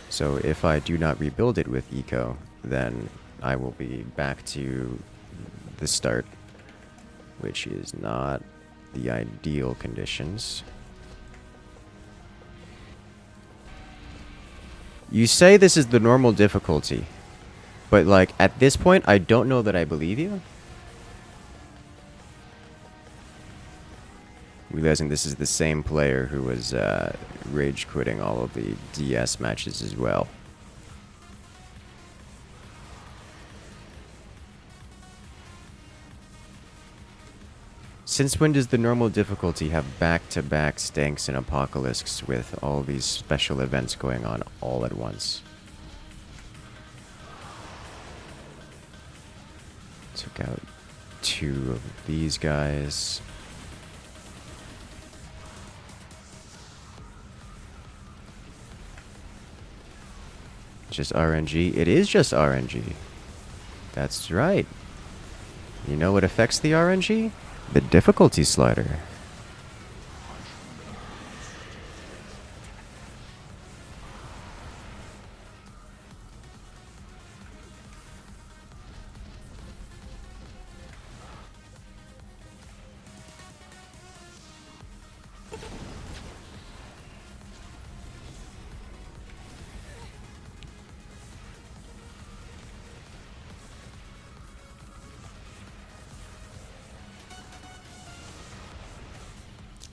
So if I do not rebuild it with eco, then I will be back to the start, which is not the ideal conditions. You say this is the normal difficulty, but like at this point I don't know that I believe you. Realizing this is the same player who was rage quitting all of the DS matches as well. Since when does the normal difficulty have back-to-back stinks and apocalypses with all these special events going on all at once? Took out 2 of these guys. Just RNG? It is just RNG. That's right. You know what affects the RNG? The difficulty slider.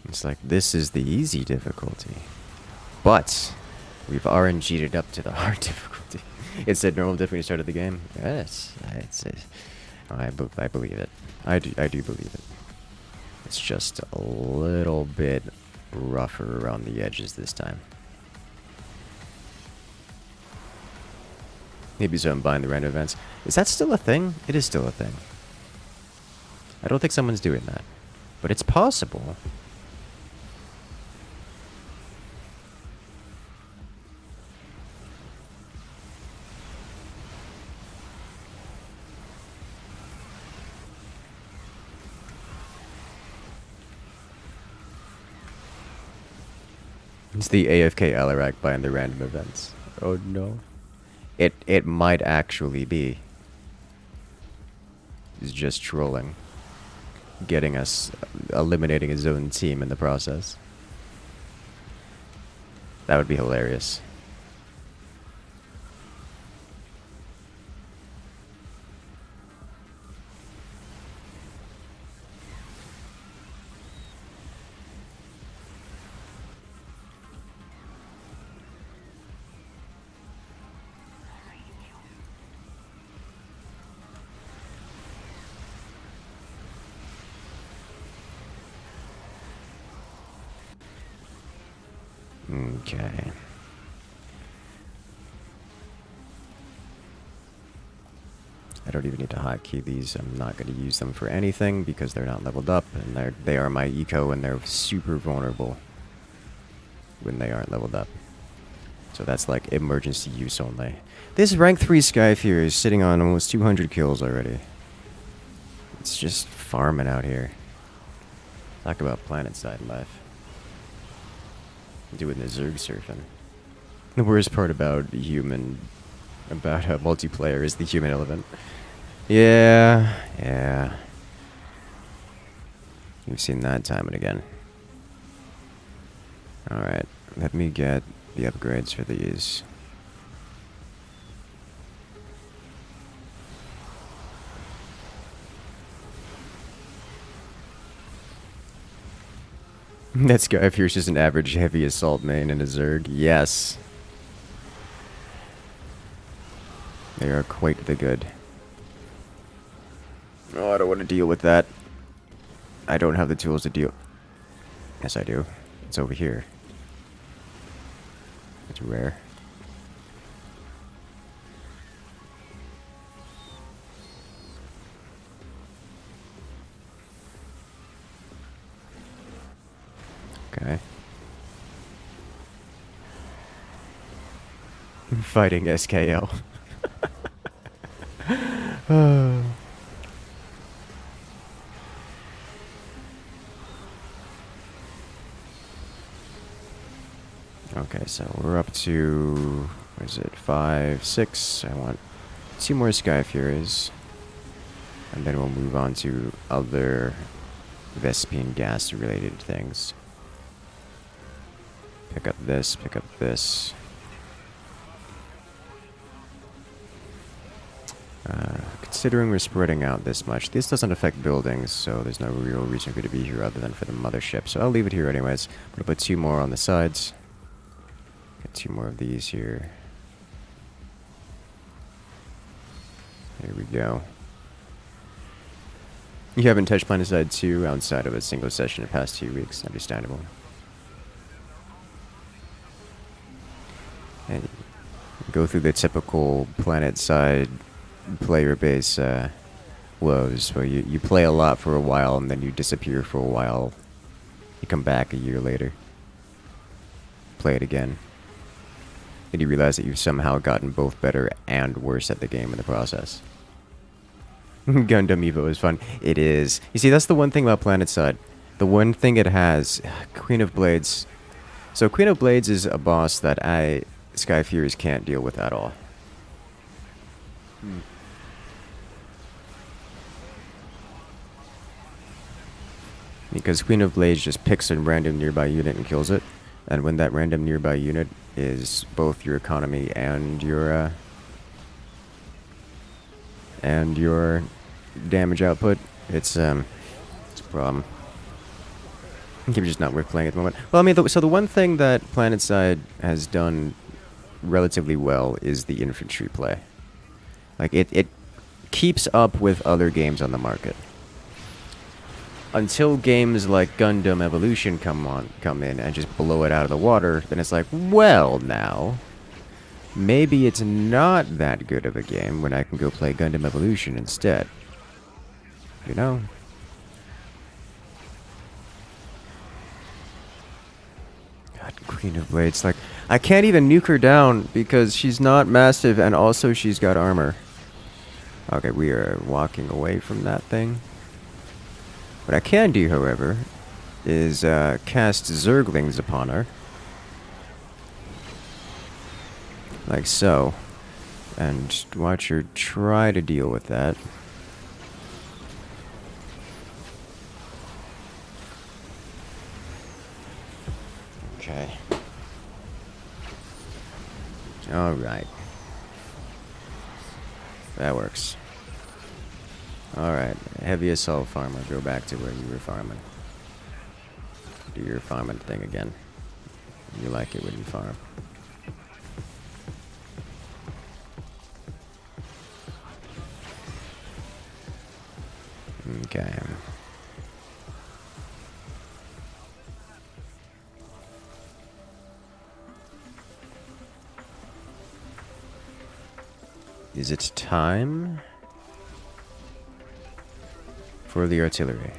It's like, this is the easy difficulty. But we've RNG'd it up to the hard difficulty. It said normal difficulty started the game. Yes, I believe it. I do believe it. It's just a little bit rougher around the edges this time. Maybe so I'm buying the random events. Is that still a thing? It is still a thing. I don't think someone's doing that. But it's possible. It's the AFK Alarak buying the random events. Oh no. It might actually be. He's just trolling. Getting us, eliminating his own team in the process. That would be hilarious. Okay. I don't even need to hotkey these. I'm not going to use them for anything because they're not leveled up, and they are my eco, and they're super vulnerable when they aren't leveled up. So that's like emergency use only. This rank 3 Skyfear is sitting on almost 200 kills already. It's just farming out here. Talk about planet-side life. Doing the Zerg surfing. The worst part about multiplayer is the human element. Yeah. You've seen that time and again. Alright, let me get the upgrades for these. That Skyfier's just an average heavy assault main in a Zerg. Yes. They are quite the good. Oh, I don't want to deal with that. I don't have the tools to deal. Yes, I do. It's over here. It's rare. Okay. Fighting SKL. Okay, so we're up to, what is it, 5, 6. I want 2 more Sky Furies. And then we'll move on to other Vespian gas related things. Pick up this, pick up this. Considering we're spreading out this much, this doesn't affect buildings, so there's no real reason for it to be here other than for the mothership. So I'll leave it here anyways. I'm gonna put 2 more on the sides. Get 2 more of these here. There we go. You haven't touched Planetside 2 outside of a single session in the past 2 weeks. Understandable. And go through the typical Planetside player base woes, where you play a lot for a while and then you disappear for a while. You come back a year later. Play it again. And you realize that you've somehow gotten both better and worse at the game in the process. Gundam Evo is fun. It is. You see, that's the one thing about Planetside. The one thing it has, Queen of Blades. So Queen of Blades is a boss that Sky Furies can't deal with at all. Because Queen of Blades just picks a random nearby unit and kills it. And when that random nearby unit is both your economy and your damage output, it's a problem. Game just not worth playing at the moment. Well, I mean, so the one thing that Planetside has done relatively well is the infantry play. Like, it keeps up with other games on the market. Until games like Gundam Evolution come in and just blow it out of the water, then it's like, well, now, maybe it's not that good of a game when I can go play Gundam Evolution instead. You know? God, Queen of Blades, like, I can't even nuke her down because she's not massive and also she's got armor. Okay, we are walking away from that thing. What I can do, however, is cast Zerglings upon her. Like so. And watch her try to deal with that. Okay. Alright. That works. Alright, heavy assault farmer, go back to where you were farming. Do your farming thing again. You like it when you farm. Okay. Is it time for the artillery?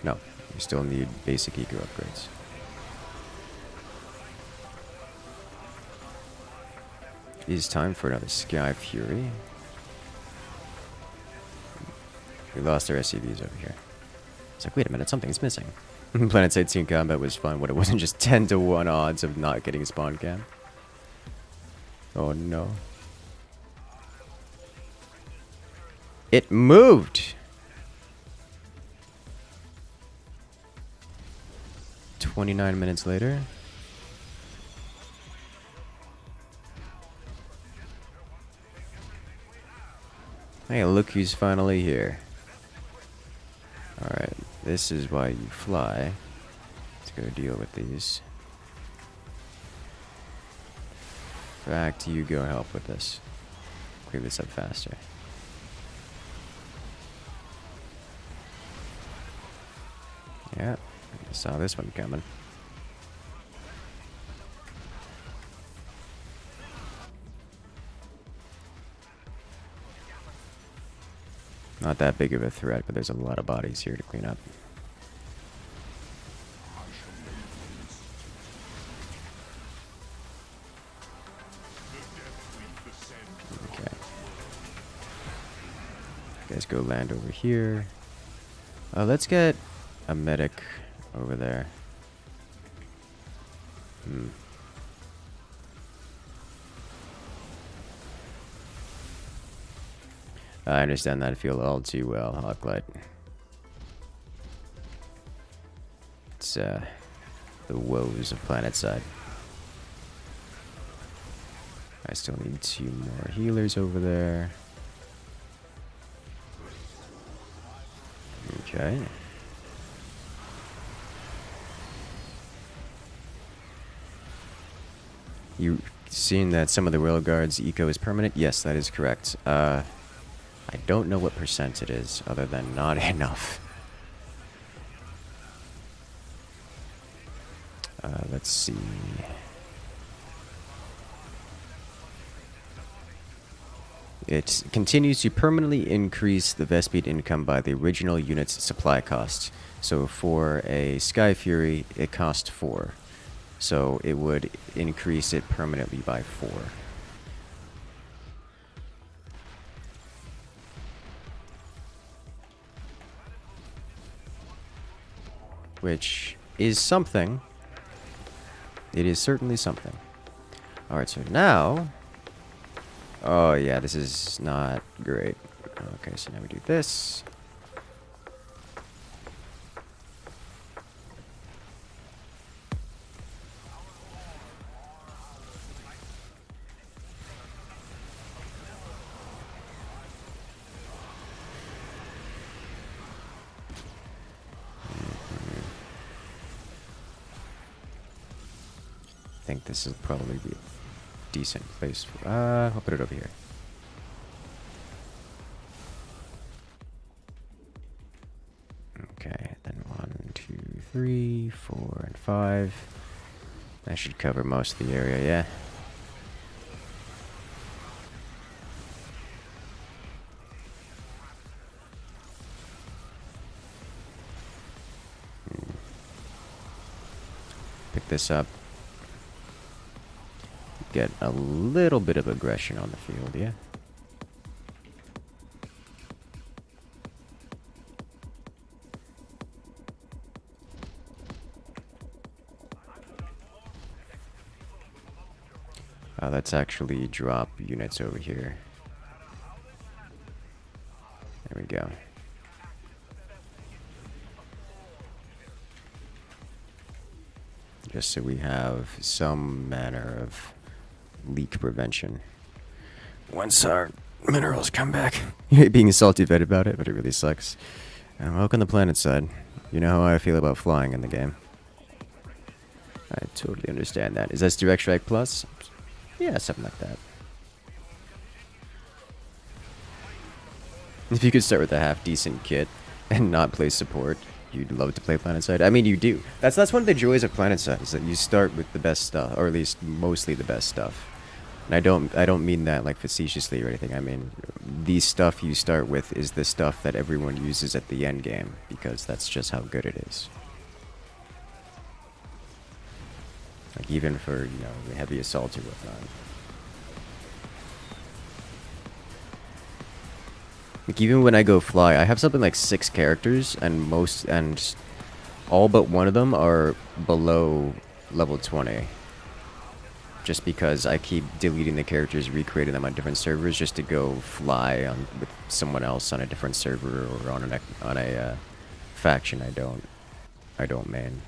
No, we still need basic eco upgrades. It is time for another Sky Fury. We lost our SCVs over here. It's like, wait a minute, something's missing. Planetside 2 combat was fun when it wasn't just 10-1 odds of not getting spawn cam. Oh no. It moved! 29 minutes later. Hey, look who's finally here. Alright, this is why you fly. Let's go deal with these. In fact, you go help with this. Clear this up faster. Yeah, I saw this one coming. Not that big of a threat, but there's a lot of bodies here to clean up. Okay. You guys go land over here. Let's get a medic over there. I understand that feel all too well, Hawklight. It's the woes of Planetside. I still need 2 more healers over there. Okay. You seen that some of the rail guards eco is permanent? Yes, that is correct. I don't know what percent it is, other than not enough. Let's see. It continues to permanently increase the Vespid income by the original unit's supply cost. So for a Sky Fury, it cost 4. So it would increase it permanently by 4. Which is something. It is certainly something. Alright, so now... Oh yeah, this is not great. Okay, so now we do this. I think this will probably be a decent place for, I'll put it over here. Okay, then 1, 2, 3, 4, and 5. That should cover most of the area, yeah. Pick this up. Get a little bit of aggression on the field, yeah. Let's actually drop units over here. There we go. Just so we have some manner of leak prevention. Once our minerals come back. You hate being salty bed about it, but it really sucks. Welcome to planet side. You know how I feel about flying in the game. I totally understand that. Is this Direct Strike Plus? Yeah, something like that. If you could start with a half-decent kit and not play support, you'd love to play PlanetSide. I mean, you do. That's one of the joys of PlanetSide, is that you start with the best stuff, or at least mostly the best stuff. And I don't mean that like facetiously or anything. I mean, the stuff you start with is the stuff that everyone uses at the end game, because that's just how good it is. Like even for, you know, the heavy assault or whatnot. Like even when I go fly, I have something like 6 characters, and all but one of them are below level 20. Just because I keep deleting the characters, recreating them on different servers, just to go fly on with someone else on a different server or on a faction I don't main.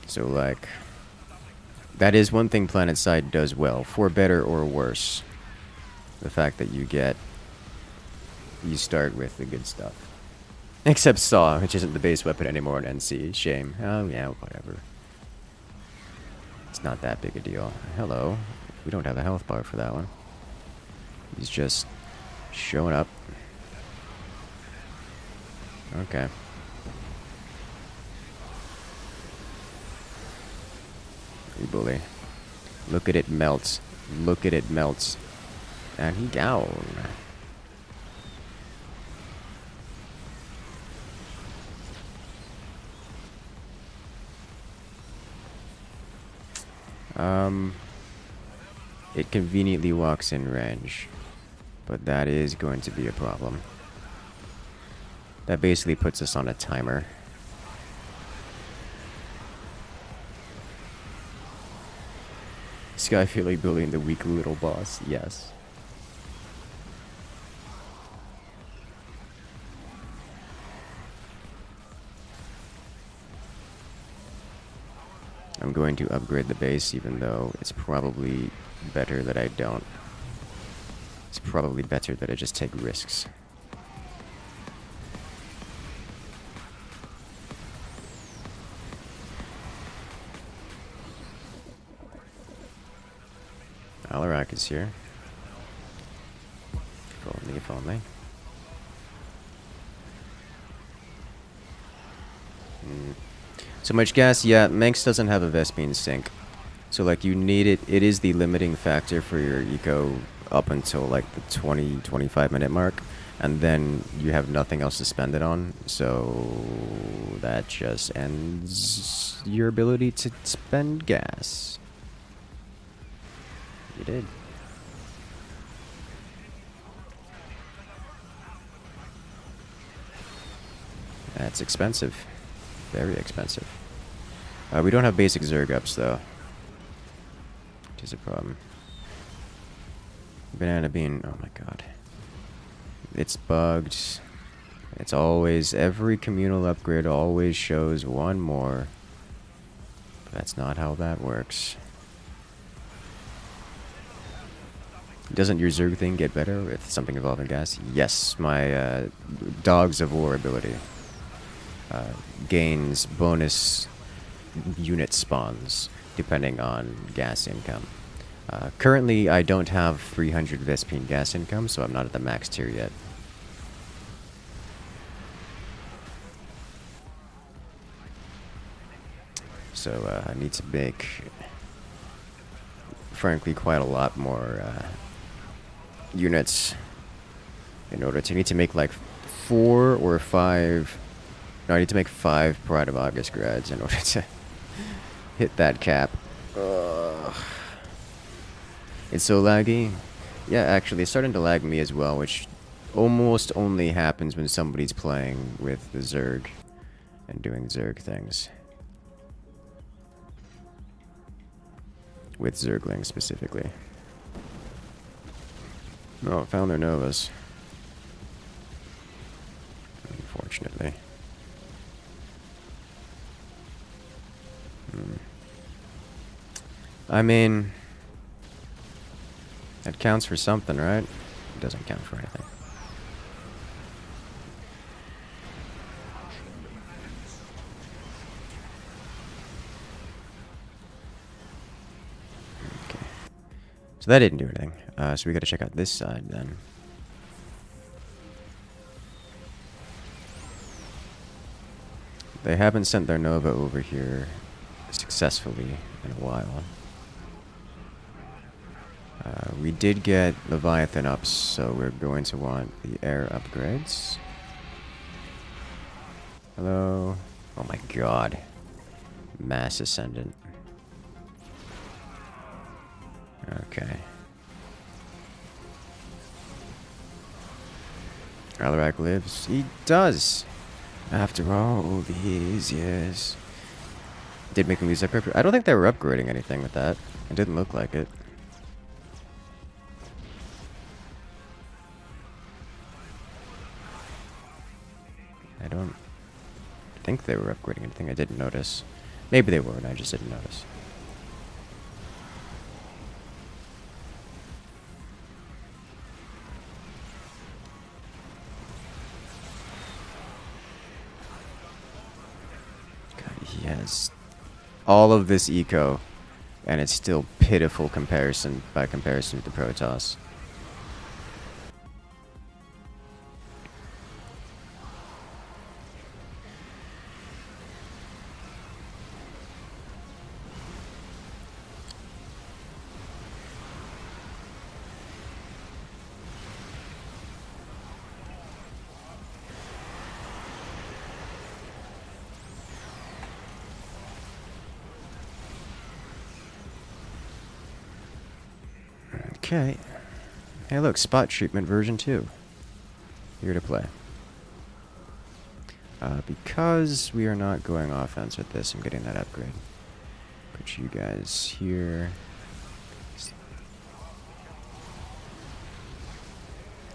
So, like, that is one thing PlanetSide does well, for better or worse. The fact that you start with the good stuff. Except Saw, which isn't the base weapon anymore in NC. Shame. Oh, yeah, whatever. It's not that big a deal. Hello. We don't have a health bar for that one. He's just showing up. Okay. You bully. Look at it melt. Look at it melt. And he down. It conveniently walks in range, but that is going to be a problem. That basically puts us on a timer. Sky Fury bullying the weak little boss, yes. I'm going to upgrade the base, even though it's probably better that I don't. It's probably better that I just take risks. Alarak is here. If only, if only. So much gas, yeah, Manx doesn't have a Vespene sink. So like you need it, it is the limiting factor for your eco up until like the 20-25 minute mark. And then you have nothing else to spend it on. So that just ends your ability to spend gas. You did. That's expensive. Very expensive. We don't have basic Zerg ups though. Which is a problem. Banana bean, oh my god. It's bugged. It's always, every communal upgrade always shows one more. But that's not how that works. Doesn't your Zerg thing get better with something involving gas? Yes, my Dogs of War ability gains bonus unit spawns depending on gas income. Currently, I don't have 300 Vespene gas income, so I'm not at the max tier yet. So I need to make, frankly, quite a lot more units in order to need to make like 4 or 5. No, I need to make 5 Pride of August grads in order to hit that cap. It's so laggy. Yeah, actually, it's starting to lag me as well, which almost only happens when somebody's playing with the Zerg and doing Zerg things. With Zerglings specifically. Oh, found their Novas. Unfortunately. I mean, that counts for something, right? It doesn't count for anything. Okay. So that didn't do anything. So we gotta check out this side then. They haven't sent their Nova over here successfully in a while. We did get Leviathan ups, so we're going to want the air upgrades. Hello. Oh my god. Mass Ascendant. Okay. Alarak lives. He does! After all these years. Did make him use that. I don't think they were upgrading anything with that. It didn't look like it. I don't think they were upgrading anything. I didn't notice. Maybe they were, and I just didn't notice. God, he has all of this eco, and it's still pitiful comparison by comparison with the Protoss. Okay. Hey look, Spot Treatment version 2. Here to play. Because we are not going offense with this, I'm getting that upgrade. Put you guys here.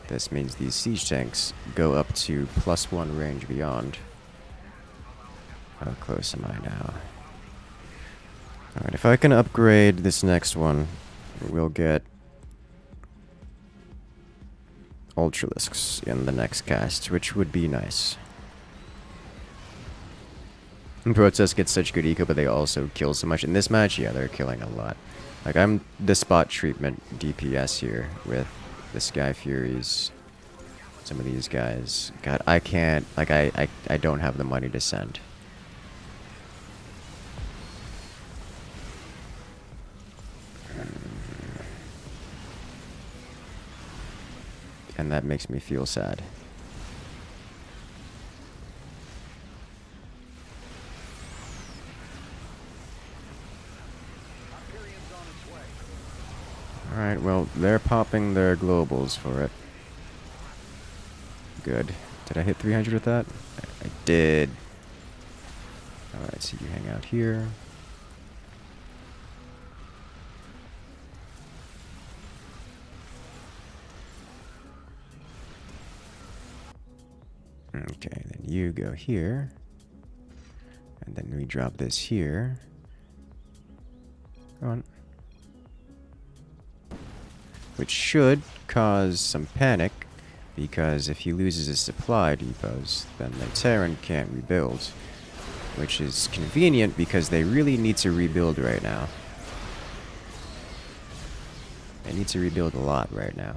This means these siege tanks go up to +1 range beyond. How close am I now? Alright, if I can upgrade this next one, we'll get Ultralisks in the next cast, which would be nice. And Protoss gets such good eco, but they also kill so much. In this match, yeah, they're killing a lot. Like, I'm the spot treatment DPS here with the Sky Furies. Some of these guys. God, I can't... Like, I don't have the money to send. And that makes me feel sad. Alright, well, they're popping their globals for it. Good. Did I hit 300 with that? I did. Alright, so you hang out here. Okay, then you go here. And then we drop this here. Go on. Which should cause some panic, because if he loses his supply depots, then the Terran can't rebuild. Which is convenient because they really need to rebuild right now. They need to rebuild a lot right now.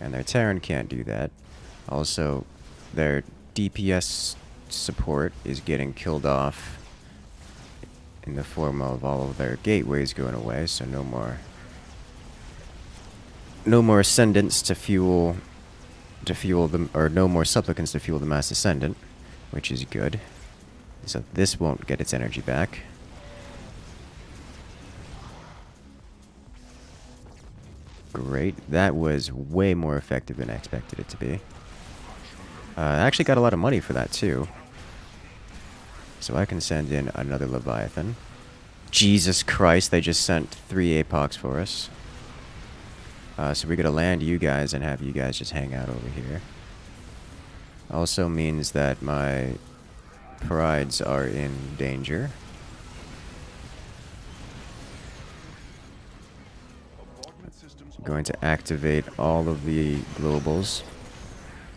And their Terran can't do that. Also, their DPS support is getting killed off in the form of all of their gateways going away, so no more ascendants to fuel them, or no more supplicants to fuel the mass ascendant, which is good. So this won't get its energy back. Great. That was way more effective than I expected it to be. I actually got a lot of money for that too. So I can send in another Leviathan. Jesus Christ, they just sent 3 APOCs for us. So we're going to land you guys and have you guys just hang out over here. Also means that my prides are in danger. I'm going to activate all of the globals.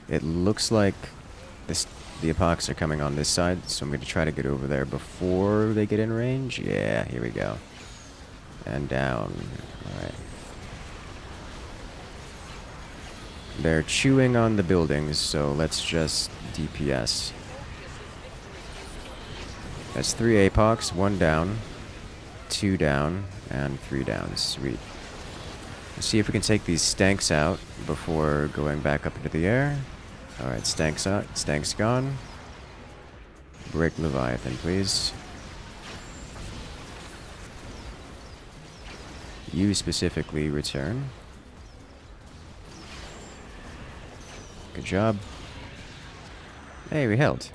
It looks like the epochs are coming on this side, so I'm going to try to get over there before they get in range. Yeah, here we go. And down. Alright. They're chewing on the buildings, so let's just DPS. That's 3 APOCs, 1 down, 2 down, and 3 down. Sweet. Let's see if we can take these stanks out before going back up into the air. Alright, stanks out. Stanks gone. Break Leviathan, please. You specifically return. Good job. Hey, we held.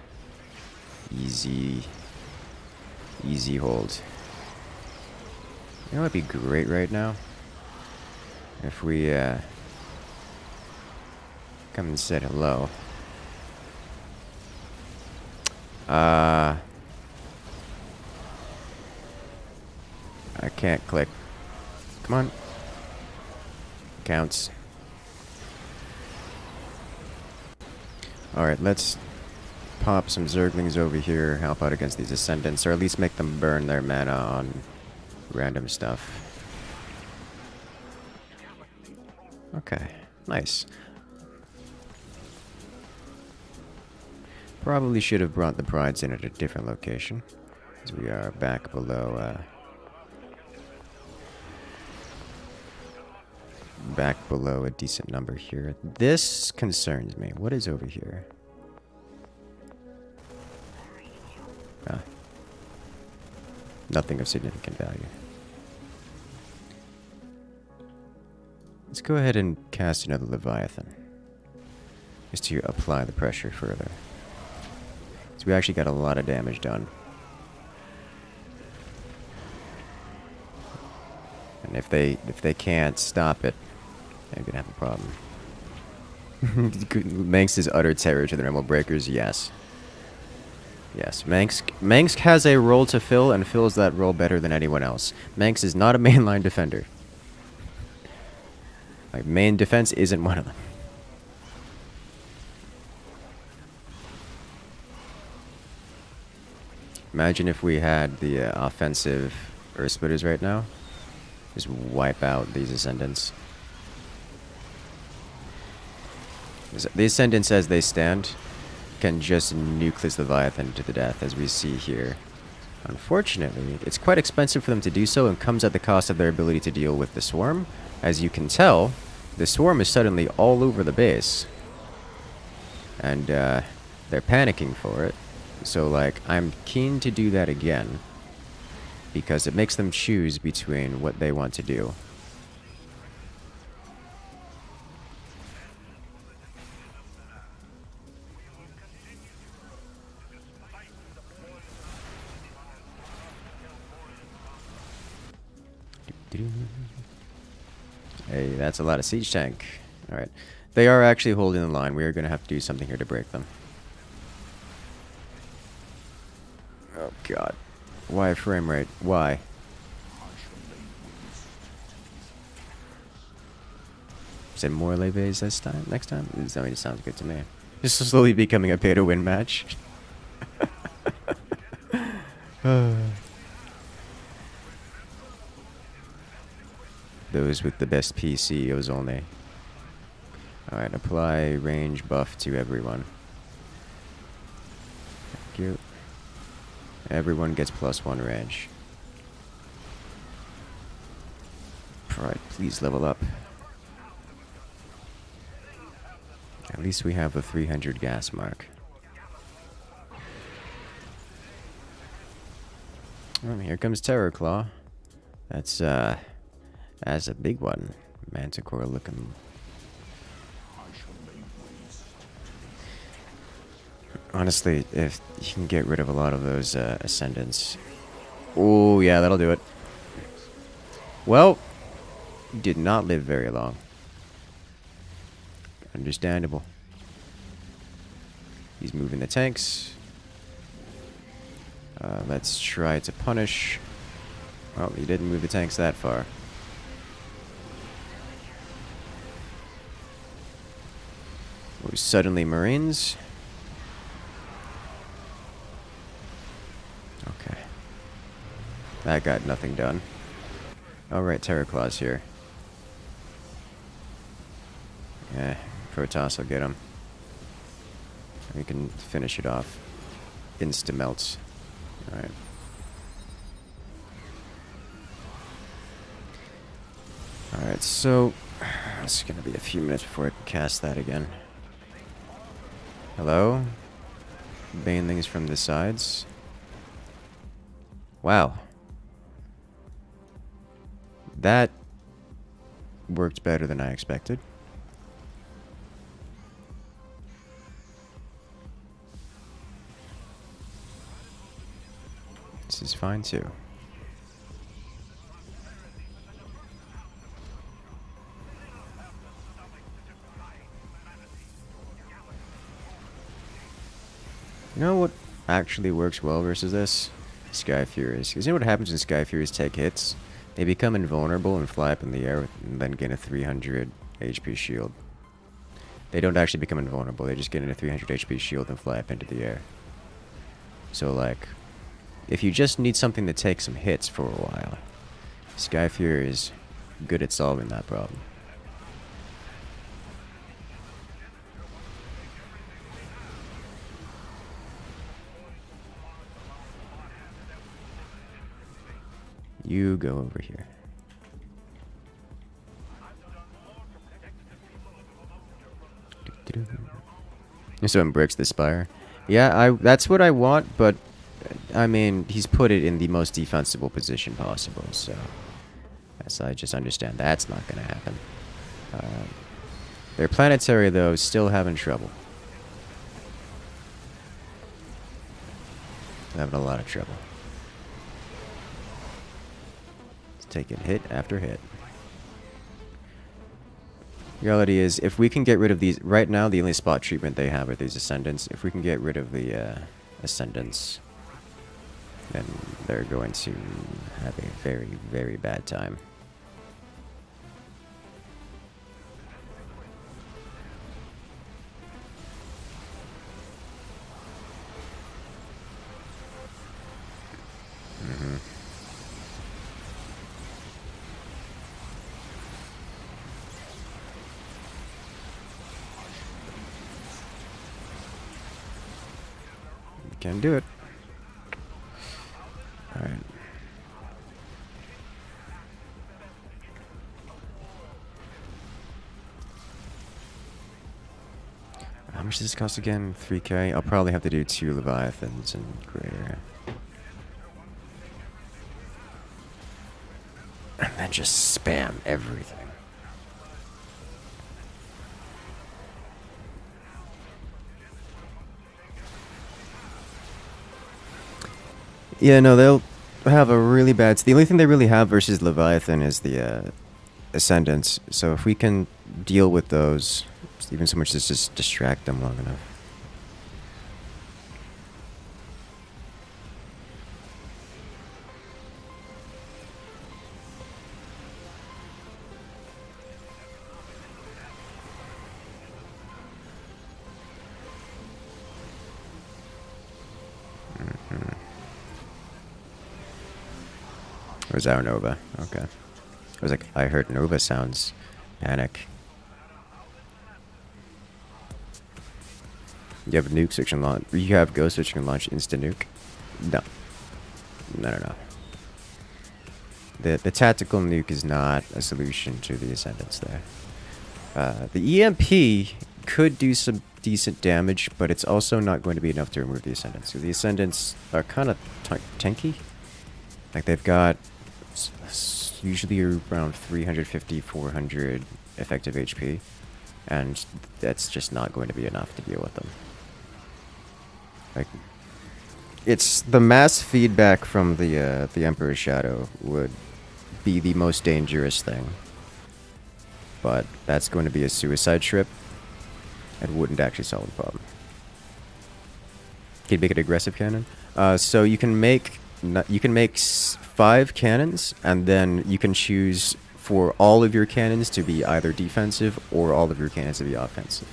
Easy. Easy hold. You know what would be great right now? If we, come and said hello. I can't click. Come on. Counts. Alright, let's pop some Zerglings over here, help out against these Ascendants, or at least make them burn their mana on random stuff. Okay, nice. Probably should have brought the prides in at a different location, as we are back below, a decent number here. This concerns me. What is over here? Ah. Nothing of significant value. Let's go ahead and cast another Leviathan. Just to apply the pressure further. So we actually got a lot of damage done. And if they can't stop it, they're gonna have a problem. Manx is utter terror to the normal breakers, yes. Yes, Manx has a role to fill and fills that role better than anyone else. Manx is not a mainline defender. Like, main defense isn't one of them. Imagine if we had the offensive Earth Splitters right now. Just wipe out these Ascendants. The Ascendants, as they stand, can just nuke this Leviathan to the death, as we see here. Unfortunately, it's quite expensive for them to do so and comes at the cost of their ability to deal with the Swarm. As you can tell, the Swarm is suddenly all over the base. And they're panicking for it. So, like, I'm keen to do that again. Because it makes them choose between what they want to do. Hey, that's a lot of siege tank. Alright. They are actually holding the line. We are going to have to do something here to break them. Oh, God. Why frame rate? Why? Is it more levies this time? Next time? This sounds good to me. This is slowly becoming a pay-to-win match. Those with the best PCs only. Alright, apply range buff to everyone. Thank you. Everyone gets +1 range. Alright, please level up. At least we have the 300 gas mark. Oh, here comes Terror Claw. That's a big one. Manticore looking. Honestly, if you can get rid of a lot of those Ascendants. Oh, yeah, that'll do it. Well, he did not live very long. Understandable. He's moving the tanks. Let's try to punish. Well, he didn't move the tanks that far. Oh, suddenly Marines. Okay. That got nothing done. Alright, Terror Claw's here. Yeah, Protoss will get him. We can finish it off. Insta-melts. Alright. Alright, so it's gonna be a few minutes before I can cast that again. Hello? Banelings from the sides. Wow. That worked better than I expected. This is fine too. You know what actually works well versus this? Sky Furies. Because you know what happens when Sky Furies take hits? They become invulnerable and fly up in the air and then gain a 300 HP shield. They don't actually become invulnerable, they just get a 300 HP shield and fly up into the air. So like, if you just need something to take some hits for a while, Sky Fury is good at solving that problem. You go over here. So him bricks the spire. Yeah, that's what I want, but I mean, he's put it in the most defensible position possible, so I just understand that's not going to happen. Their planetary, though, is still having trouble. Having a lot of trouble. It's taking hit after hit. Reality is, if we can get rid of these... Right now, the only spot treatment they have are these Ascendants. If we can get rid of the Ascendants, then they're going to have a very, very bad time. Can do it. Alright. How much does this cost again? 3k? I'll probably have to do 2 Leviathans and greater. And then just spam everything. Yeah, no, they'll have a really bad... The only thing they really have versus Leviathan is the Ascendants. So if we can deal with those, even so much as just distract them long enough. Or is our Nova? Okay. I was like, I heard Nova sounds. Panic. You have nukes which can launch. You have ghosts which can launch instant nuke. No. No. The tactical nuke is not a solution to the Ascendants there. The EMP could do some decent damage, but it's also not going to be enough to remove the Ascendants. So the Ascendants are kind of tanky. Like they've got usually around 350, 400 effective HP, and that's just not going to be enough to deal with them. Like, it's the mass feedback from the Emperor's Shadow would be the most dangerous thing, but that's going to be a suicide trip and wouldn't actually solve the problem. Can you make an aggressive cannon? So you can make 5 cannons, and then you can choose for all of your cannons to be either defensive or all of your cannons to be offensive.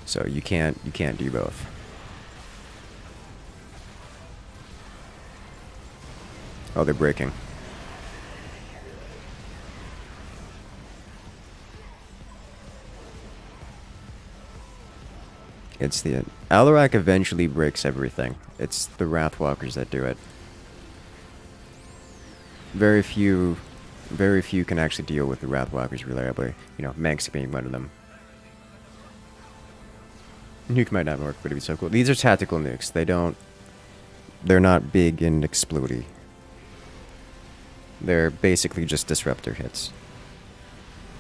So you can't do both. Oh, they're breaking. It's the... Alarak eventually breaks everything. It's the Wrathwalkers that do it. Very few can actually deal with the Wrathwalkers reliably. You know, Manx being one of them. Nuke might not work, but it'd be so cool. These are tactical nukes. They're not big and explodey. They're basically just disruptor hits.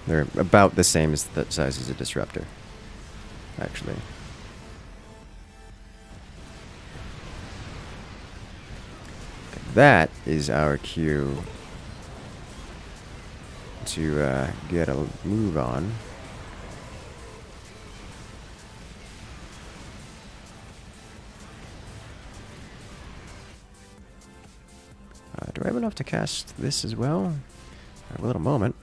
They're about the same as the size as a disruptor, actually. That is our cue to get a move on. Do I have enough to cast this as well? I have a little moment.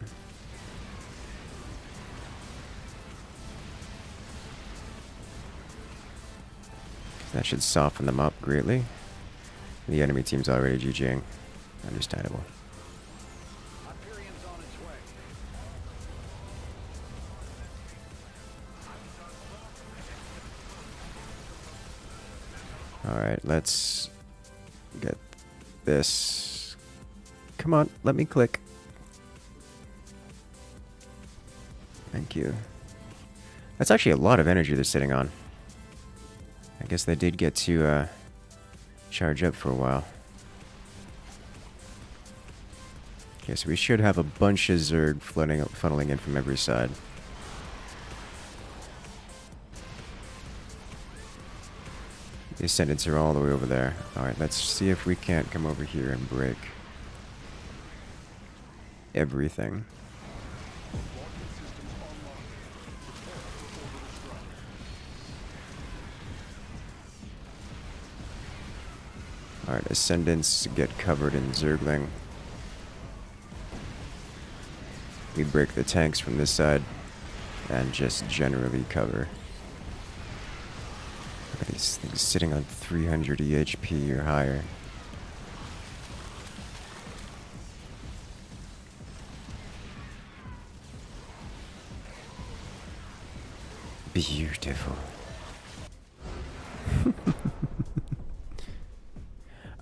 That should soften them up greatly. The enemy team's already GGing. Understandable. Alright, let's get this. Come on, let me click. Thank you. That's actually a lot of energy they're sitting on. I guess they did get to charge up for a while. Okay, so we should have a bunch of Zerg funneling in from every side. The Ascendants are all the way over there. Alright, let's see if we can't come over here and break everything. Alright, Ascendants get covered in Zergling. We break the tanks from this side and just generally cover. Look at these things sitting on 300 EHP or higher. Beautiful.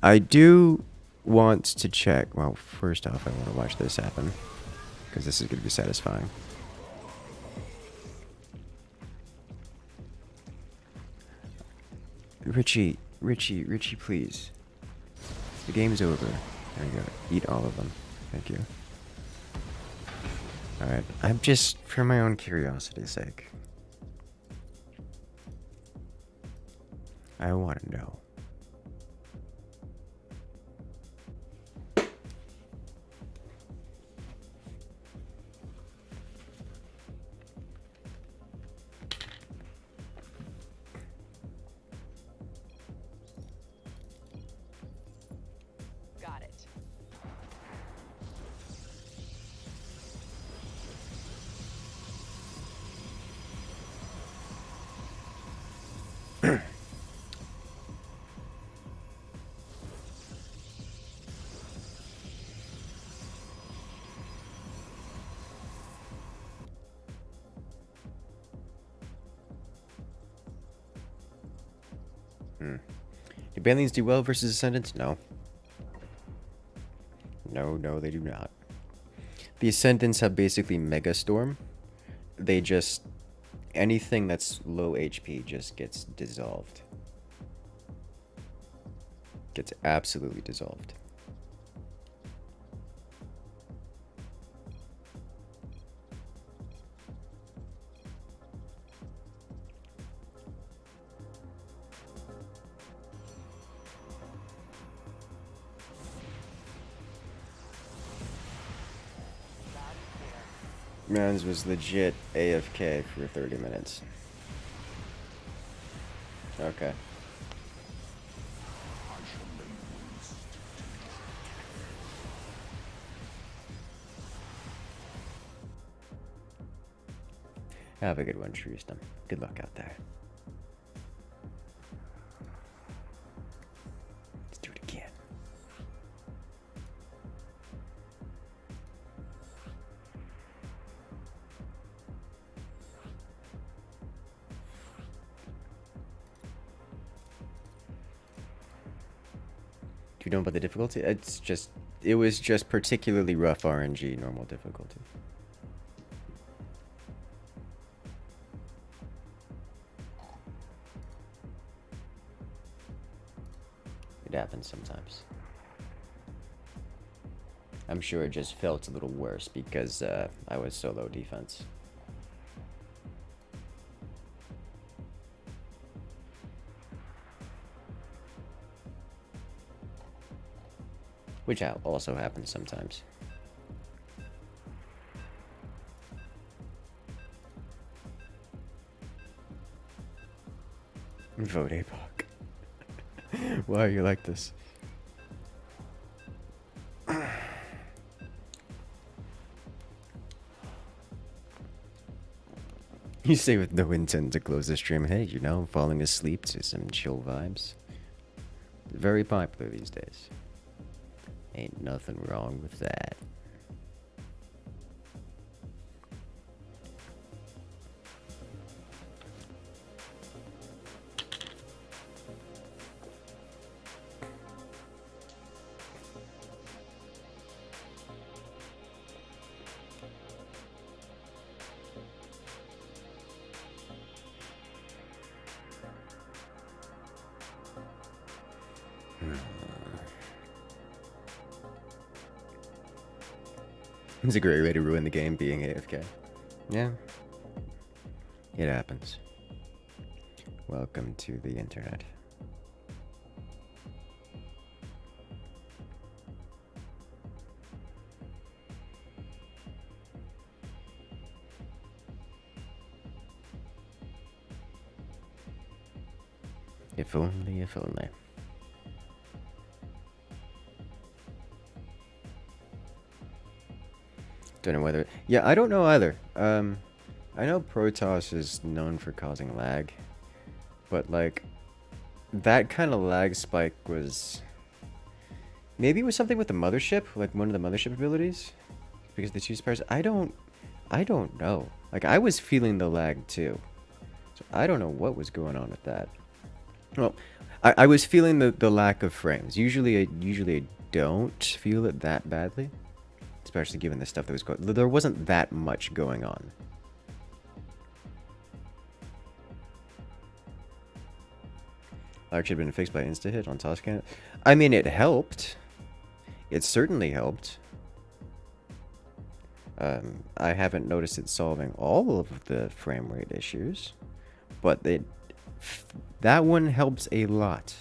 I do want to check. Well, first off, I want to watch this happen. Because this is going to be satisfying. Richie, please. The game's over. There you go. Eat all of them. Thank you. Alright. I'm just, for my own curiosity's sake. I want to know. Got it. Do Banelings do well versus Ascendants? No. No, they do not. The Ascendants have basically Mega Storm. They just... anything that's low HP just gets dissolved. Gets absolutely dissolved. Mans was legit AFK for 30 minutes. Okay. Have a good one, Tristan. Good luck out there. Let's do it again. Do you know about the difficulty? It was just particularly rough RNG normal difficulty. It happens sometimes. I'm sure it just felt a little worse because I was so low defense. Which also happens sometimes. Vote APOC. Why are you like this? You say with no intent to close the stream, hey, you know, falling asleep to some chill vibes. Very popular these days. Ain't nothing wrong with that. It's a great way to ruin the game being AFK. Yeah. It happens. Welcome to the internet. If only, if only. Don't know whether... Yeah, I don't know either. I know Protoss is known for causing lag. But, like, that kind of lag spike was... Maybe it was something with the mothership? Like, one of the mothership abilities? Because the two spars... I don't know. Like, I was feeling the lag, too. So I don't know what was going on with that. Well, I was feeling the lack of frames. Usually I don't feel it that badly, especially given the stuff that was going. There wasn't that much going on. Actually, been fixed by insta hit on Toscan. I mean, it helped. It certainly helped. I haven't noticed it solving all of the frame rate issues, but that one helps a lot.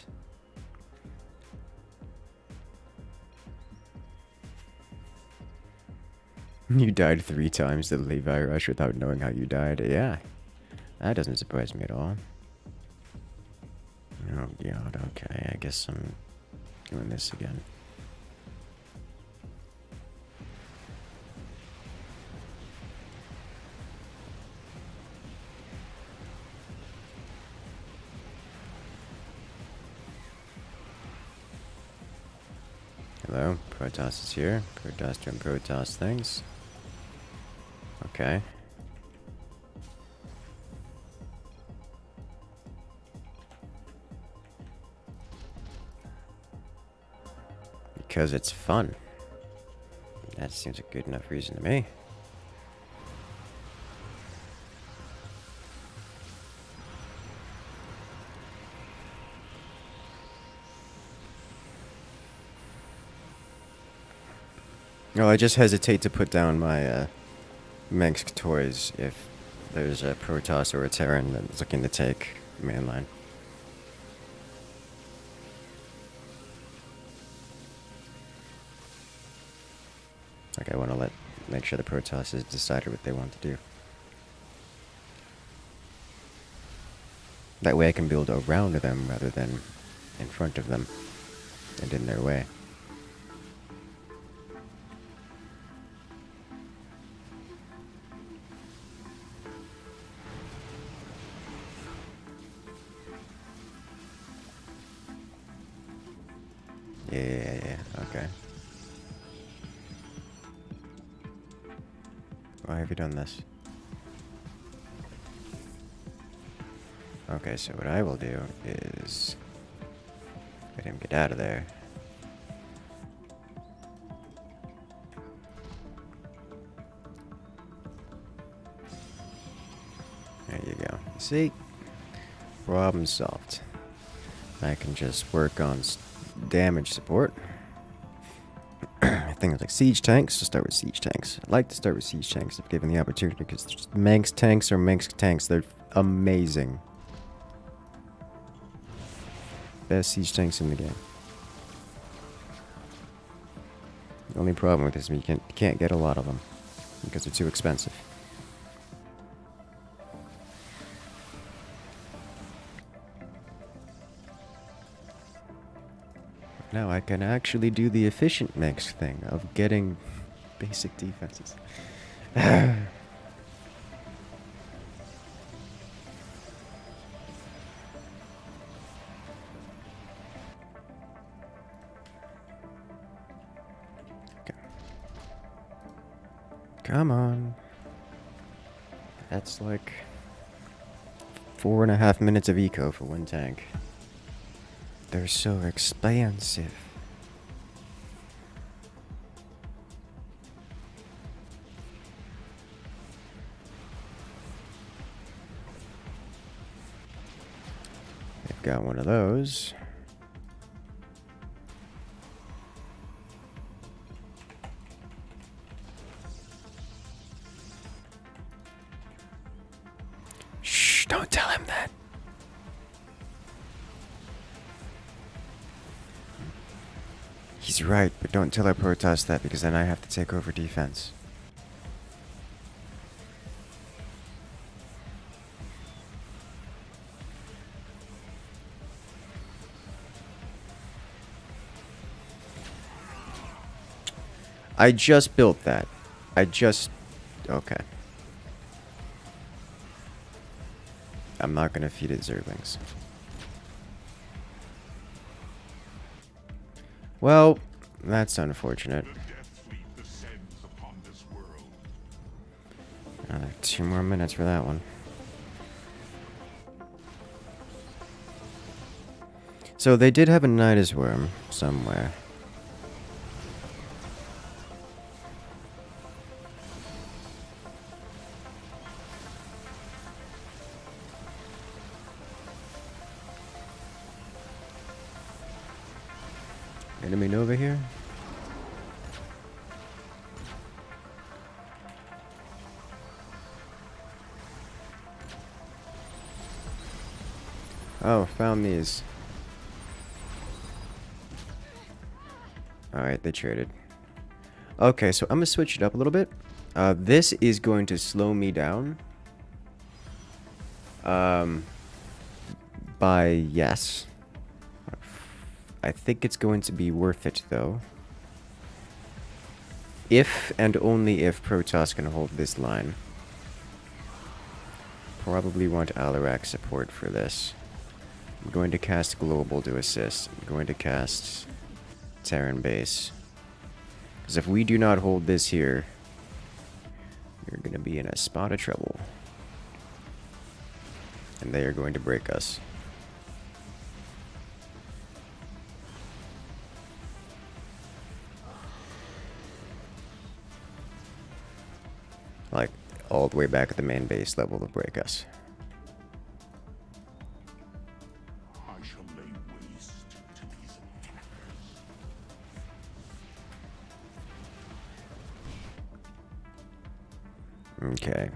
You died 3 times to the Levi Rush without knowing how you died. Yeah, that doesn't surprise me at all. Oh god, okay, I guess I'm doing this again. Hello, Protoss is here. Protoss doing Protoss things. Okay. Because it's fun. That seems a good enough reason to me. Well, I just hesitate to put down my Mengsk toys if there's a Protoss or a Terran that's looking to take mainline. Like, I want to make sure the Protoss has decided what they want to do. That way I can build around them rather than in front of them and in their way. Yeah, okay. Why have you done this? Okay, so what I will do is let him get out of there. There you go. See? Problem solved. I can just work on damage support. Things like siege tanks. To start with siege tanks. I like to start with siege tanks if given the opportunity because Mengsk tanks are Mengsk tanks. They're amazing. Best siege tanks in the game. The only problem with this is you can't get a lot of them because they're too expensive. Now I can actually do the efficient Mengsk thing of getting basic defenses. Come on. That's like 4.5 minutes of eco for one tank. They're so expensive. They've got one of those. Shh, don't tell him that. He's right, but don't tell our Protoss that because then I have to take over defense. I just built that. Okay. I'm not gonna feed it Zerglings. Well, that's unfortunate. Another 2 more minutes for that one. So they did have a Nidus worm somewhere. Enemy Nova here? Oh, found these. Alright, they traded. Okay, so I'm gonna switch it up a little bit. This is going to slow me down. By yes. I think it's going to be worth it, though. If and only if Protoss can hold this line. Probably want Alarak support for this. I'm going to cast Global to assist. I'm going to cast Terran Base. Because if we do not hold this here, we're going to be in a spot of trouble. And they are going to break us. Like, all the way back at the main base level to break us. I shall lay waste to these attackers. Okay.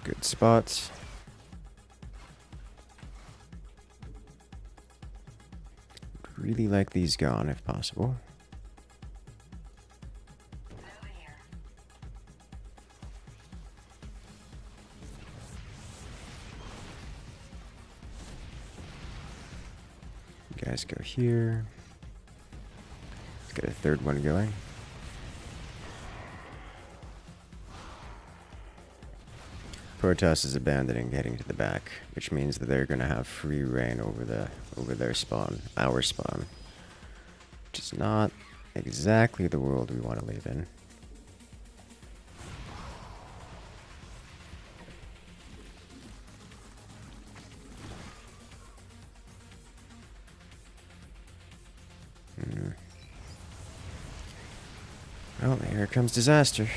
Good spots. Really like these gone if possible. You guys go here. Let's get a third one going. Protoss is abandoning heading to the back, which means that they're going to have free reign over their spawn, our spawn, which is not exactly the world we want to live in. Oh, here comes disaster.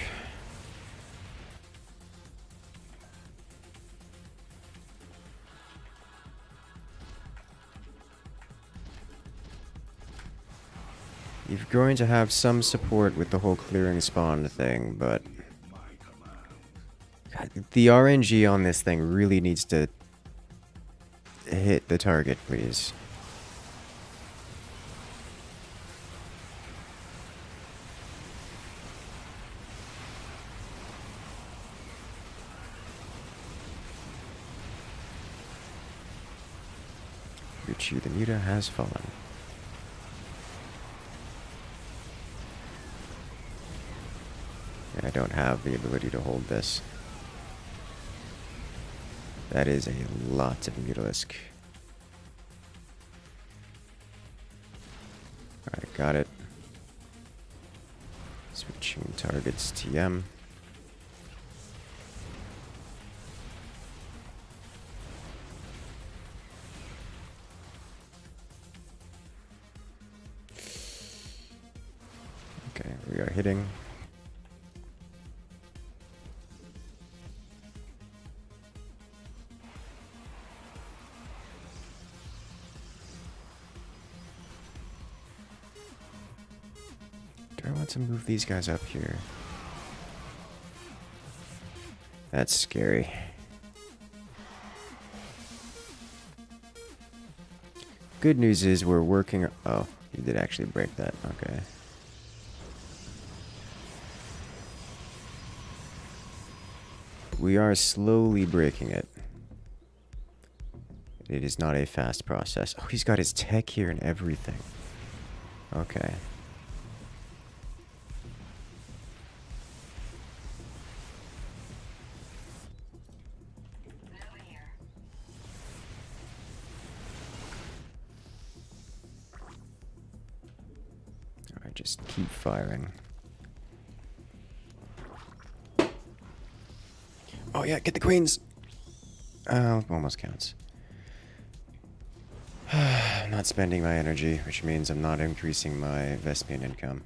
You're going to have some support with the whole clearing spawn thing, but God, the RNG on this thing really needs to hit the target, please. Richu the Muta has fallen. I don't have the ability to hold this. That is a lot of Mutalisk. Alright, got it. Switching targets TM. Okay, we are hitting. Do I want to move these guys up here? That's scary. Good news is we're working... Oh, You did actually break that, okay. We are slowly breaking it. It is not a fast process. Oh, he's got his tech here and everything. Okay. Alright, just keep firing. Oh yeah, get the queens! Almost counts. I'm not spending my energy, which means I'm not increasing my Vespian income.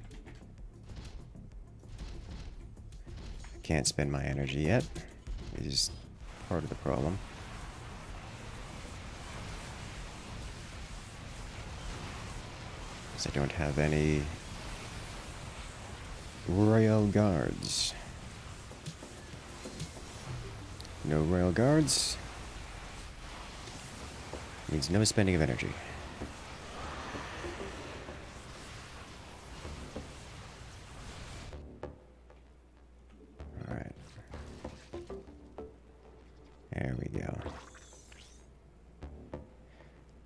I can't spend my energy yet. It is part of the problem. Because I don't have any royal guards. No royal guards. Means no spending of energy. Alright. There we go.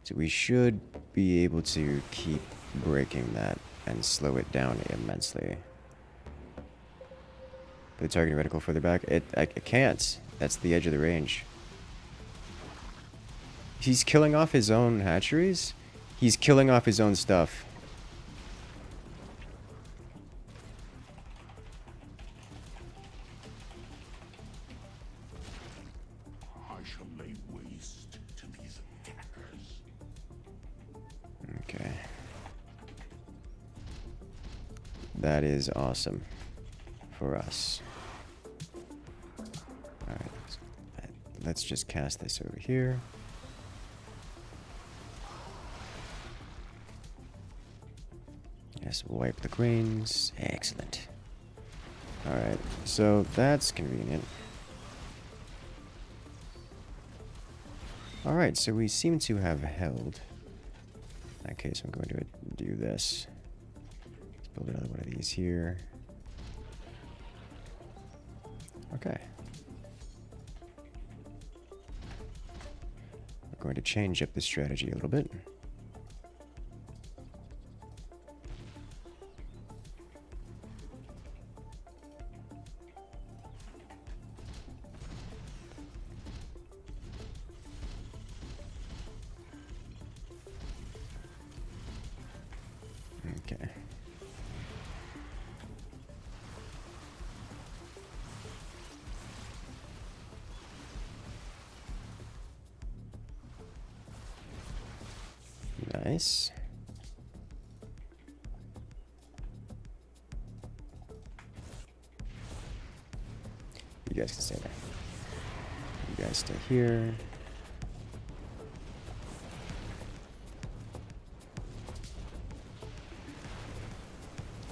So we should be able to keep breaking that and slow it down immensely. Put the targeting reticle further back. I can't. That's the edge of the range. He's killing off his own hatcheries? He's killing off his own stuff. I shall lay waste to these attackers. Okay. That is awesome for us. Alright. Let's just cast this over here. Yes, wipe the greens. Excellent. Alright, so that's convenient. Alright, so we seem to have held. In that case, I'm going to do this. Let's build another one of these here. Okay. We're going to change up the strategy a little bit. Okay. Nice. You guys can stay there. You guys stay here.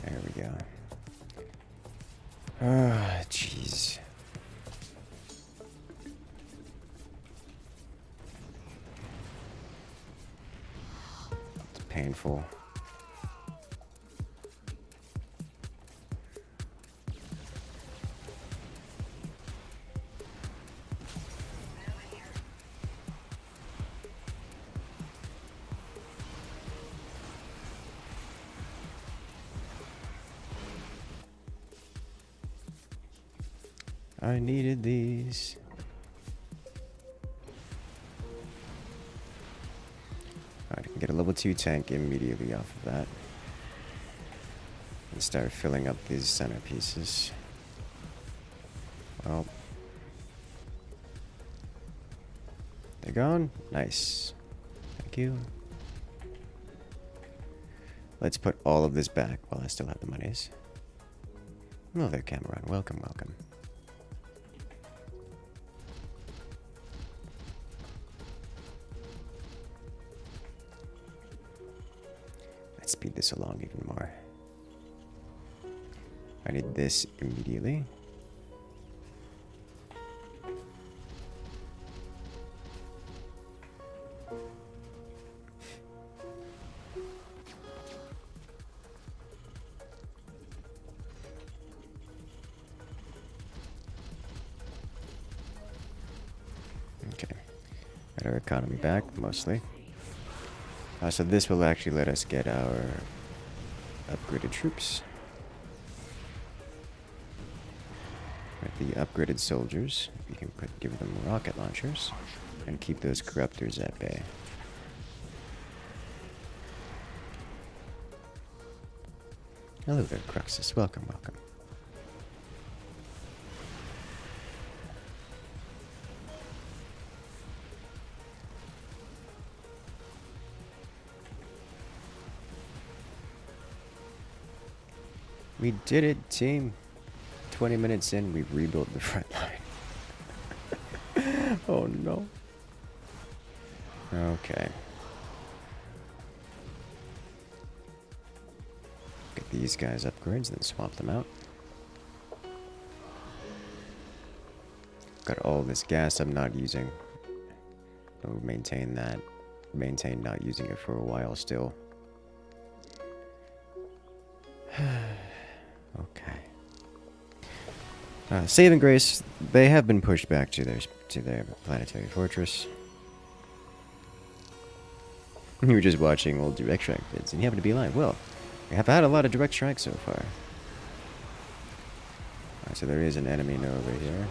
There we go. Ah, jeez. It's painful. I needed these. Alright, I can get a level 2 tank immediately off of that. And start filling up these centerpieces. Well. They're gone? Nice. Thank you. Let's put all of this back while I still have the monies. Hello there, Cameron. Welcome, welcome. Let's speed this along even more. I need this immediately. Get our economy back, mostly. So this will actually let us get our upgraded troops. With the upgraded soldiers, we can give them rocket launchers and keep those corruptors at bay. Hello there, Cruxus. Welcome, welcome. We did it, team. 20 minutes in, we've rebuilt the front line. Oh no. Okay. Get these guys upgrades, then swap them out. Got all this gas I'm not using. We'll maintain that. Maintain not using it for a while still. Okay. Saving Grace, they have been pushed back to their planetary fortress. You were just watching old Direct Strike vids, and you happen to be live. Well, we have had a lot of Direct Strike so far. Alright, so there is an enemy over here.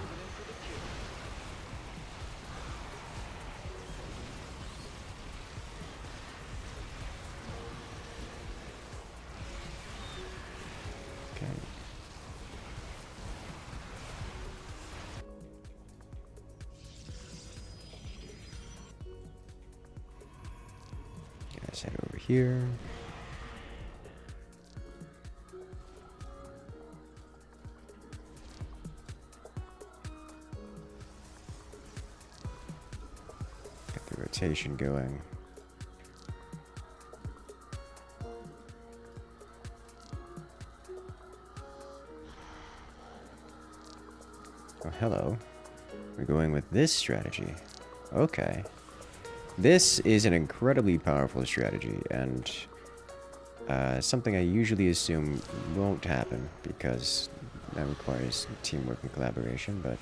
Head over here. Get the rotation going. Oh, hello. We're going with this strategy. Okay. This is an incredibly powerful strategy, and something I usually assume won't happen, because that requires teamwork and collaboration, but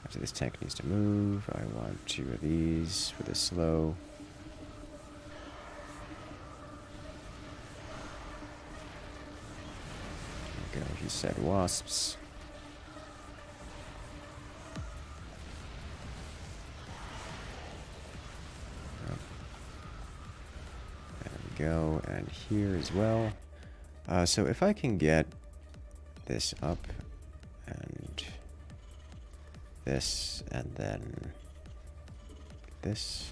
after this tank needs to move, I want 2 of these for the slow. There we go, he said wasps. Go, and here as well. So if I can get this up, and this, and then this.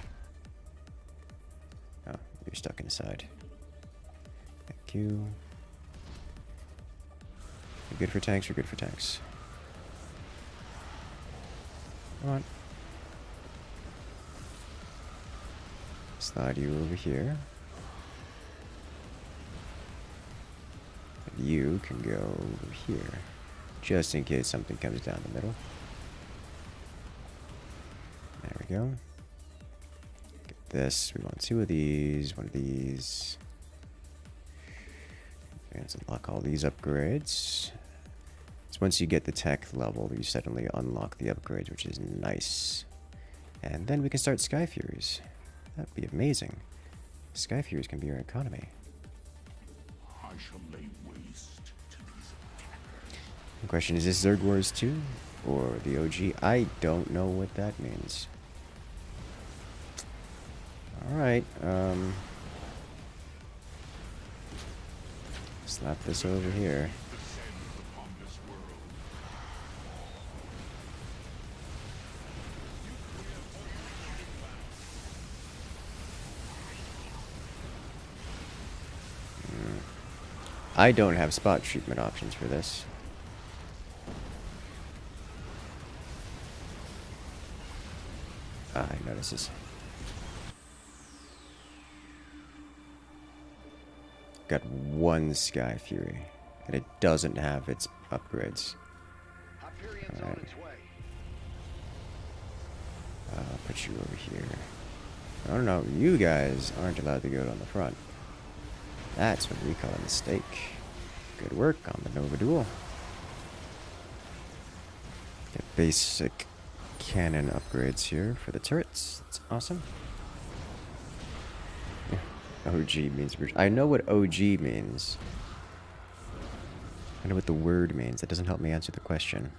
Oh, you're stuck inside. Thank you. You're good for tanks, you're good for tanks. Come on. Slide you over here. You can go over here, just in case something comes down the middle. There we go. Get this. We want 2 of these, 1 of these. Let's unlock all these upgrades. So once you get the tech level, you suddenly unlock the upgrades, which is nice. And then we can start Sky Furies. That'd be amazing. Sky Furies can be our economy. I shall lay waste to these attackers. The question is this Zerg Wars 2 or the OG? I don't know what that means. Alright, slap this over here. Descend upon this world. I don't have spot treatment options for this. I notice this. Got 1 Sky Fury, and it doesn't have its upgrades. Alright. I'll put you over here. Oh no, you guys aren't allowed to go on the front. That's what we call a mistake. Good work on the Nova Duel. Get basic cannon upgrades here for the turrets. That's awesome. Yeah, OG means... I know what OG means. I know what the word means. That doesn't help me answer the question.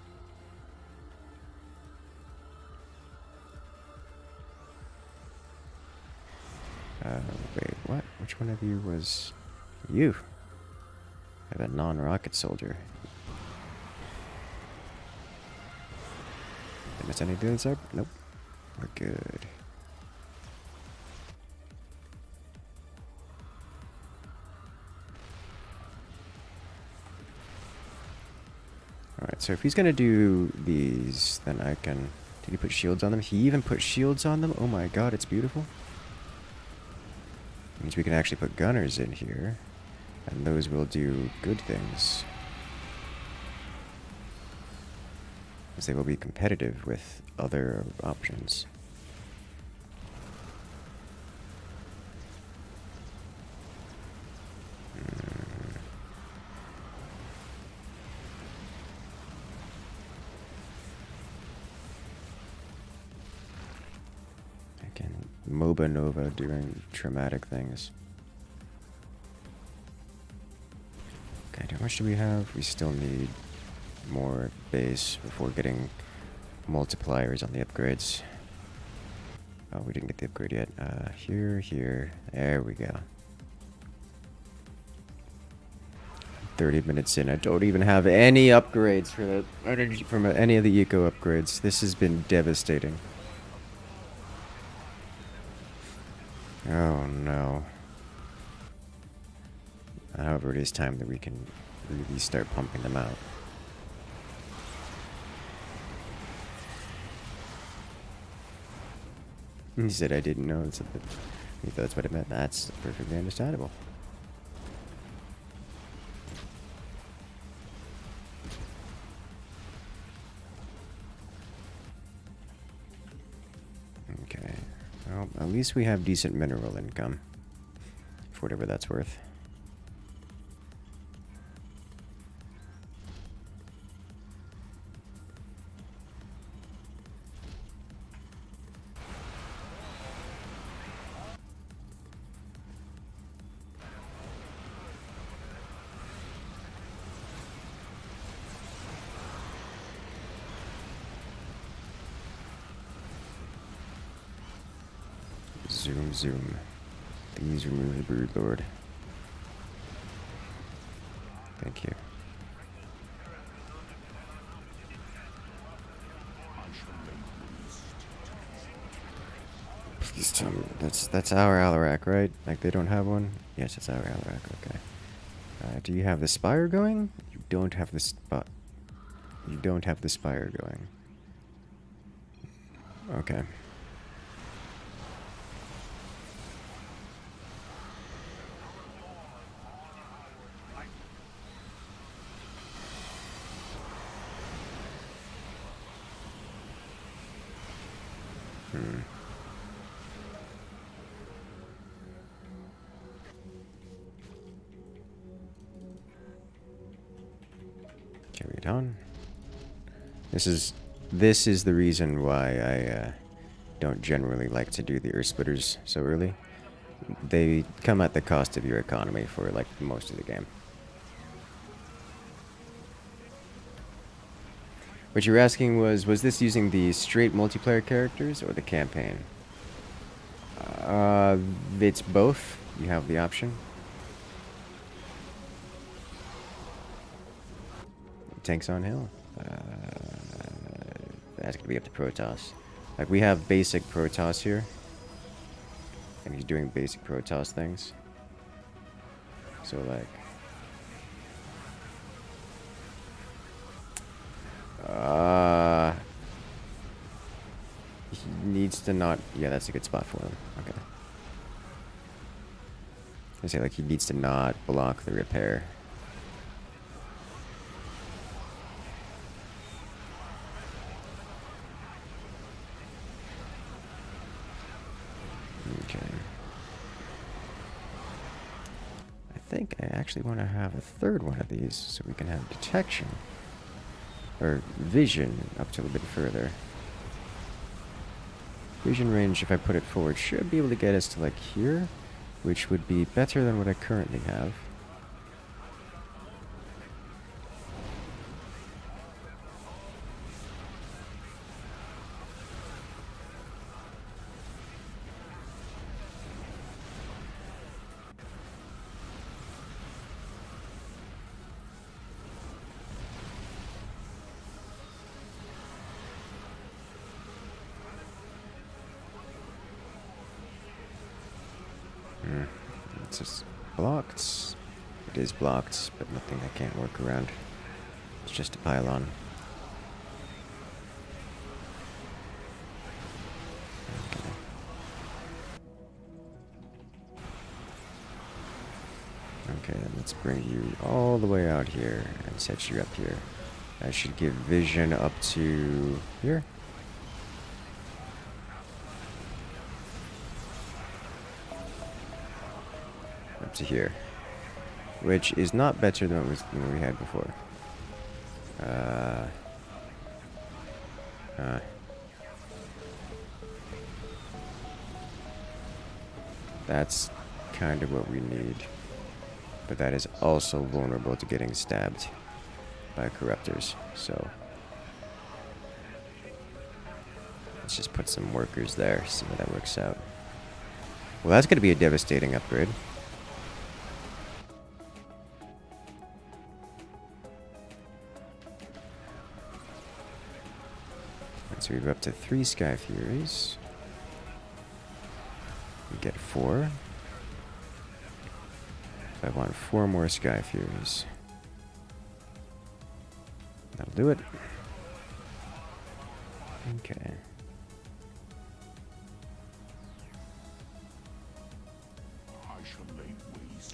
Wait, what? Which one of you was... You? I have a non-rocket soldier. Did I miss any of the other side? Nope. We're good. Alright, so if he's gonna do these, then I can... Did he put shields on them? He even put shields on them? Oh my god, it's beautiful. Means we can actually put gunners in here. And those will do good things. Because they will be competitive with other options. Again, MOBA Nova doing traumatic things. Okay, how much do we have? We still need more base before getting multipliers on the upgrades. Oh, we didn't get the upgrade yet. Here. There we go. 30 minutes in. I don't even have any upgrades for the energy from any of the eco upgrades. This has been devastating. Oh no. However, it is time that we can really start pumping them out. He said I didn't know. He thought that's what it meant. That's perfectly understandable. Okay. Well, at least we have decent mineral income. For whatever that's worth. Zoom. Please remove the brood lord. Thank you. Please tell me that's our Alarak, right? Like they don't have one? Yes, it's our Alarak. Okay. Do you have the spire going? You don't have the spot. You don't have the spire going. Okay. Carry it on. This is the reason why I don't generally like to do the Earth Splitters so early. They come at the cost of your economy for like most of the game. What you were asking was this using the straight multiplayer characters or the campaign? It's both. You have the option. Tanks on hill. That's gonna be up to Protoss. Like we have basic Protoss here, and he's doing basic Protoss things. So like, he needs to not. Yeah, that's a good spot for him. Okay. I say like he needs to not block the repair. Okay. I think I actually want to have a third one of these so we can have detection. Or vision up to a bit further. Vision range, if I put it forward, should be able to get us to like here, which would be better than what I currently have. It's just blocked. It is blocked, but nothing I can't work around. It's just a pylon. Okay, then let's bring you all the way out here and set you up here. I should give vision up to here. Up to here. Which is not better than what we had before. That's kind of what we need. But that is also vulnerable to getting stabbed by corruptors, so let's just put some workers there, see how that works out. Well, that's going to be a devastating upgrade. So we're up to 3 Sky Furies. We get 4. I want 4 more Sky Furies. That'll do it. Okay.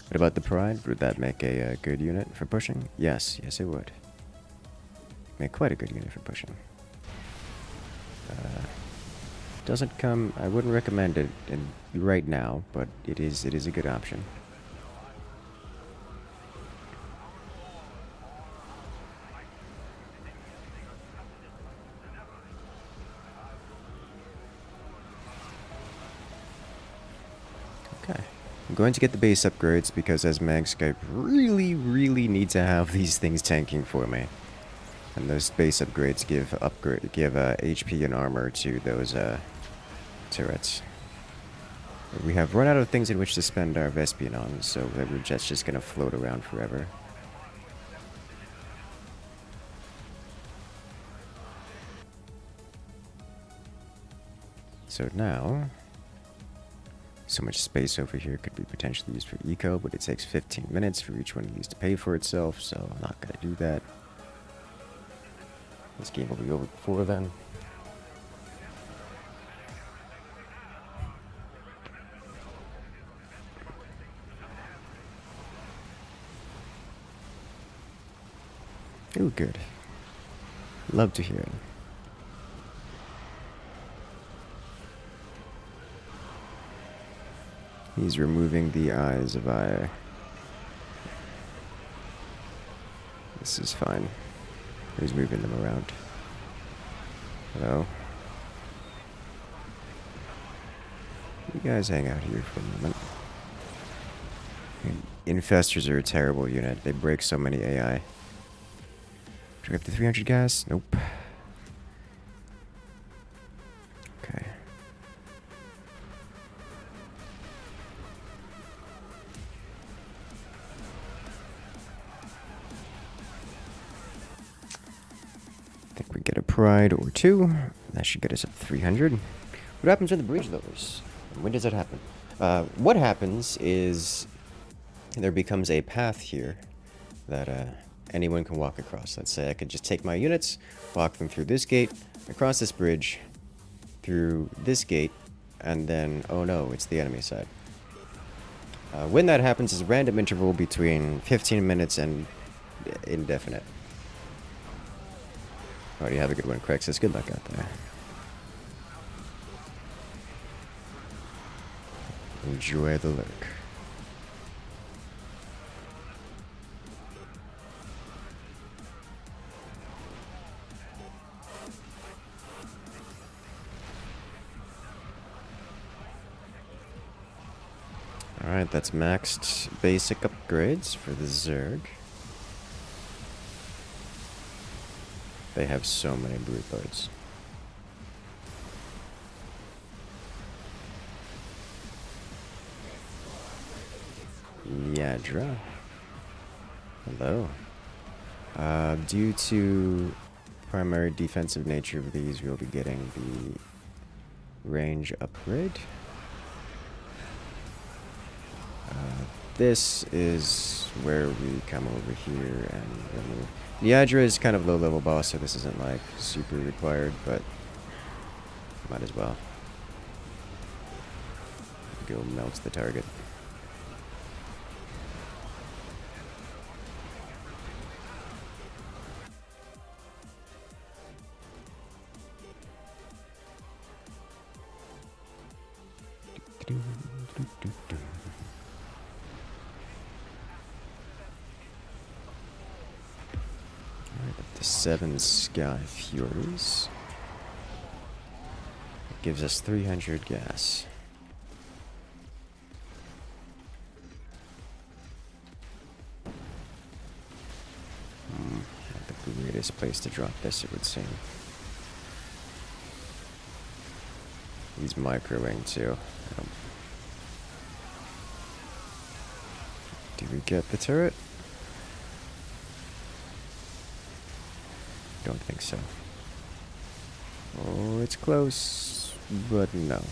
What about the Pride? Would that make a good unit for pushing? Yes, yes it would. Make quite a good unit for pushing. Doesn't come. I wouldn't recommend it right now, but it is a good option. Okay, I'm going to get the base upgrades because as Magskype really need to have these things tanking for me. And those base upgrades give HP and armor to those turrets. We have run out of things in which to spend our Vespian on, so we're just gonna float around forever. So now, so much space over here could be potentially used for eco, but it takes 15 minutes for each one of these to pay for itself, so I'm not gonna do that. This game will be over before then. Ooh, good. Love to hear it. He's removing the eyes of ire. This is fine. He's moving them around. Hello? You guys hang out here for a moment. Infestors are a terrible unit. They break so many AI. Do we have the 300 gas? Nope. Okay. I think we get a Pride or 2. That should get us up to 300. What happens when the bridge lowers? When does that happen? What happens is there becomes a path here that anyone can walk across. Let's say I could just take my units, walk them through this gate, across this bridge, through this gate, and then, oh no, it's the enemy side. When that happens is a random interval between 15 minutes and indefinite. Alright, you have a good one, Crexus. Good luck out there. Enjoy the lurk. Alright, that's maxed basic upgrades for the Zerg. They have so many brute birds. Yadra. Hello. Due to primary defensive nature of these, we'll be getting the range upgrade. This is where we come over here and remove. Yadra is kind of low level boss, so this isn't like super required, but might as well. Go melt the target. Alright, up to 7 Sky Furies. It gives us 300 gas. Not the greatest place to drop this, it would seem. He's microwing too. Do we get the turret? Don't think so. Oh, it's close, but no.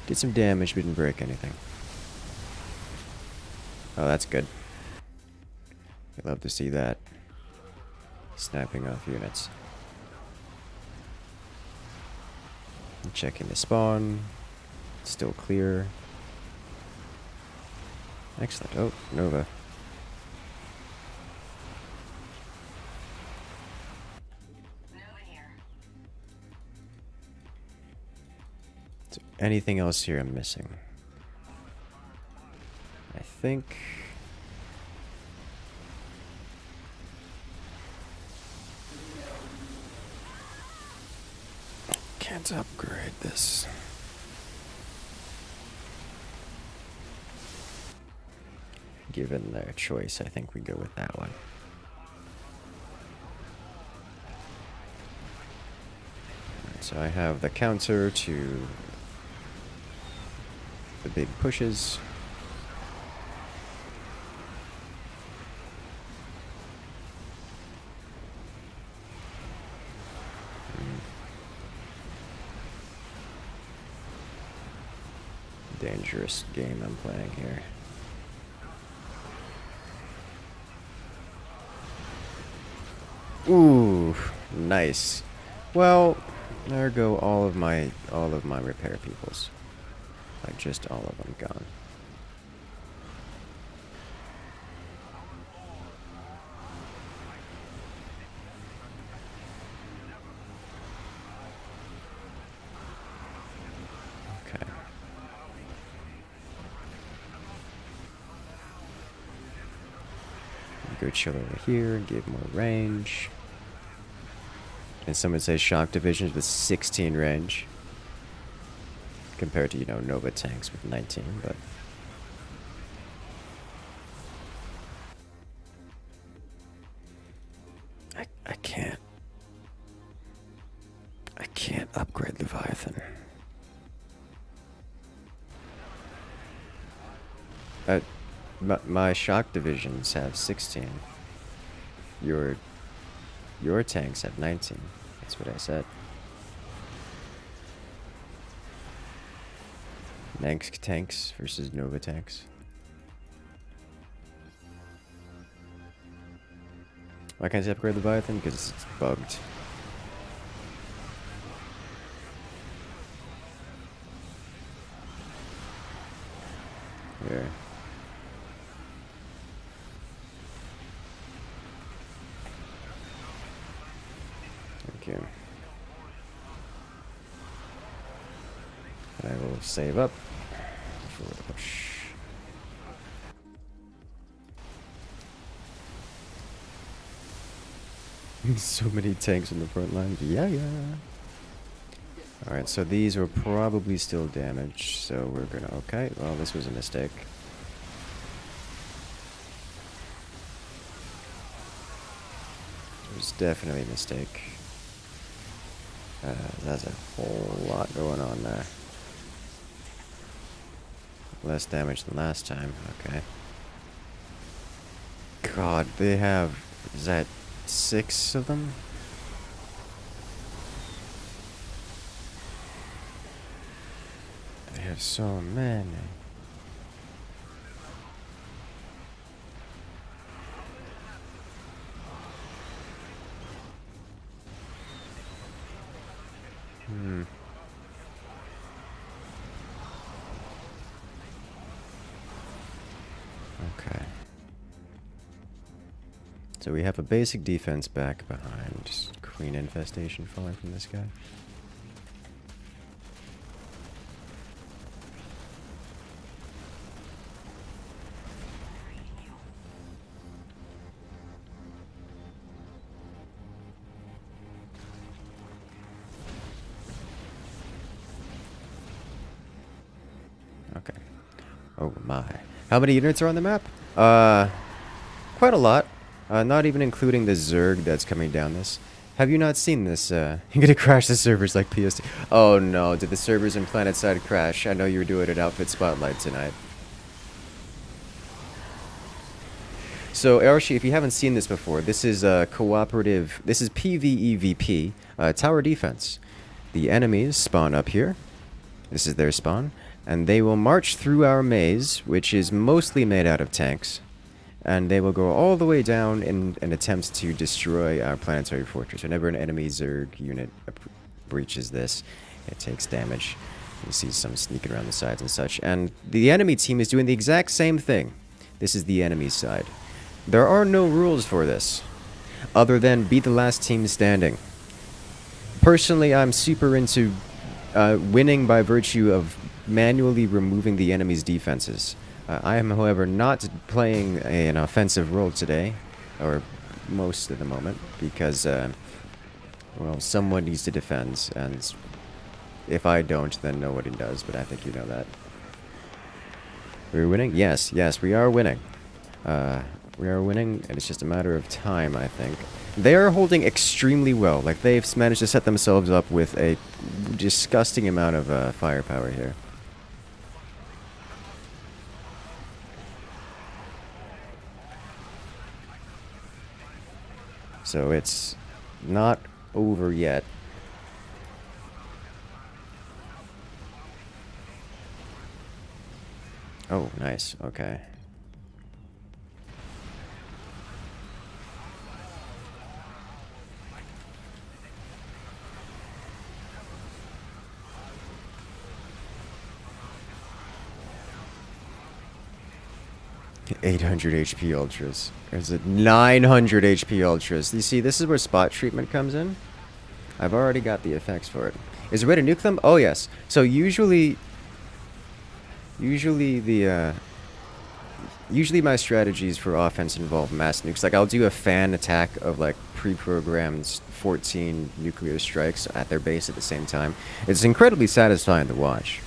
Did some damage, but didn't break anything. Oh, that's good. I love to see that. Sniping off units. I'm checking the spawn. Still clear. Excellent. Oh, Nova. So anything else here I'm missing? I think... Can't upgrade this. Given their choice, I think we go with that one. Right, so I have the counter to the big pushes. Dangerous game I'm playing here. Ooh, nice. Well, there go all of my repair peoples. Like just all of them gone. Okay. Go chill over here and give more range. And someone says shock divisions with 16 range. Compared to, you know, Nova tanks with 19, but... I can't upgrade Leviathan. My shock divisions have 16. Your tanks have 19. That's what I said. Next tanks versus Nova tanks. Why can't I upgrade the Leviathan? Because it's bugged. Here. Thank you. I will save up for the push. So many tanks on the front line. Yeah. Alright, so these were probably still damaged, so we're gonna... Okay, well, this was a mistake. It was definitely a mistake. That's a whole lot going on there. Less damage than last time, okay. God, they have... Is that 6 of them? They have so many. Okay. So we have a basic defense back behind. Just queen infestation falling from this guy. Okay. Oh my. How many units are on the map? Quite a lot. Not even including the Zerg that's coming down this. Have you not seen this? You're gonna crash the servers like PST. Oh no, did the servers in PlanetSide crash? I know you were doing an outfit spotlight tonight. So, Arashi, if you haven't seen this before, this is a cooperative... This is PvEVP, tower defense. The enemies spawn up here. This is their spawn. And they will march through our maze, which is mostly made out of tanks. And they will go all the way down in an attempt to destroy our planetary fortress. Whenever an enemy Zerg unit breaches this, it takes damage. You see some sneaking around the sides and such. And the enemy team is doing the exact same thing. This is the enemy side. There are no rules for this, other than be the last team standing. Personally, I'm super into winning by virtue of manually removing the enemy's defenses. I am, however, not playing an offensive role today, or most of the moment, because, well, someone needs to defend, and if I don't, then nobody does, but I think you know that. We're winning? Yes, we are winning. We are winning, and it's just a matter of time, I think. They are holding extremely well. Like, they've managed to set themselves up with a disgusting amount of firepower here. So it's not over yet. Oh, nice. Okay. $800 HP ultras. There's a 900 HP ultras. You see, this is where spot treatment comes in. I've already got the effects for it. Is it way to nuke them? Oh yes. So usually my strategies for offense involve mass nukes. Like, I'll do a fan attack of like pre-programmed 14 nuclear strikes at their base at the same time. It's incredibly satisfying to watch.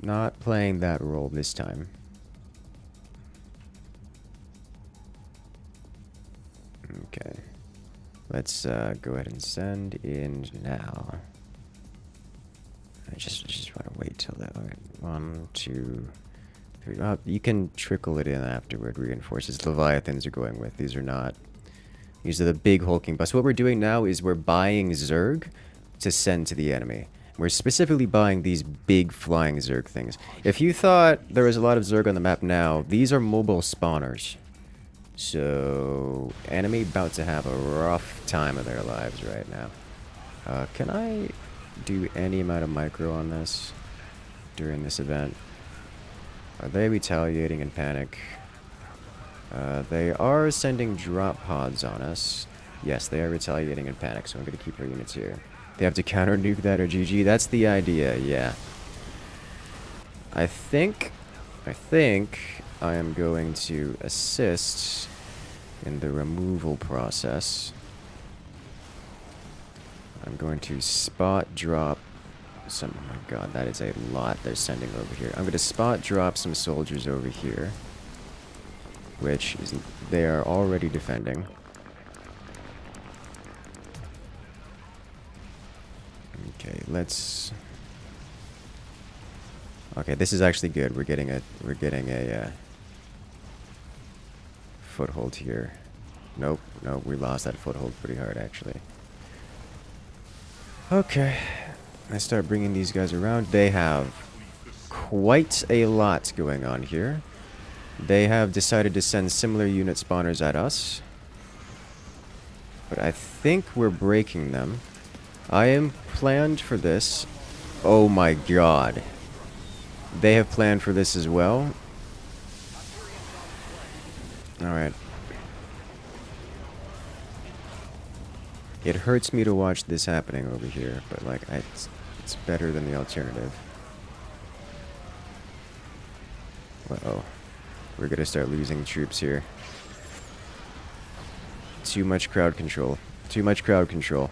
Not playing that role this time. Okay. Let's go ahead and send in now. I just want to wait till that. Alright. 1, 2, 3. You can trickle it in afterward. Reinforces. Leviathans are going with. These are not. These are the big hulking busts. What we're doing now is we're buying Zerg to send to the enemy. We're specifically buying these big flying Zerg things. If you thought there was a lot of Zerg on the map now, these are mobile spawners. So, enemy about to have a rough time of their lives right now. Can I do any amount of micro on this during this event? Are they retaliating in panic? They are sending drop pods on us. Yes, they are retaliating in panic, so I'm going to keep our units here. They have to counter nuke that or GG. That's the idea, yeah. I think I am going to assist in the removal process. I'm going to spot drop some... Oh my god, that is a lot they're sending over here. I'm going to spot drop some soldiers over here, which is... They are already defending. Okay, let's... Okay, this is actually good. We're getting a foothold here. Nope, we lost that foothold pretty hard, actually. Okay, let's start bringing these guys around. They have quite a lot going on here. They have decided to send similar unit spawners at us, but I think we're breaking them. I am planned for this. Oh my god. They have planned for this as well. Alright. It hurts me to watch this happening over here, but like, it's better than the alternative. Uh-oh. We're gonna start losing troops here. Too much crowd control. Too much crowd control.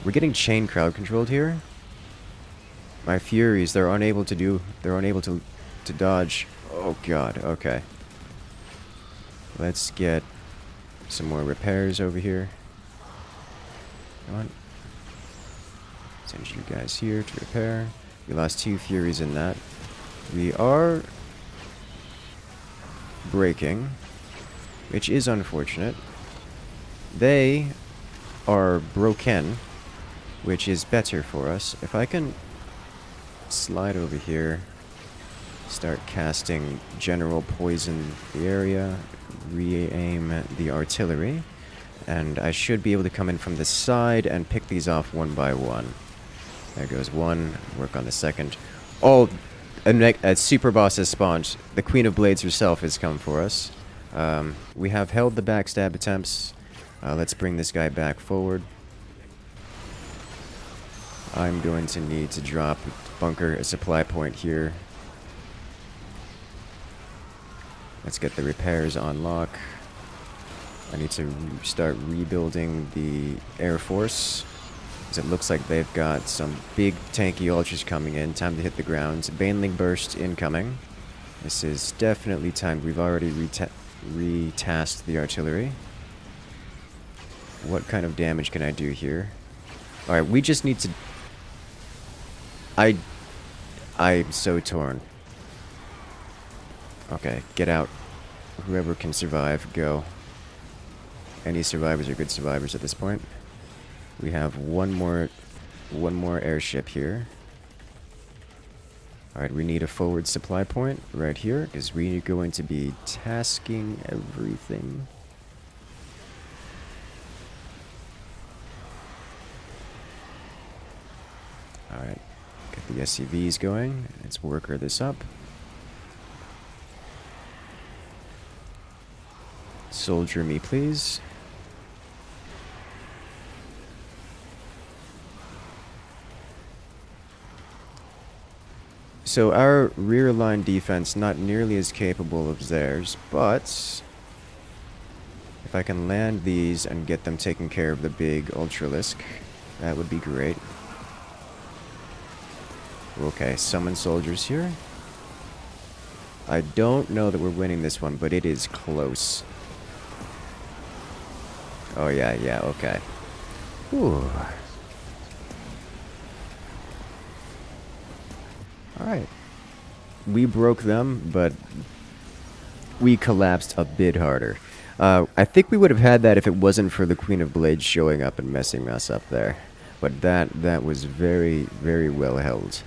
We're getting chain crowd controlled here. My Furies, they're unable to dodge. Oh god, okay. Let's get some more repairs over here. Come on. Send you guys here to repair. We lost 2 Furies in that. We are breaking, which is unfortunate. They are broken, which is better for us. If I can slide over here, start casting general poison the area, re-aim the artillery, and I should be able to come in from the side and pick these off one by one. There goes one. Work on the second. Oh, a super boss has spawned. The Queen of Blades herself has come for us. We have held the backstab attempts. Let's bring this guy back forward. I'm going to need to drop bunker a supply point here. Let's get the repairs on lock. I need to start rebuilding the Air Force, because it looks like they've got some big tanky ultras coming in. Time to hit the ground. Baneling burst incoming. This is definitely timed. We've already retasked the artillery. What kind of damage can I do here? Alright, we just need to... I'm so torn. Okay, get out. Whoever can survive, go. Any survivors are good survivors at this point. We have one more airship here. Alright, we need a forward supply point right here, because we are going to be tasking everything. Alright, get the SCVs going. Let's worker this up. Soldier me, please. So our rear line defense not nearly as capable of theirs, but if I can land these and get them taking care of the big Ultralisk, that would be great. Okay, summon soldiers here. I don't know that we're winning this one, but it is close. Oh yeah, okay. Whew. Alright. We broke them, but we collapsed a bit harder. I think we would have had that if it wasn't for the Queen of Blades showing up and messing us up there. But that was very, very well held.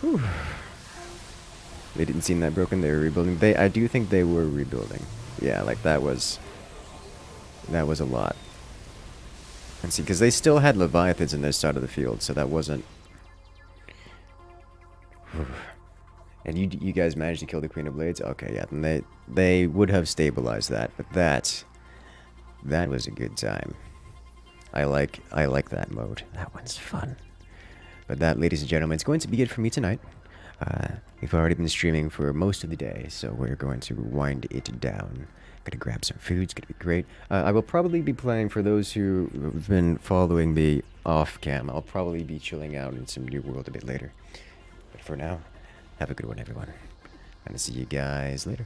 Whew. They didn't seem that broken. They were rebuilding. I do think they were rebuilding. Yeah, like that was a lot. And see, because they still had Leviathans in their side of the field, so that wasn't... And you guys managed to kill the Queen of Blades? Okay, yeah, then they would have stabilized that, but that was a good time. I like that mode. That one's fun. But that, ladies and gentlemen, is going to be it for me tonight. We've already been streaming for most of the day, so we're going to wind it down. Gonna grab some food. It's gonna be great. I will probably be playing, for those who have been following me off cam, I'll probably be chilling out in some New World a bit later. But for now, have a good one, everyone. And I'll see you guys later.